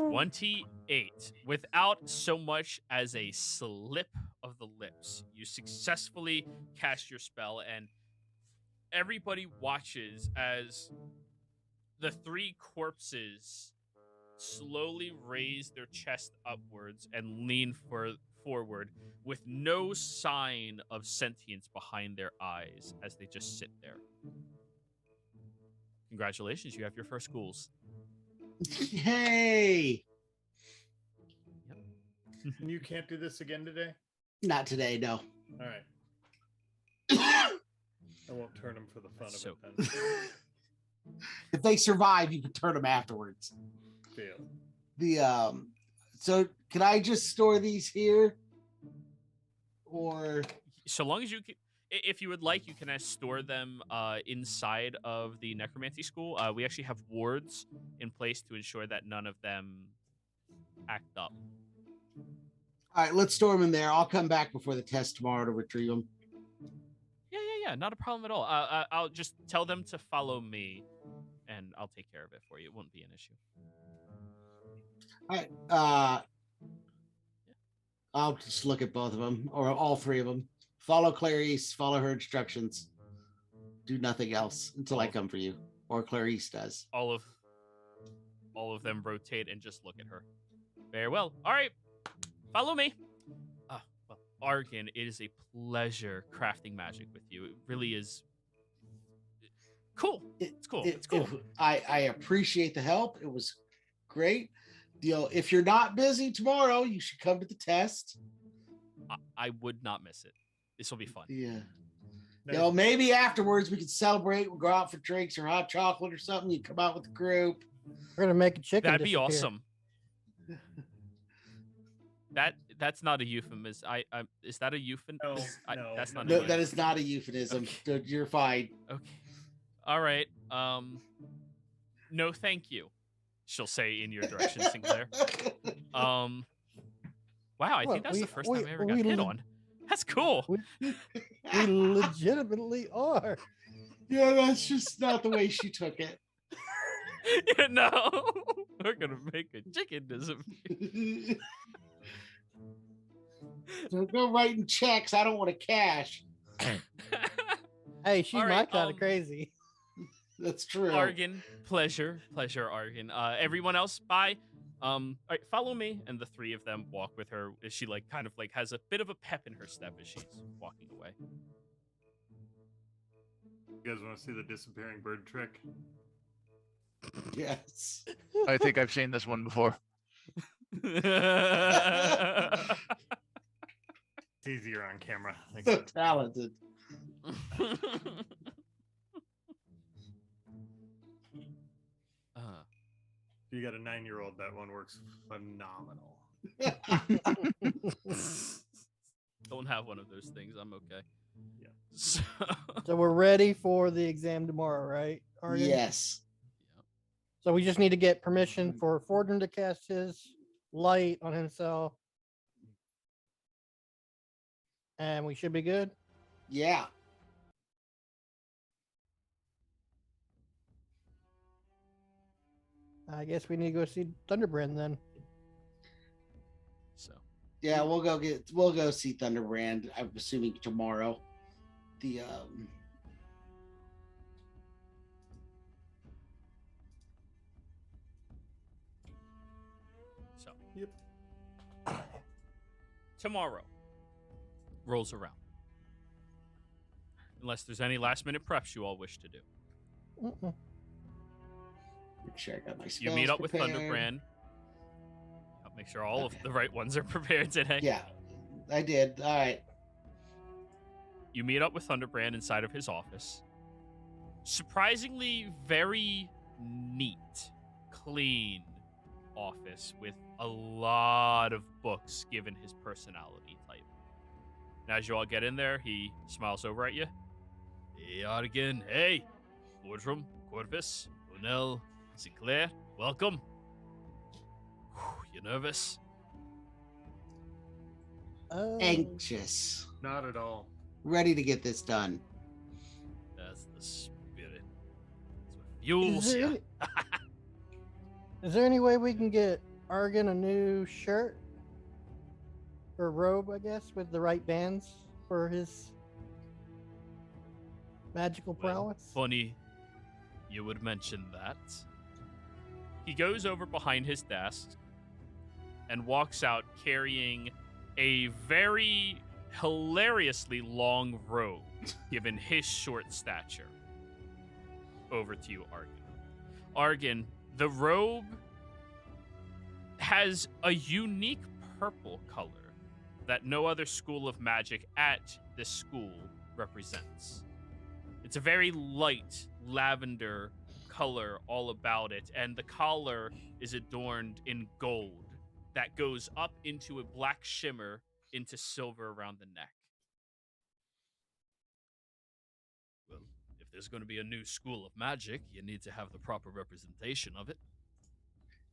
28. Without so much as a slip of the lips, you successfully cast your spell, and everybody watches as the 3 corpses slowly raise their chest upwards and lean forward with no sign of sentience behind their eyes as they just sit there. Congratulations, you have your first ghouls. Hey, And you can't do this again today? not today, no. All right. I won't turn them for the fun That's of so it then. If they survive, you can turn them afterwards. Deal. The so can I just store these here, or So long as you can, if you would like, you can store them inside of the necromancy school. We actually have wards in place to ensure that none of them act up. all right, let's store them in there. I'll come back before the test tomorrow to retrieve them. Yeah, not a problem at all. I'll just tell them to follow me, and I'll take care of it for you. It won't be an issue. All right, I'll just look at both of them or all 3 of them. Follow Clarice, follow her instructions. Do nothing else until I come for you, or Clarice does. All of them rotate and just look at her. Very well. All right, follow me. Well, Arkin, it is a pleasure crafting magic with you. It really is cool. It's cool. It's cool. I appreciate the help. It was great. You know, if you're not busy tomorrow, you should come to the test. I would not miss it. This will be fun. Yeah. Nice. You know, maybe afterwards we could celebrate. We'll go out for drinks or hot chocolate or something. You come out with the group. We're gonna make a chicken. That'd be disappear. awesome. That's not a euphemism. Is that a euphemism? No, That's not. No, a that is not a euphemism. Okay. Dude, you're fine. Okay. All right. No, thank you. She'll say in your direction, Sinclair. Wow, I What, think that's we- the first we- time I ever we got hit le- on. That's cool. We legitimately are. Yeah, that's just not the way she took it. No, we're gonna make a chicken disappear. Don't go writing checks. I don't want to cash. Hey, she's All my right, kind of crazy. That's true. Argon, pleasure, Argon. Everyone else, bye. All right, follow me, and the three of them walk with her. As she like kind of like has a bit of a pep in her step as she's walking away. You guys want to see the disappearing bird trick? Yes. I think I've seen this one before. It's easier on camera. Thank So you. talented. If you got a 9-year-old, that one works phenomenal. Don't have one of those things. I'm okay. Yeah. So, So we're ready for the exam tomorrow, right? Arden? Yes. So we just need to get permission for Fordham to cast his light on himself. And we should be good. Yeah. I guess we need to go see Thunderbrand then. so Yeah, we'll go see Thunderbrand. I'm assuming tomorrow. The Yep. tomorrow rolls around. Unless there's any last minute preps you all wish to do. Mm-mm. make sure I got my spells You meet up with prepared. Thunderbrand. I'll make sure all of the right ones are prepared today. Yeah, I did. All right. You meet up with Thunderbrand inside of his office. Surprisingly, very neat, clean office with a lot of books given his personality type. And as you all get in there, he smiles over at you. Hey, Argan. Hey, Boardroom, Corvus, O'Neill, Sinclair. Welcome. Whew, you nervous? Anxious. Not at all. Ready to get this done. That's the spirit. That's what fuels Is there, you. any, is there any way we can get Argan a new shirt? Or robe, I guess, with the right bands for his magical Well, prowess? funny you would mention that. He goes over behind his desk and walks out carrying a very hilariously long robe, given his short stature. Over to you, Argan. Argan, the robe has a unique purple color that no other school of magic at this school represents. It's a very light lavender color all about it, and the collar is adorned in gold that goes up into a black shimmer into silver around the neck. Well, if there's going to be a new school of magic, you need to have the proper representation of it.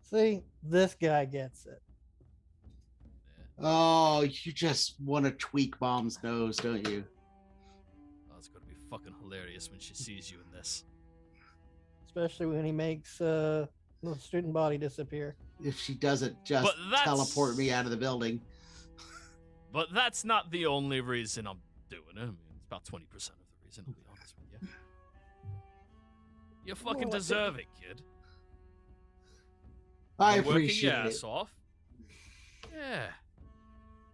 See, this guy gets it. Oh, you just want to tweak Mom's nose, don't you? Oh, it's going to be fucking hilarious when she sees you in this. Especially when he makes the student body disappear. If she doesn't just But that's- teleport me out of the building. But that's not the only reason I'm doing it. I mean, it's about 20% of the reason, I'll be honest with you. You fucking Well, deserve it, kid. I You're working your appreciate ass it. off. Yeah.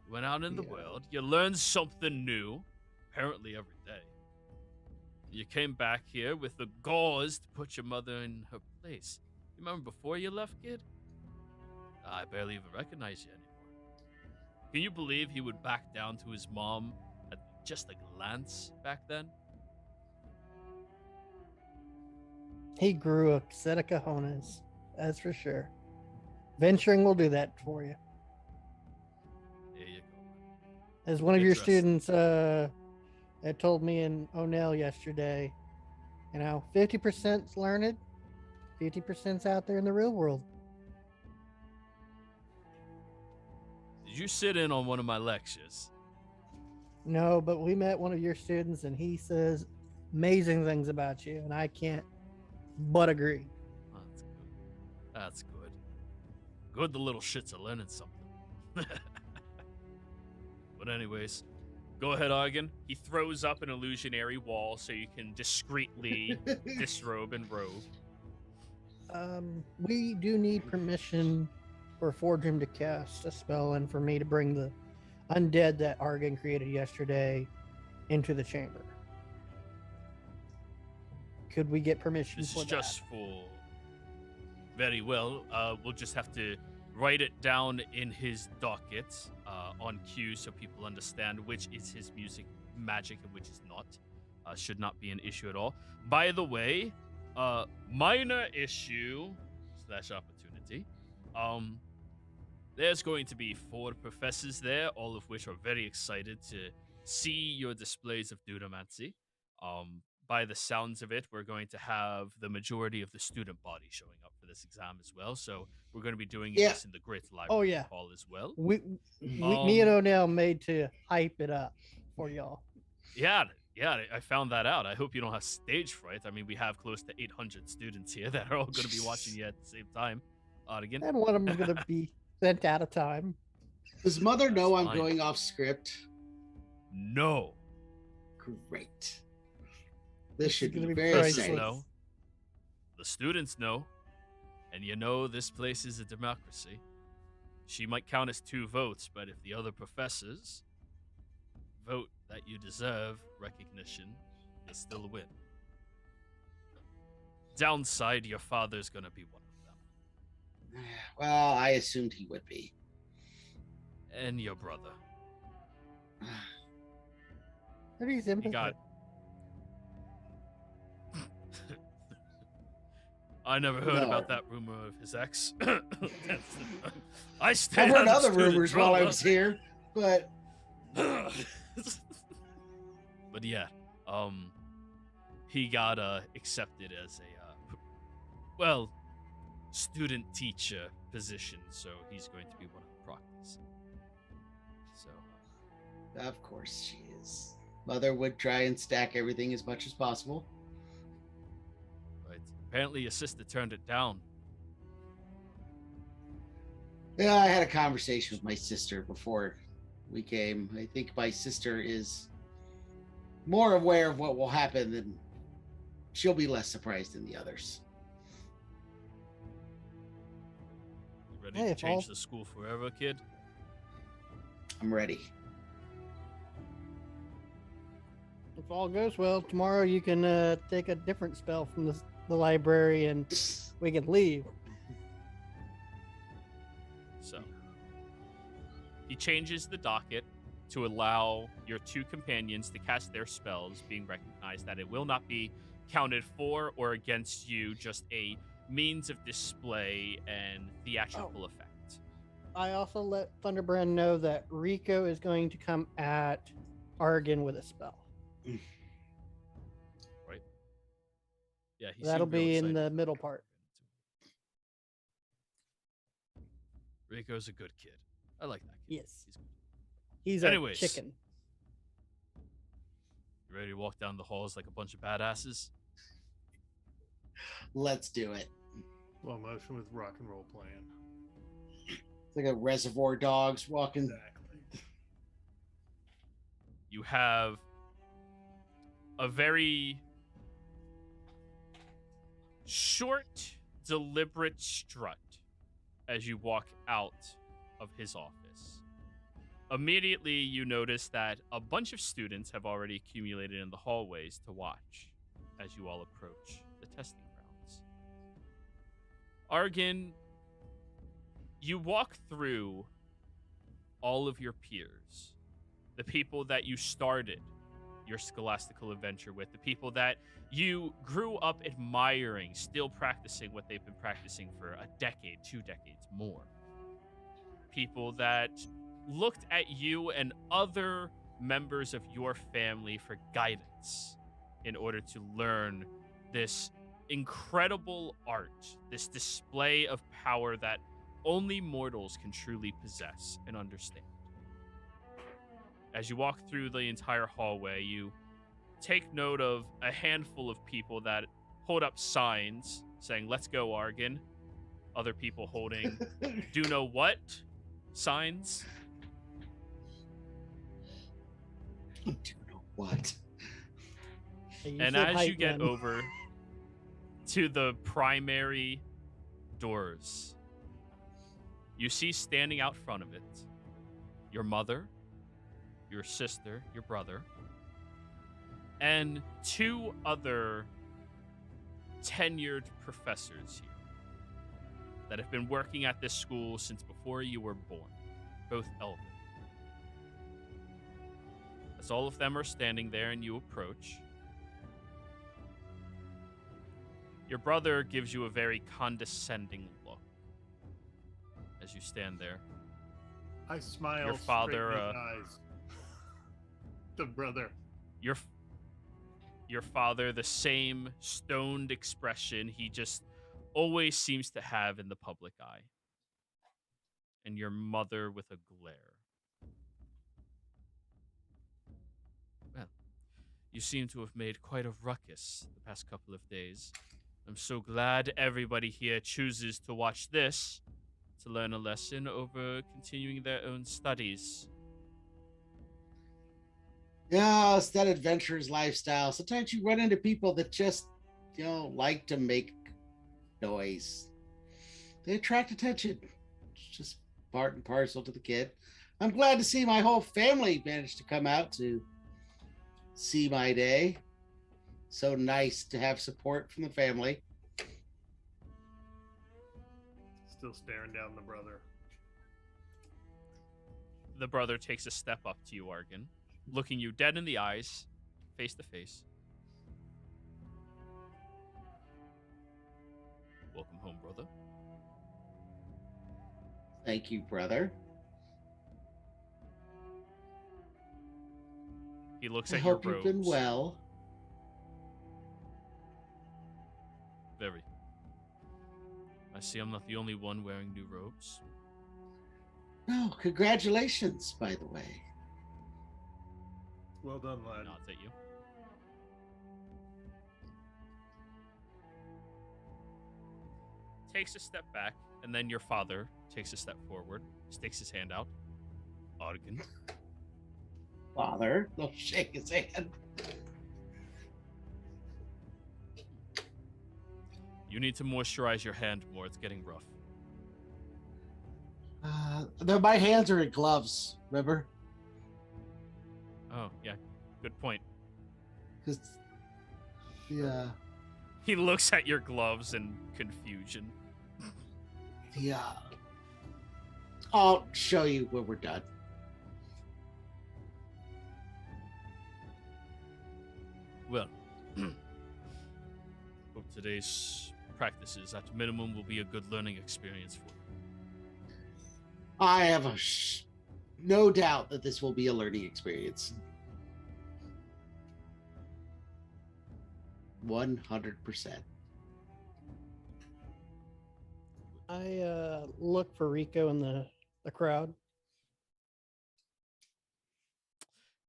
You went out in the Yeah. world. You learned something new, apparently every day. You came back here with the gauze to put your mother in her place. You remember before you left, kid? I barely even recognize you anymore. Can you believe he would back down to his mom at just a glance back then? He grew a set of cojones, that's for sure. Venturing will do that for you. There you go. As one of Good your dress. students had told me in O'Neill yesterday, 50%'s learned, 50%'s out there in the real world. Did you sit in on one of my lectures? No, but we met one of your students and he says amazing things about you, and I can't but agree. That's good. That's good. Good the little shits are learning something. But anyways, go ahead, Argan. He throws up an illusionary wall so you can discreetly disrobe and robe. We do need permission for Forgrim to cast a spell and for me to bring the undead that Argon created yesterday into the chamber. Could we get permission This for is that? just for. Very well. We'll just have to write it down in his docket on cue so people understand which is his magic and which is not. Should not be an issue at all. By the way, minor issue / opportunity. There's going to be 4 professors there, all of which are very excited to see your displays of dudamancy. By the sounds of it, we're going to have the majority of the student body showing up for this exam as well. So we're going to be doing this in the Great Library yeah. Hall as well. Me and O'Neill made to hype it up for y'all. Yeah, I found that out. I hope you don't have stage fright. I mean, we have close to 800 students here that are all going to be watching you at the same time. Again, And one of them is going to be sent out of time. Does Mother know I'm fine. going off script? No. Great. This should be gonna be very priceless. Professors exciting. know. The students know. And you know this place is a democracy. She might count as 2 votes, but if the other professors vote that you deserve recognition, you'll still win. Downside, your father's gonna be one of them. Well, I assumed he would be. And your brother. Pretty You got. I never heard about that rumor of his ex. I stayed I've heard out of other student rumors while I drama. was here, but But yeah, he got accepted as a student teacher position, so he's going to be one of the proctors. So of course she is. Mother would try and stack everything as much as possible. right. Apparently your sister turned it down. Yeah, I had a conversation with my sister before we came. I think my sister is more aware of what will happen, and she'll be less surprised than the others. You ready Hey, to if change all- the school forever, kid? I'm ready. If all goes well, tomorrow you can take a different spell from the library and we can leave. So he changes the docket to allow your 2 companions to cast their spells, being recognized that it will not be counted for or against you, just a means of display and theatrical effect. I also let Thunderbrand know that Rico is going to come at Argon with a spell. Right? Yeah, he That'll seemed real be in excited. the middle part. Rico's a good kid. I like that kid. Yes. He's good. He's Anyways. a chicken. You ready to walk down the halls like a bunch of badasses? Let's do it. Slow motion with rock and roll playing. It's like a Reservoir Dogs walking. Exactly. You have a very short, deliberate strut as you walk out of his office. Immediately, you notice that a bunch of students have already accumulated in the hallways to watch as you all approach the testing grounds. Argon, you walk through all of your peers, the people that you started your scholastical adventure with, the people that you grew up admiring, still practicing what they've been practicing for a decade, 2 decades more. People that looked at you and other members of your family for guidance in order to learn this incredible art, this display of power that only mortals can truly possess and understand. As you walk through the entire hallway, you take note of a handful of people that hold up signs saying, "Let's go, Argon." Other people holding "Do know what" signs. Do know what? And as you get over to the primary doors, You see standing out front of it your mother, your sister, your brother, and 2 other tenured professors here that have been working at this school since before you were born, both elven. As all of them are standing there and you approach, your brother gives you a very condescending look as you stand there. I smile. Your father, straight in his eyes. The brother. Your father, the same stoned expression he just always seems to have in the public eye. And your mother with a glare. Well, you seem to have made quite a ruckus the past couple of days. I'm so glad everybody here chooses to watch this to learn a lesson over continuing their own studies. Yeah, it's that adventurous lifestyle. Sometimes you run into people that just, like to make noise. They attract attention. It's just part and parcel to the kid. I'm glad to see my whole family managed to come out to see my day. So nice to have support from the family. Still staring down the brother. The brother takes a step up to you, Argon, looking you dead in the eyes, face to face. Welcome home, brother. Thank you, brother. He looks I at your hope you've robes. been well. Very. I see I'm not the only one wearing new robes. No, congratulations, by the way. Well done, lad. Nods at you. Takes a step back, and then your father takes a step forward, sticks his hand out. Argon. Father, they'll shake his hand. You need to moisturize your hand more. It's getting rough. My hands are in gloves, remember? Oh, yeah. Good point. Because, yeah. He looks at your gloves in confusion. Yeah. I'll show you when we're done. Well, hope today's practices at minimum will be a good learning experience for you. I have no doubt that this will be a learning experience. 100%. I look for Rico in the crowd.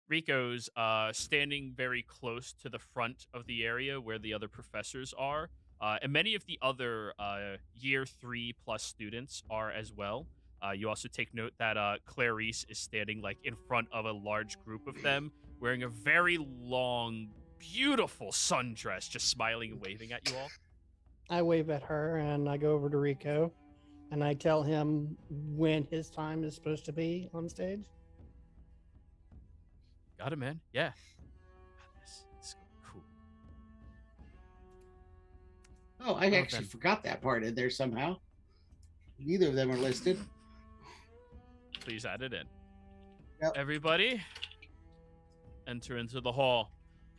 Rico's standing very close to the front of the area where the other professors are, and many of the other year 3+ students are as well. You also take note that Clarice is standing like in front of a large group of them, wearing a very long, beautiful sundress, just smiling and waving at you all. I wave at her and I go over to Rico and I tell him when his time is supposed to be on stage. Got it, man. Yeah. God, this is cool. Oh, I actually then. forgot that part in there somehow. Neither of them are listed. Please add it in. Yep. Everybody, enter into the hall.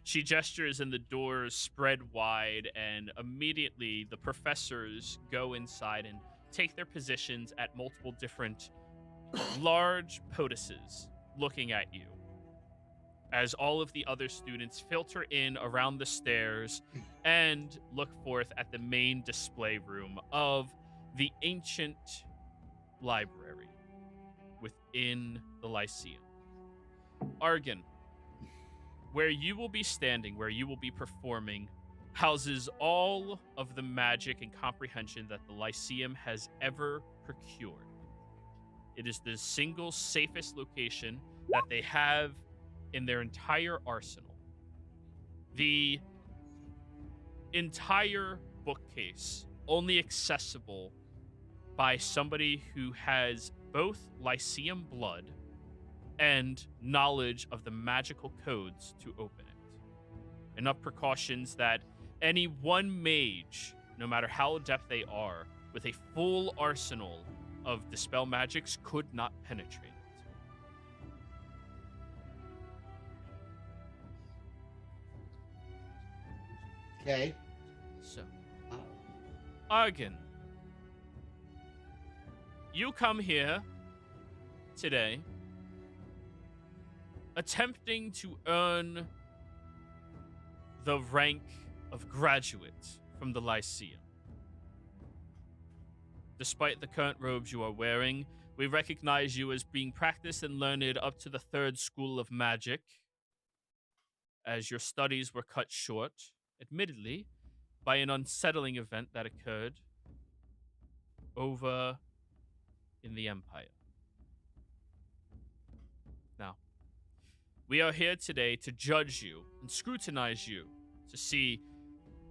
She gestures and the doors spread wide, and immediately the professors go inside and take their positions at multiple different large podices looking at you. As all of the other students filter in around the stairs and look forth at the main display room of the ancient library within the Lyceum. Argon, where you will be standing, where you will be performing, houses all of the magic and comprehension that the Lyceum has ever procured. It is the single safest location that they have in their entire arsenal. The entire bookcase, only accessible by somebody who has both Lyceum blood and knowledge of the magical codes to open it. Enough precautions that any one mage, no matter how adept they are, with a full arsenal of dispel magics could not penetrate it. Okay. So, Argon, you come here today attempting to earn the rank of graduate from the Lyceum. Despite the current robes you are wearing, we recognize you as being practiced and learned up to the 3rd school of magic, as your studies were cut short, admittedly, by an unsettling event that occurred over in the Empire. Now, we are here today to judge you and scrutinize you to see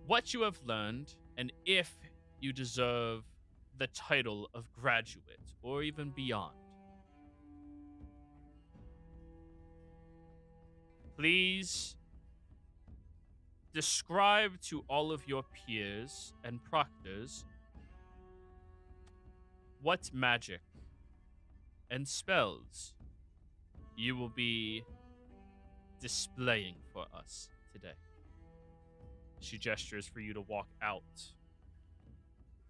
what you have learned and if you deserve the title of graduate or even beyond. Please describe to all of your peers and proctors what magic and spells you will be displaying for us today. She gestures for you to walk out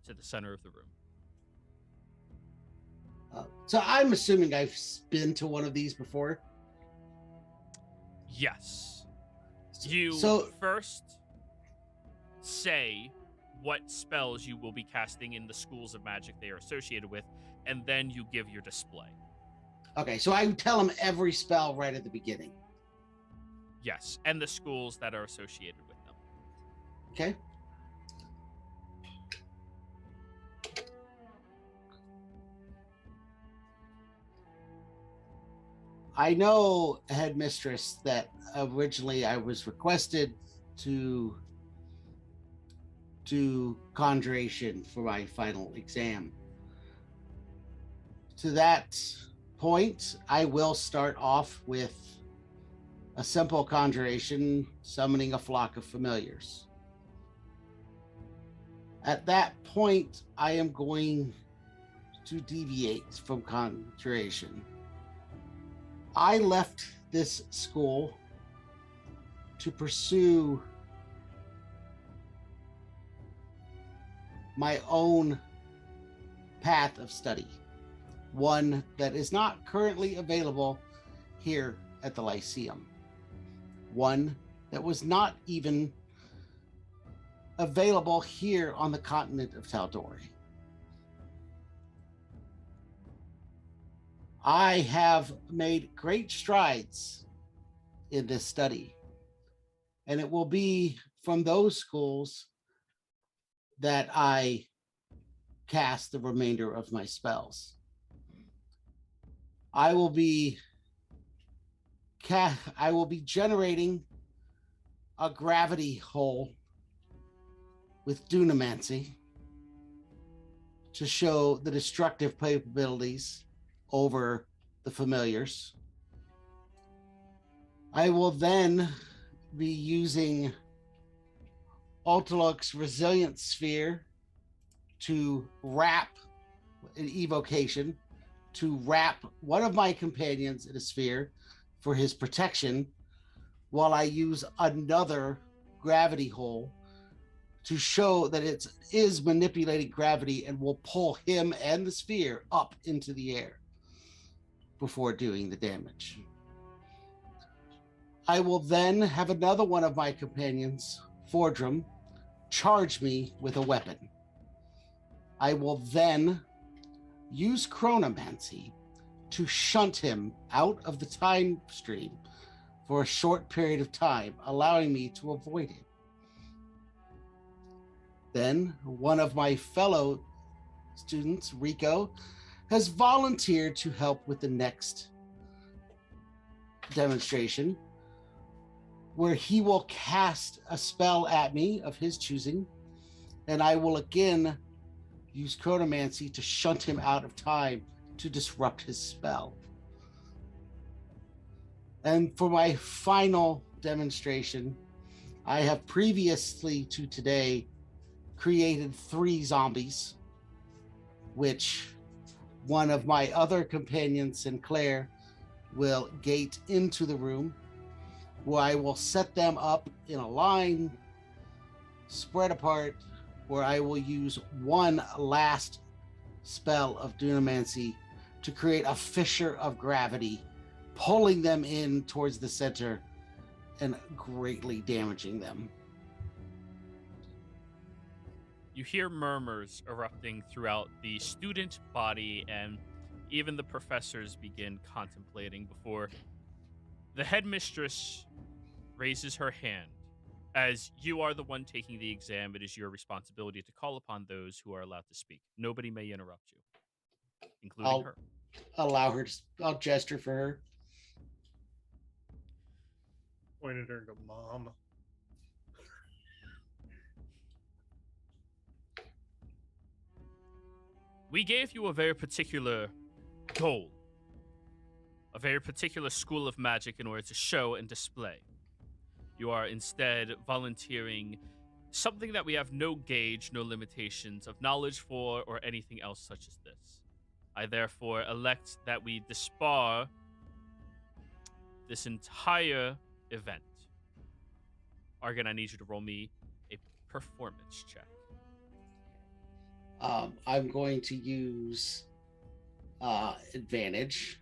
to the center of the room. So I'm assuming I've been to one of these before. Yes. You first say what spells you will be casting in the schools of magic they are associated with, and then you give your display. Okay, so I tell them every spell right at the beginning. Yes, and the schools that are associated with them. Okay. I know, headmistress, that originally I was requested to do conjuration for my final exam. To that point, I will start off with a simple conjuration, summoning a flock of familiars. At that point, I am going to deviate from conjuration. I left this school to pursue my own path of study, one that is not currently available here at the Lyceum, one that was not even available here on the continent of Tal'Dorei. I have made great strides in this study, and it will be from those schools that I cast the remainder of my spells. I will be generating a gravity hole with Dunamancy to show the destructive capabilities over the familiars. I will then be using Ultilux's Resilient Sphere to wrap an evocation, to wrap one of my companions in a sphere for his protection, while I use another gravity hole to show that it is manipulating gravity and will pull him and the sphere up into the air before doing the damage. I will then have another one of my companions, Fordrum, charge me with a weapon. I will then use Chronomancy to shunt him out of the time stream for a short period of time, allowing me to avoid him. Then one of my fellow students, Rico, has volunteered to help with the next demonstration, where he will cast a spell at me of his choosing, and I will again use chronomancy to shunt him out of time to disrupt his spell. And for my final demonstration, I have previously to today created 3 zombies, which one of my other companions, Sinclair, will gate into the room, where I will set them up in a line, spread apart, where I will use one last spell of Dunamancy to create a fissure of gravity, pulling them in towards the center and greatly damaging them. You hear murmurs erupting throughout the student body, and even the professors begin contemplating before the headmistress raises her hand. As you are the one taking the exam, it is your responsibility to call upon those who are allowed to speak. Nobody may interrupt you, including her. Allow her to, I'll gesture for her. Point at her and go, Mom. We gave you a very particular goal, a very particular school of magic in order to show and display. You are instead volunteering something that we have no gauge, no limitations of knowledge for, or anything else such as this. I therefore elect that we disbar this entire event. Argon, I need you to roll me a performance check. I'm going to use advantage.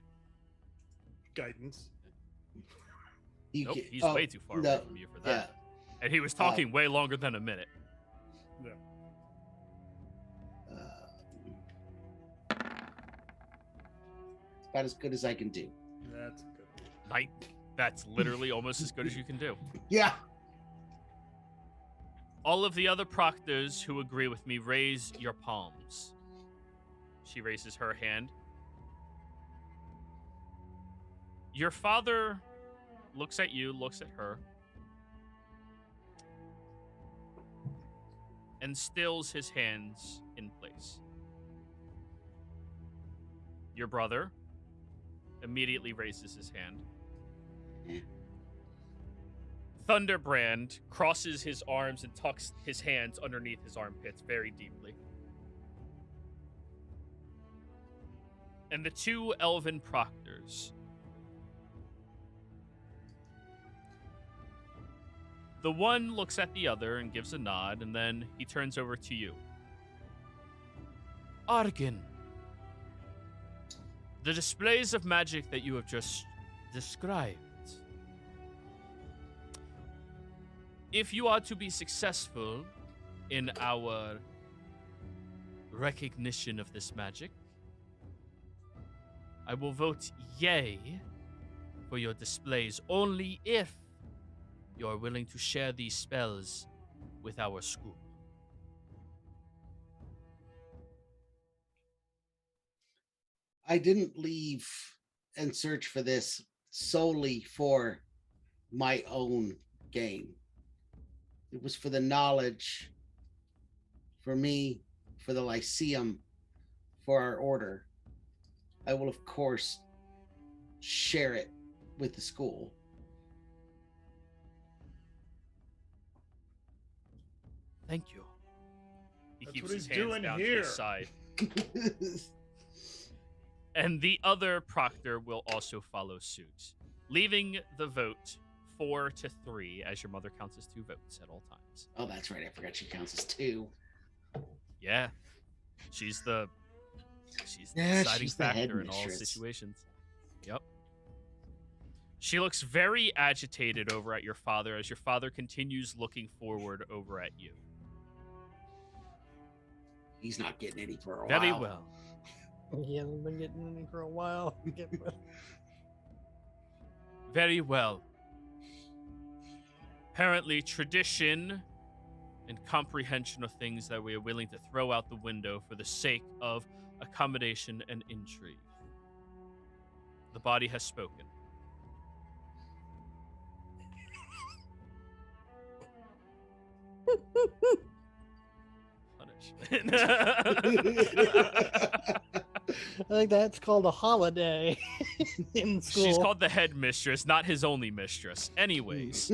Guidance. Nope, he's way too far away from you for that. Yeah. And he was talking way longer than a minute. Yeah. It's about as good as I can do. That's good. That's literally almost as good as you can do. Yeah. All of the other proctors who agree with me, raise your palms. She raises her hand. Your father looks at you, looks at her, and stills his hands in place. Your brother immediately raises his hand. Thunderbrand crosses his arms and tucks his hands underneath his armpits very deeply. And the 2 elven proctors, the one looks at the other and gives a nod, and then he turns over to you. Argon, the displays of magic that you have just described, if you are to be successful in our recognition of this magic, I will vote yay for your displays only if you are willing to share these spells with our school. I didn't leave and search for this solely for my own gain. It was for the knowledge, for me, for the Lyceum, for our order. I will, of course, share it with the school. Thank you. He That's keeps what his he's hands doing down to here. his side. And the other proctor will also follow suit, leaving the vote 4-3 as your mother counts as 2 votes at all times. Oh, that's right. I forgot she counts as 2. Yeah. She's the Yeah, deciding she's the factor in all headmistress. situations. Yep. She looks very agitated over at your father as your father continues looking forward over at you. He's not getting any for a while. Very well. He hasn't been getting any for a while. Very well. Apparently, tradition and comprehension of things that we are willing to throw out the window for the sake of accommodation and intrigue. The body has spoken. Punish. I think that's called a holiday in school. She's called the headmistress, not his only mistress. Anyways.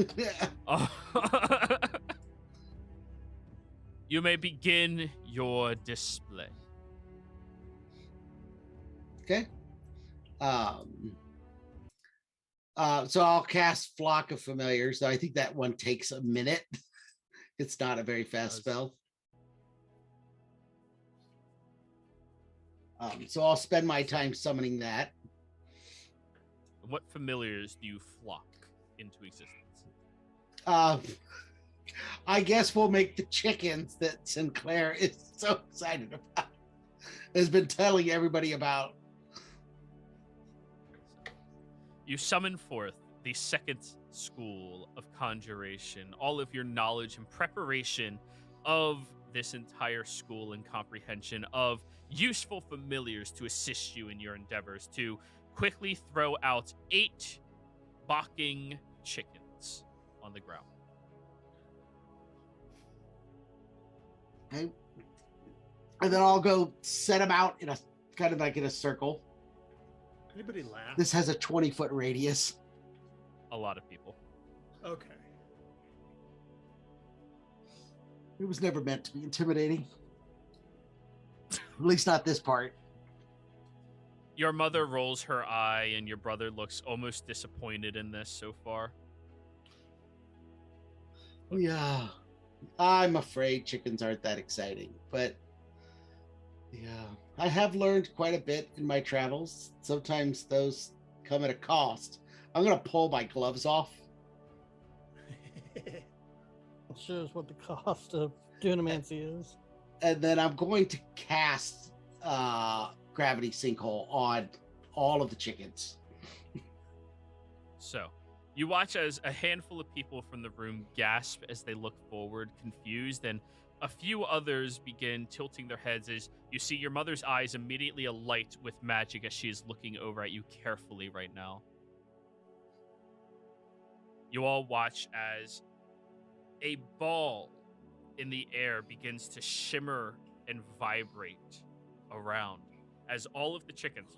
You may begin your display. Okay. So I'll cast Flock of Familiars. So I think that one takes a minute. It's not a very fast spell. So I'll spend my time summoning that. What familiars do you flock into existence? I guess we'll make the chickens that Sinclair is so excited about. Has been telling everybody about. You summon forth the second school of conjuration, all of your knowledge and preparation of this entire school and comprehension of useful familiars to assist you in your endeavors to quickly throw out 8 barking chickens on the ground. Okay. And then I'll go set them out in a kind of like in a circle. Anybody laugh? This has a 20-foot radius. A lot of people. Okay. It was never meant to be intimidating. At least not this part. Your mother rolls her eye, and your brother looks almost disappointed in this so far. Yeah. I'm afraid chickens aren't that exciting, but yeah, I have learned quite a bit in my travels. Sometimes those come at a cost. I'm going to pull my gloves off. It shows what the cost of Dunamancy is. And then I'm going to cast Gravity Sinkhole on all of the chickens. So, you watch as a handful of people from the room gasp as they look forward, confused, and a few others begin tilting their heads as you see your mother's eyes immediately alight with magic as she is looking over at you carefully right now. You all watch as a ball in the air begins to shimmer and vibrate around as all of the chickens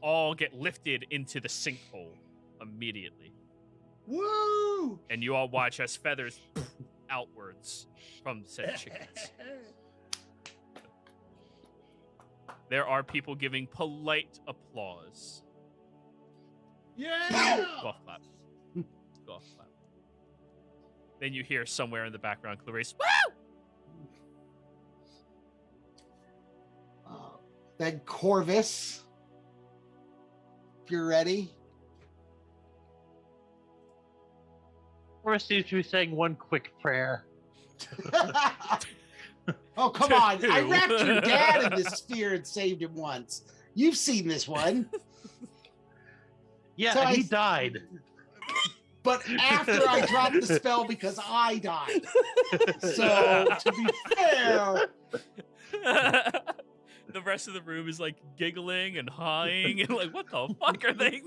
all get lifted into the sinkhole immediately. Woo! And you all watch as feathers outwards from said chickens. There are people giving polite applause. Yeah! Golf clap. Golf clap. Then you hear somewhere in the background Clarice, woo! Then Corvus, if you're ready. Or seems to be saying one quick prayer. Oh, come on. I wrapped your dad in this sphere and saved him once. You've seen this one. Yeah, So and he I- died. But after I dropped the spell because I died. So, to be fair, The rest of the room is like giggling and hawing and like, what the fuck are they?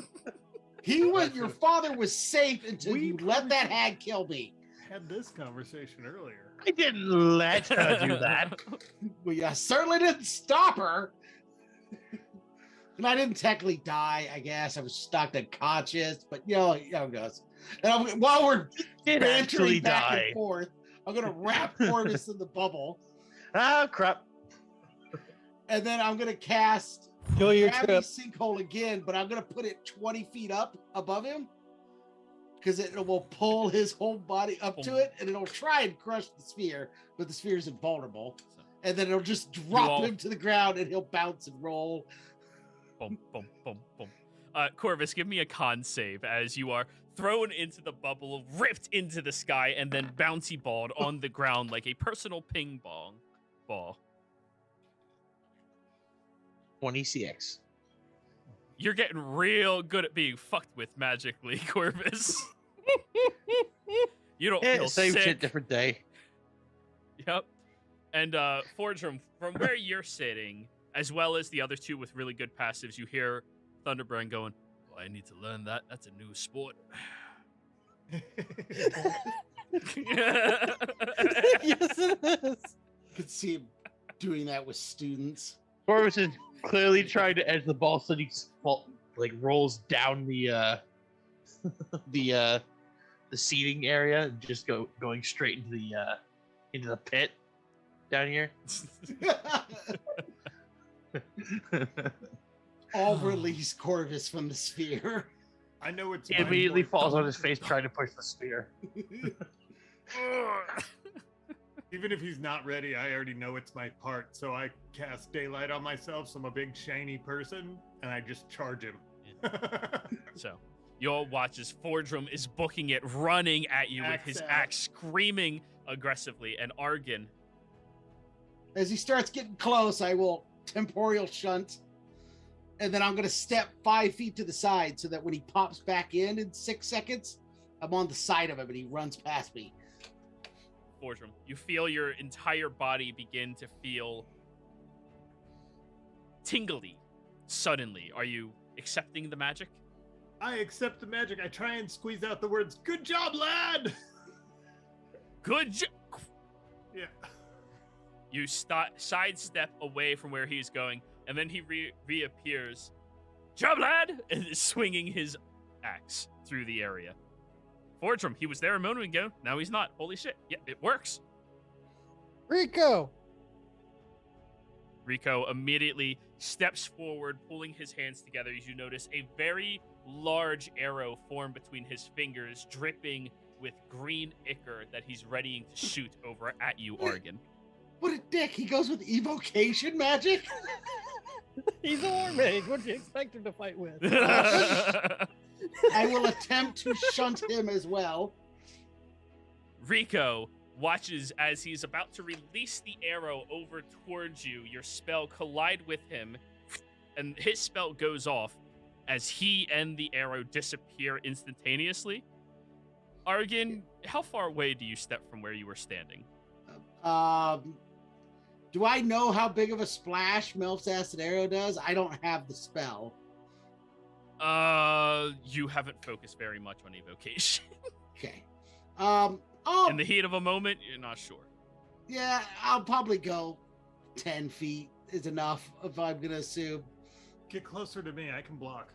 your father was safe until you let that hag kill me. Had this conversation earlier. I didn't let her do that. Well, you certainly didn't stop her. And I didn't technically die, I guess. I was knocked unconscious, but how it goes. And while we're Did actually bantering back die. and forth, I'm going to wrap Corvus in the bubble. Ah, crap. And then I'm going to cast Enjoy your Gravity trip. Sinkhole again, but I'm going to put it 20 feet up above him because it will pull his whole body up to it, and it'll try and crush the sphere, but the sphere is invulnerable. And then it'll just drop him to the ground, and he'll bounce and roll. Boom, boom, boom, boom. Corvus, give me a con save as you are thrown into the bubble, ripped into the sky, and then bouncy balled on the ground like a personal ping pong ball. 20 CX. You're getting real good at being fucked with magically, Corvus. You don't feel Same sick. shit, different day. Yep. And Forge, from where you're sitting, as well as the other two with really good passives, you hear Thunderbrand going, well, I need to learn that. That's a new sport. Yes, it is. I could see him doing that with students. Corvus is clearly trying to edge the ball, so he like rolls down the the seating area, and just going straight into the pit down here. I'll release Corvus from the sphere. I know it's He mine immediately for- falls on his face trying to push the spear. Even if he's not ready, I already know it's my part, so I cast daylight on myself, so I'm a big shiny person, and I just charge him. So, you'll watch as Fordrum is booking it, running at you with his Axe out. axe, screaming aggressively, and Argon. As he starts getting close, I will temporal shunt, and then I'm going to step 5 feet to the side so that when he pops back in 6 seconds, I'm on the side of him and he runs past me. Fordrum, you feel your entire body begin to feel tingly suddenly. Are you accepting the magic? I accept the magic. I try and squeeze out the words, "Good job, lad!" Good Yeah. You sidestep away from where he's going, and then he reappears. Job, lad! And is swinging his axe through the area. Fordrum, he was there a moment ago. Now he's not. Holy shit. Yeah, it works. Rico. Rico immediately steps forward, pulling his hands together as you notice a very large arrow form between his fingers, dripping with green ichor that he's readying to shoot over at you, Argon. What a dick. He goes with evocation magic? He's a war mage. What do you expect him to fight with? I will attempt to shunt him as well. Rico watches as he's about to release the arrow over towards you. Your spell collide with him, and his spell goes off as he and the arrow disappear instantaneously. Argon, how far away do you step from where you were standing? Do I know how big of a splash Melf's Acid Arrow does? I don't have the spell. You haven't focused very much on evocation. Okay. In the heat of a moment, you're not sure. Yeah, I'll probably go 10 feet is enough if I'm going to assume. Get closer to me. I can block.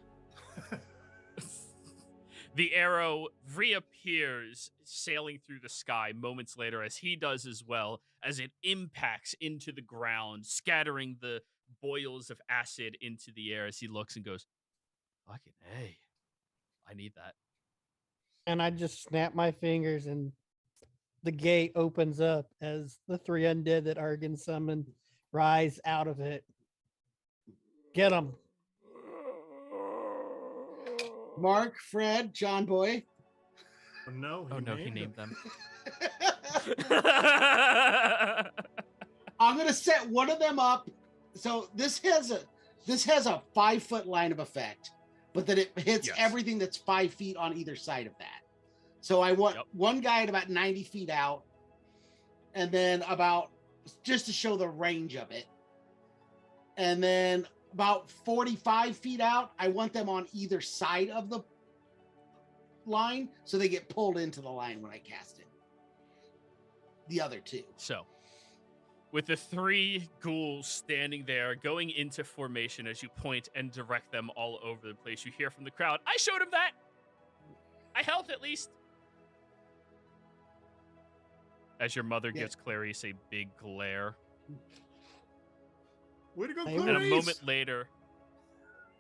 The arrow reappears, sailing through the sky moments later, as he does as well, as it impacts into the ground, scattering the boils of acid into the air as he looks and goes, fucking hey, I need that. And I just snap my fingers and the gate opens up as the three undead that Argon summoned rise out of it. Get them. Mark, Fred, John Boy. Oh no, He named them. I'm going to set one of them up. So this has a 5 foot line of effect, but then it hits Yes. everything that's 5 feet on either side of that. So I want one guy at about 90 feet out, and then about, just to show the range of it. And then about 45 feet out, I want them on either side of the line so they get pulled into the line when I cast it. The other two. So, with the three ghouls standing there, going into formation as you point and direct them all over the place, you hear from the crowd, I showed him that! I helped at least! As your mother gives Clarice a big glare. Way to go, And And a Clarice! moment later,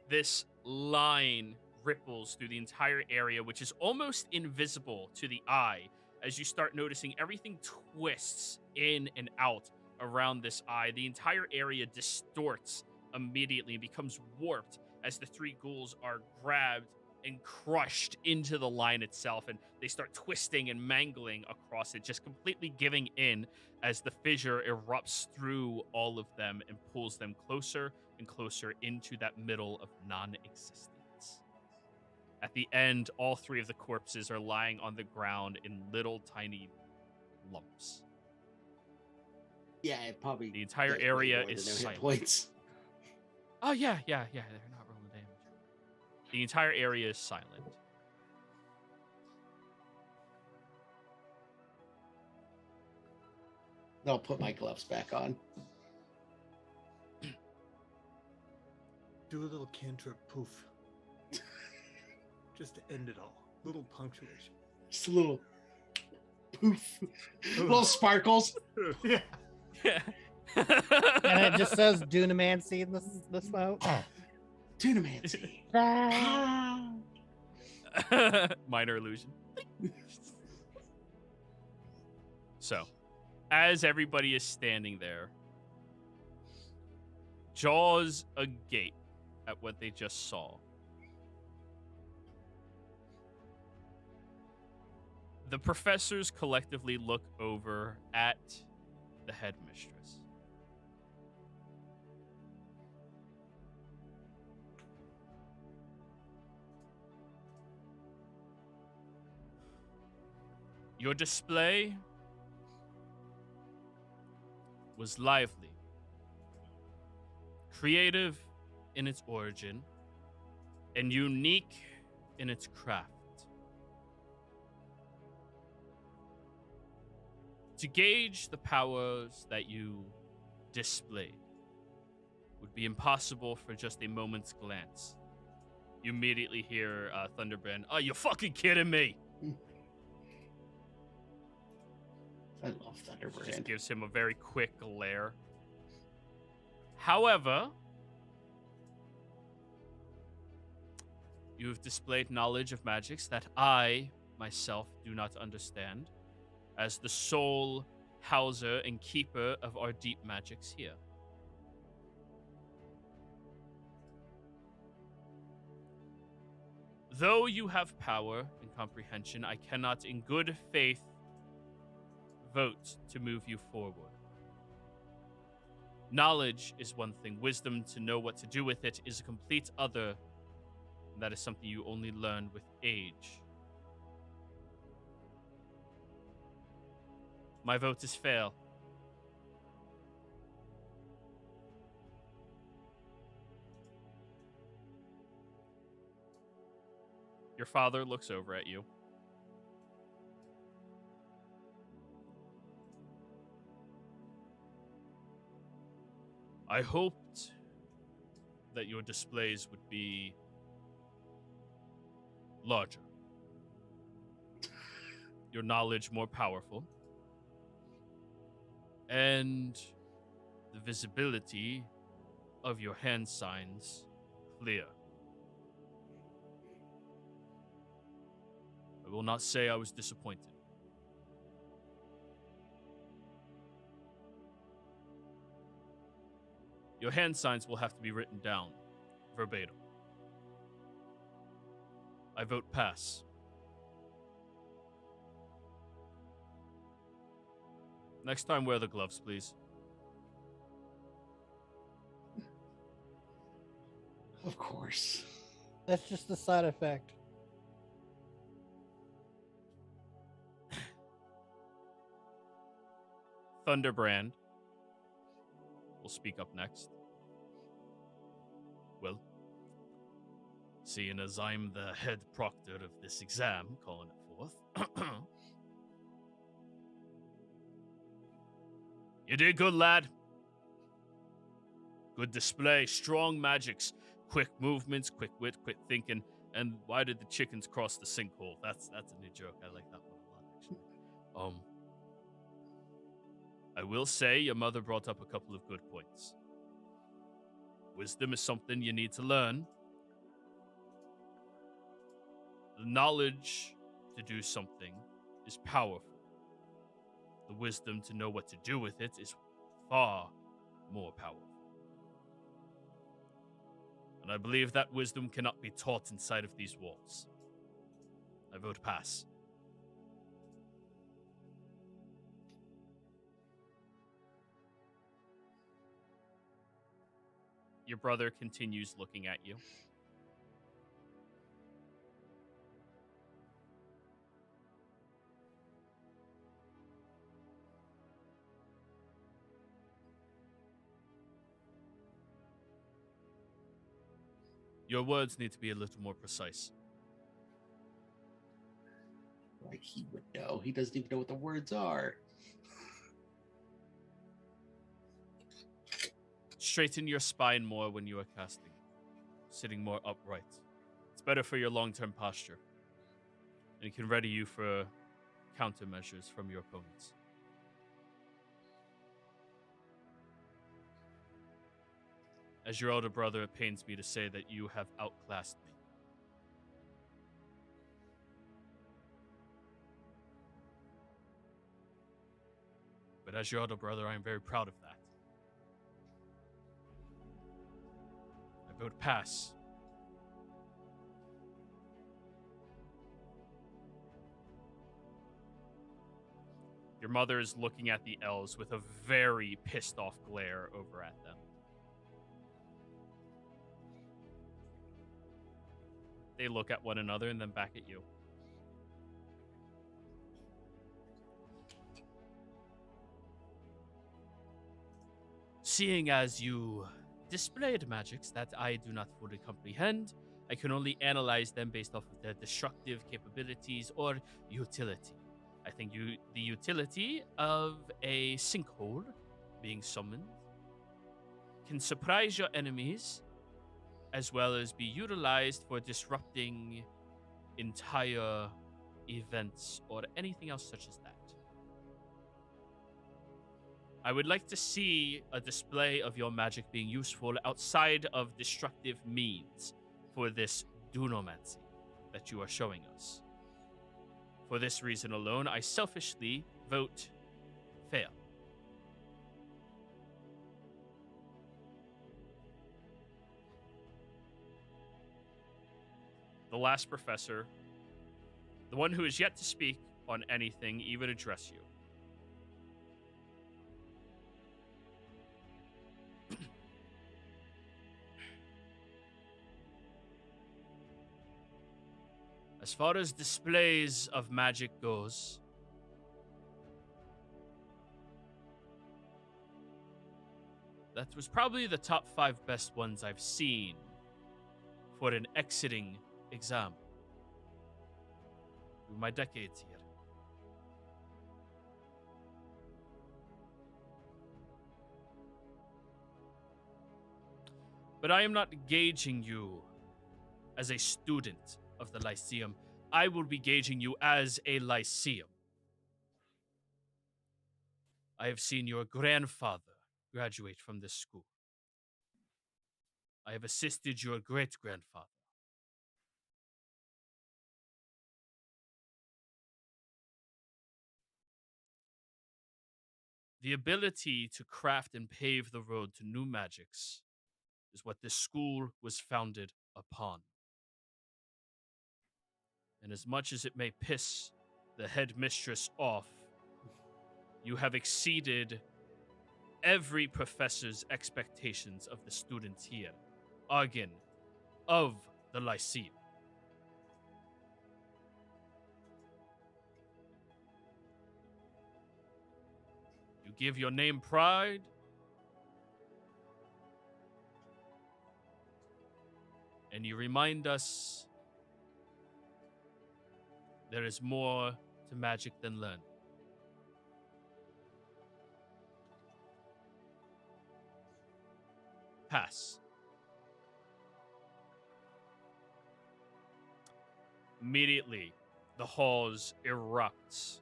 this line ripples through the entire area, which is almost invisible to the eye, as you start noticing everything twists in and out around this eye. The entire area distorts immediately and becomes warped as the three ghouls are grabbed and crushed into the line itself, and they start twisting and mangling across it, just completely giving in as the fissure erupts through all of them and pulls them closer and closer into that middle of non-existence. At the end, all three of the corpses are lying on the ground in little tiny lumps. Yeah, it probably. The entire does way area more is than their hit silent. points. Oh, yeah, they're not rolling damage. The entire area is silent. I'll put my gloves back on. Do a little cantrip poof. Just to end it all. Little punctuation. Just a little poof. Little sparkles. Yeah. Yeah. And it just says Dunamancy in this note. Tunamancy. Minor illusion. So, as everybody is standing there, jaws agape at what they just saw. The professors collectively look over at the headmistress. Your display was lively, creative in its origin, and unique in its craft. To gauge the powers that you displayed would be impossible for just a moment's glance. You immediately hear Thunderbrand, "Oh, you're fucking kidding me!" I love Just Thunderbrand. gives him a very quick glare. However, you have displayed knowledge of magics that I, myself, do not understand, as the sole houser and keeper of our deep magics here. Though you have power and comprehension, I cannot in good faith vote to move you forward. Knowledge is one thing. Wisdom to know what to do with it is a complete other. And that is something you only learn with age. My vote is fail. Your father looks over at you. I hoped that your displays would be larger, your knowledge more powerful, and the visibility of your hand signs clear. I will not say I was disappointed. Your hand signs will have to be written down, verbatim. I vote pass. Next time, wear the gloves, please. Of course. That's just the side effect. Thunderbrand will speak up next. Well, seeing as I'm the head proctor of this exam, calling it forth. You did good, lad. Good display, strong magics, quick movements, quick wit, quick thinking. And why did the chickens cross the sinkhole? That's a new joke. I like that one a lot, actually. I will say your mother brought up a couple of good points. Wisdom is something you need to learn. The knowledge to do something is powerful. The wisdom to know what to do with it is far more powerful. And I believe that wisdom cannot be taught inside of these walls. I vote pass. Your brother continues looking at you. Your words need to be a little more precise. Like he would know. He doesn't even know what the words are. straighten your spine more when you are casting, sitting more upright. It's better for your long-term posture, and it can ready you for countermeasures from your opponents. As your older brother, it pains me to say that you have outclassed me. But as your older brother, I am very proud of that. I vote pass. Your mother is looking at the elves with a very pissed off glare over at them. They look at one another and then back at you. Seeing as you displayed magics that I do not fully comprehend, I can only analyze them based off of their destructive capabilities or utility. I think the utility of a sinkhole being summoned can surprise your enemies, as well as be utilized for disrupting entire events or anything else such as that. I would like to see a display of your magic being useful outside of destructive means for this dunomancy that you are showing us. For this reason alone, I selfishly vote fail. The last professor, the one who is yet to speak on anything, even address you. As far as displays of magic goes, that was probably the top 5 best ones I've seen for an exiting exam through my decades here. But I am not gauging you as a student of the Lyceum. I will be gauging you as a Lyceum. I have seen your grandfather graduate from this school. I have assisted your great-grandfather. The ability to craft and pave the road to new magics is what this school was founded upon. And as much as it may piss the headmistress off, you have exceeded every professor's expectations of the students here, Argon, of the Lyceum. You give your name pride, and you remind us there is more to magic than learn. Pass. Immediately, the halls erupt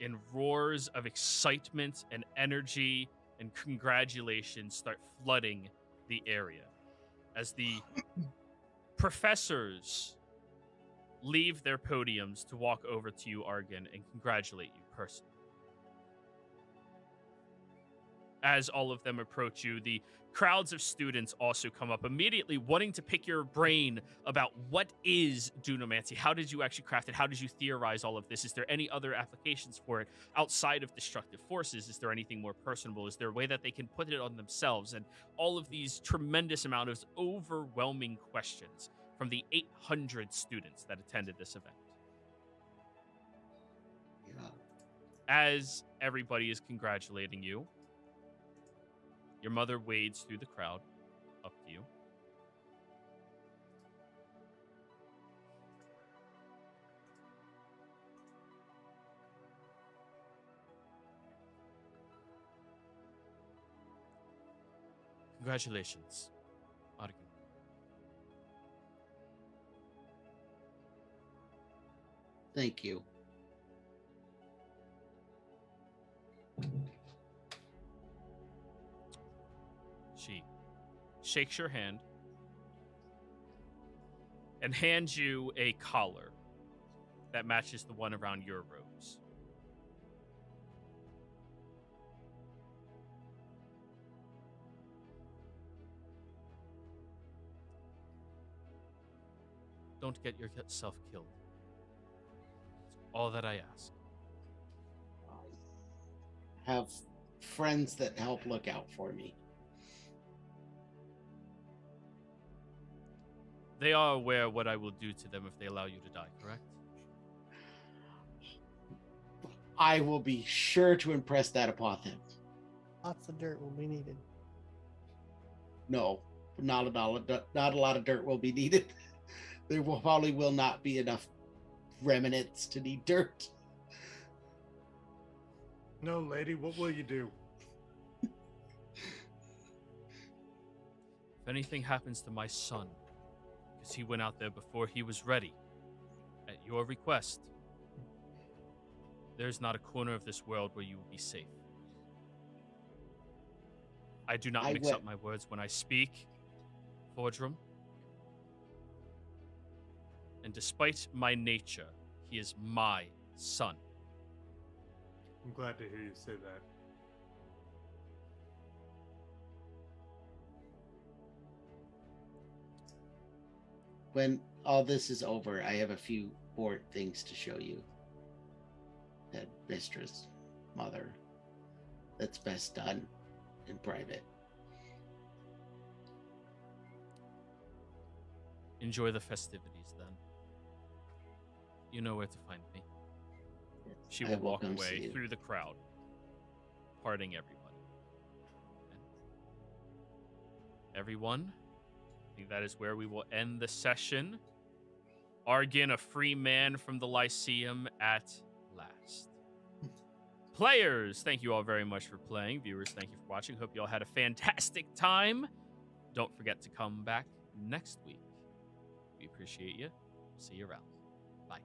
in roars of excitement and energy, and congratulations start flooding the area as the professors leave their podiums to walk over to you, Argon, and congratulate you personally. As all of them approach you, the crowds of students also come up immediately, wanting to pick your brain about what is dunomancy. How did you actually craft it? How did you theorize all of this? Is there any other applications for it outside of destructive forces? Is there anything more personable? Is there a way that they can put it on themselves? And all of these tremendous amount of overwhelming questions from the 800 students that attended this event. Yeah. As everybody is congratulating you, your mother wades through the crowd up to you. Congratulations, Argan. Thank you. She shakes your hand and hands you a collar that matches the one around your robes. Don't get yourself killed. That's all that I ask. I have friends that help look out for me. They are aware what I will do to them if they allow you to die, correct? I will be sure to impress that upon them. Lots of dirt will be needed. No, not a lot of dirt will be needed. There probably will not be enough remnants to need dirt. No, lady, what will you do? If anything happens to my son, because he went out there before he was ready, at your request, there's not a corner of this world where you will be safe. I do not mix up my words when I speak, Fordrum. And despite my nature, he is my son. I'm glad to hear you say that. When all this is over, I have a few more things to show you. That mistress, mother, that's best done in private. Enjoy the festivities, then. You know where to find me. She will walk away through the crowd, parting everybody. And everyone, I think that is where we will end the session. Argan, a free man from the Lyceum at last. Players, thank you all very much for playing. Viewers, thank you for watching. Hope you all had a fantastic time. Don't forget to come back next week. We appreciate you. See you around. Bye.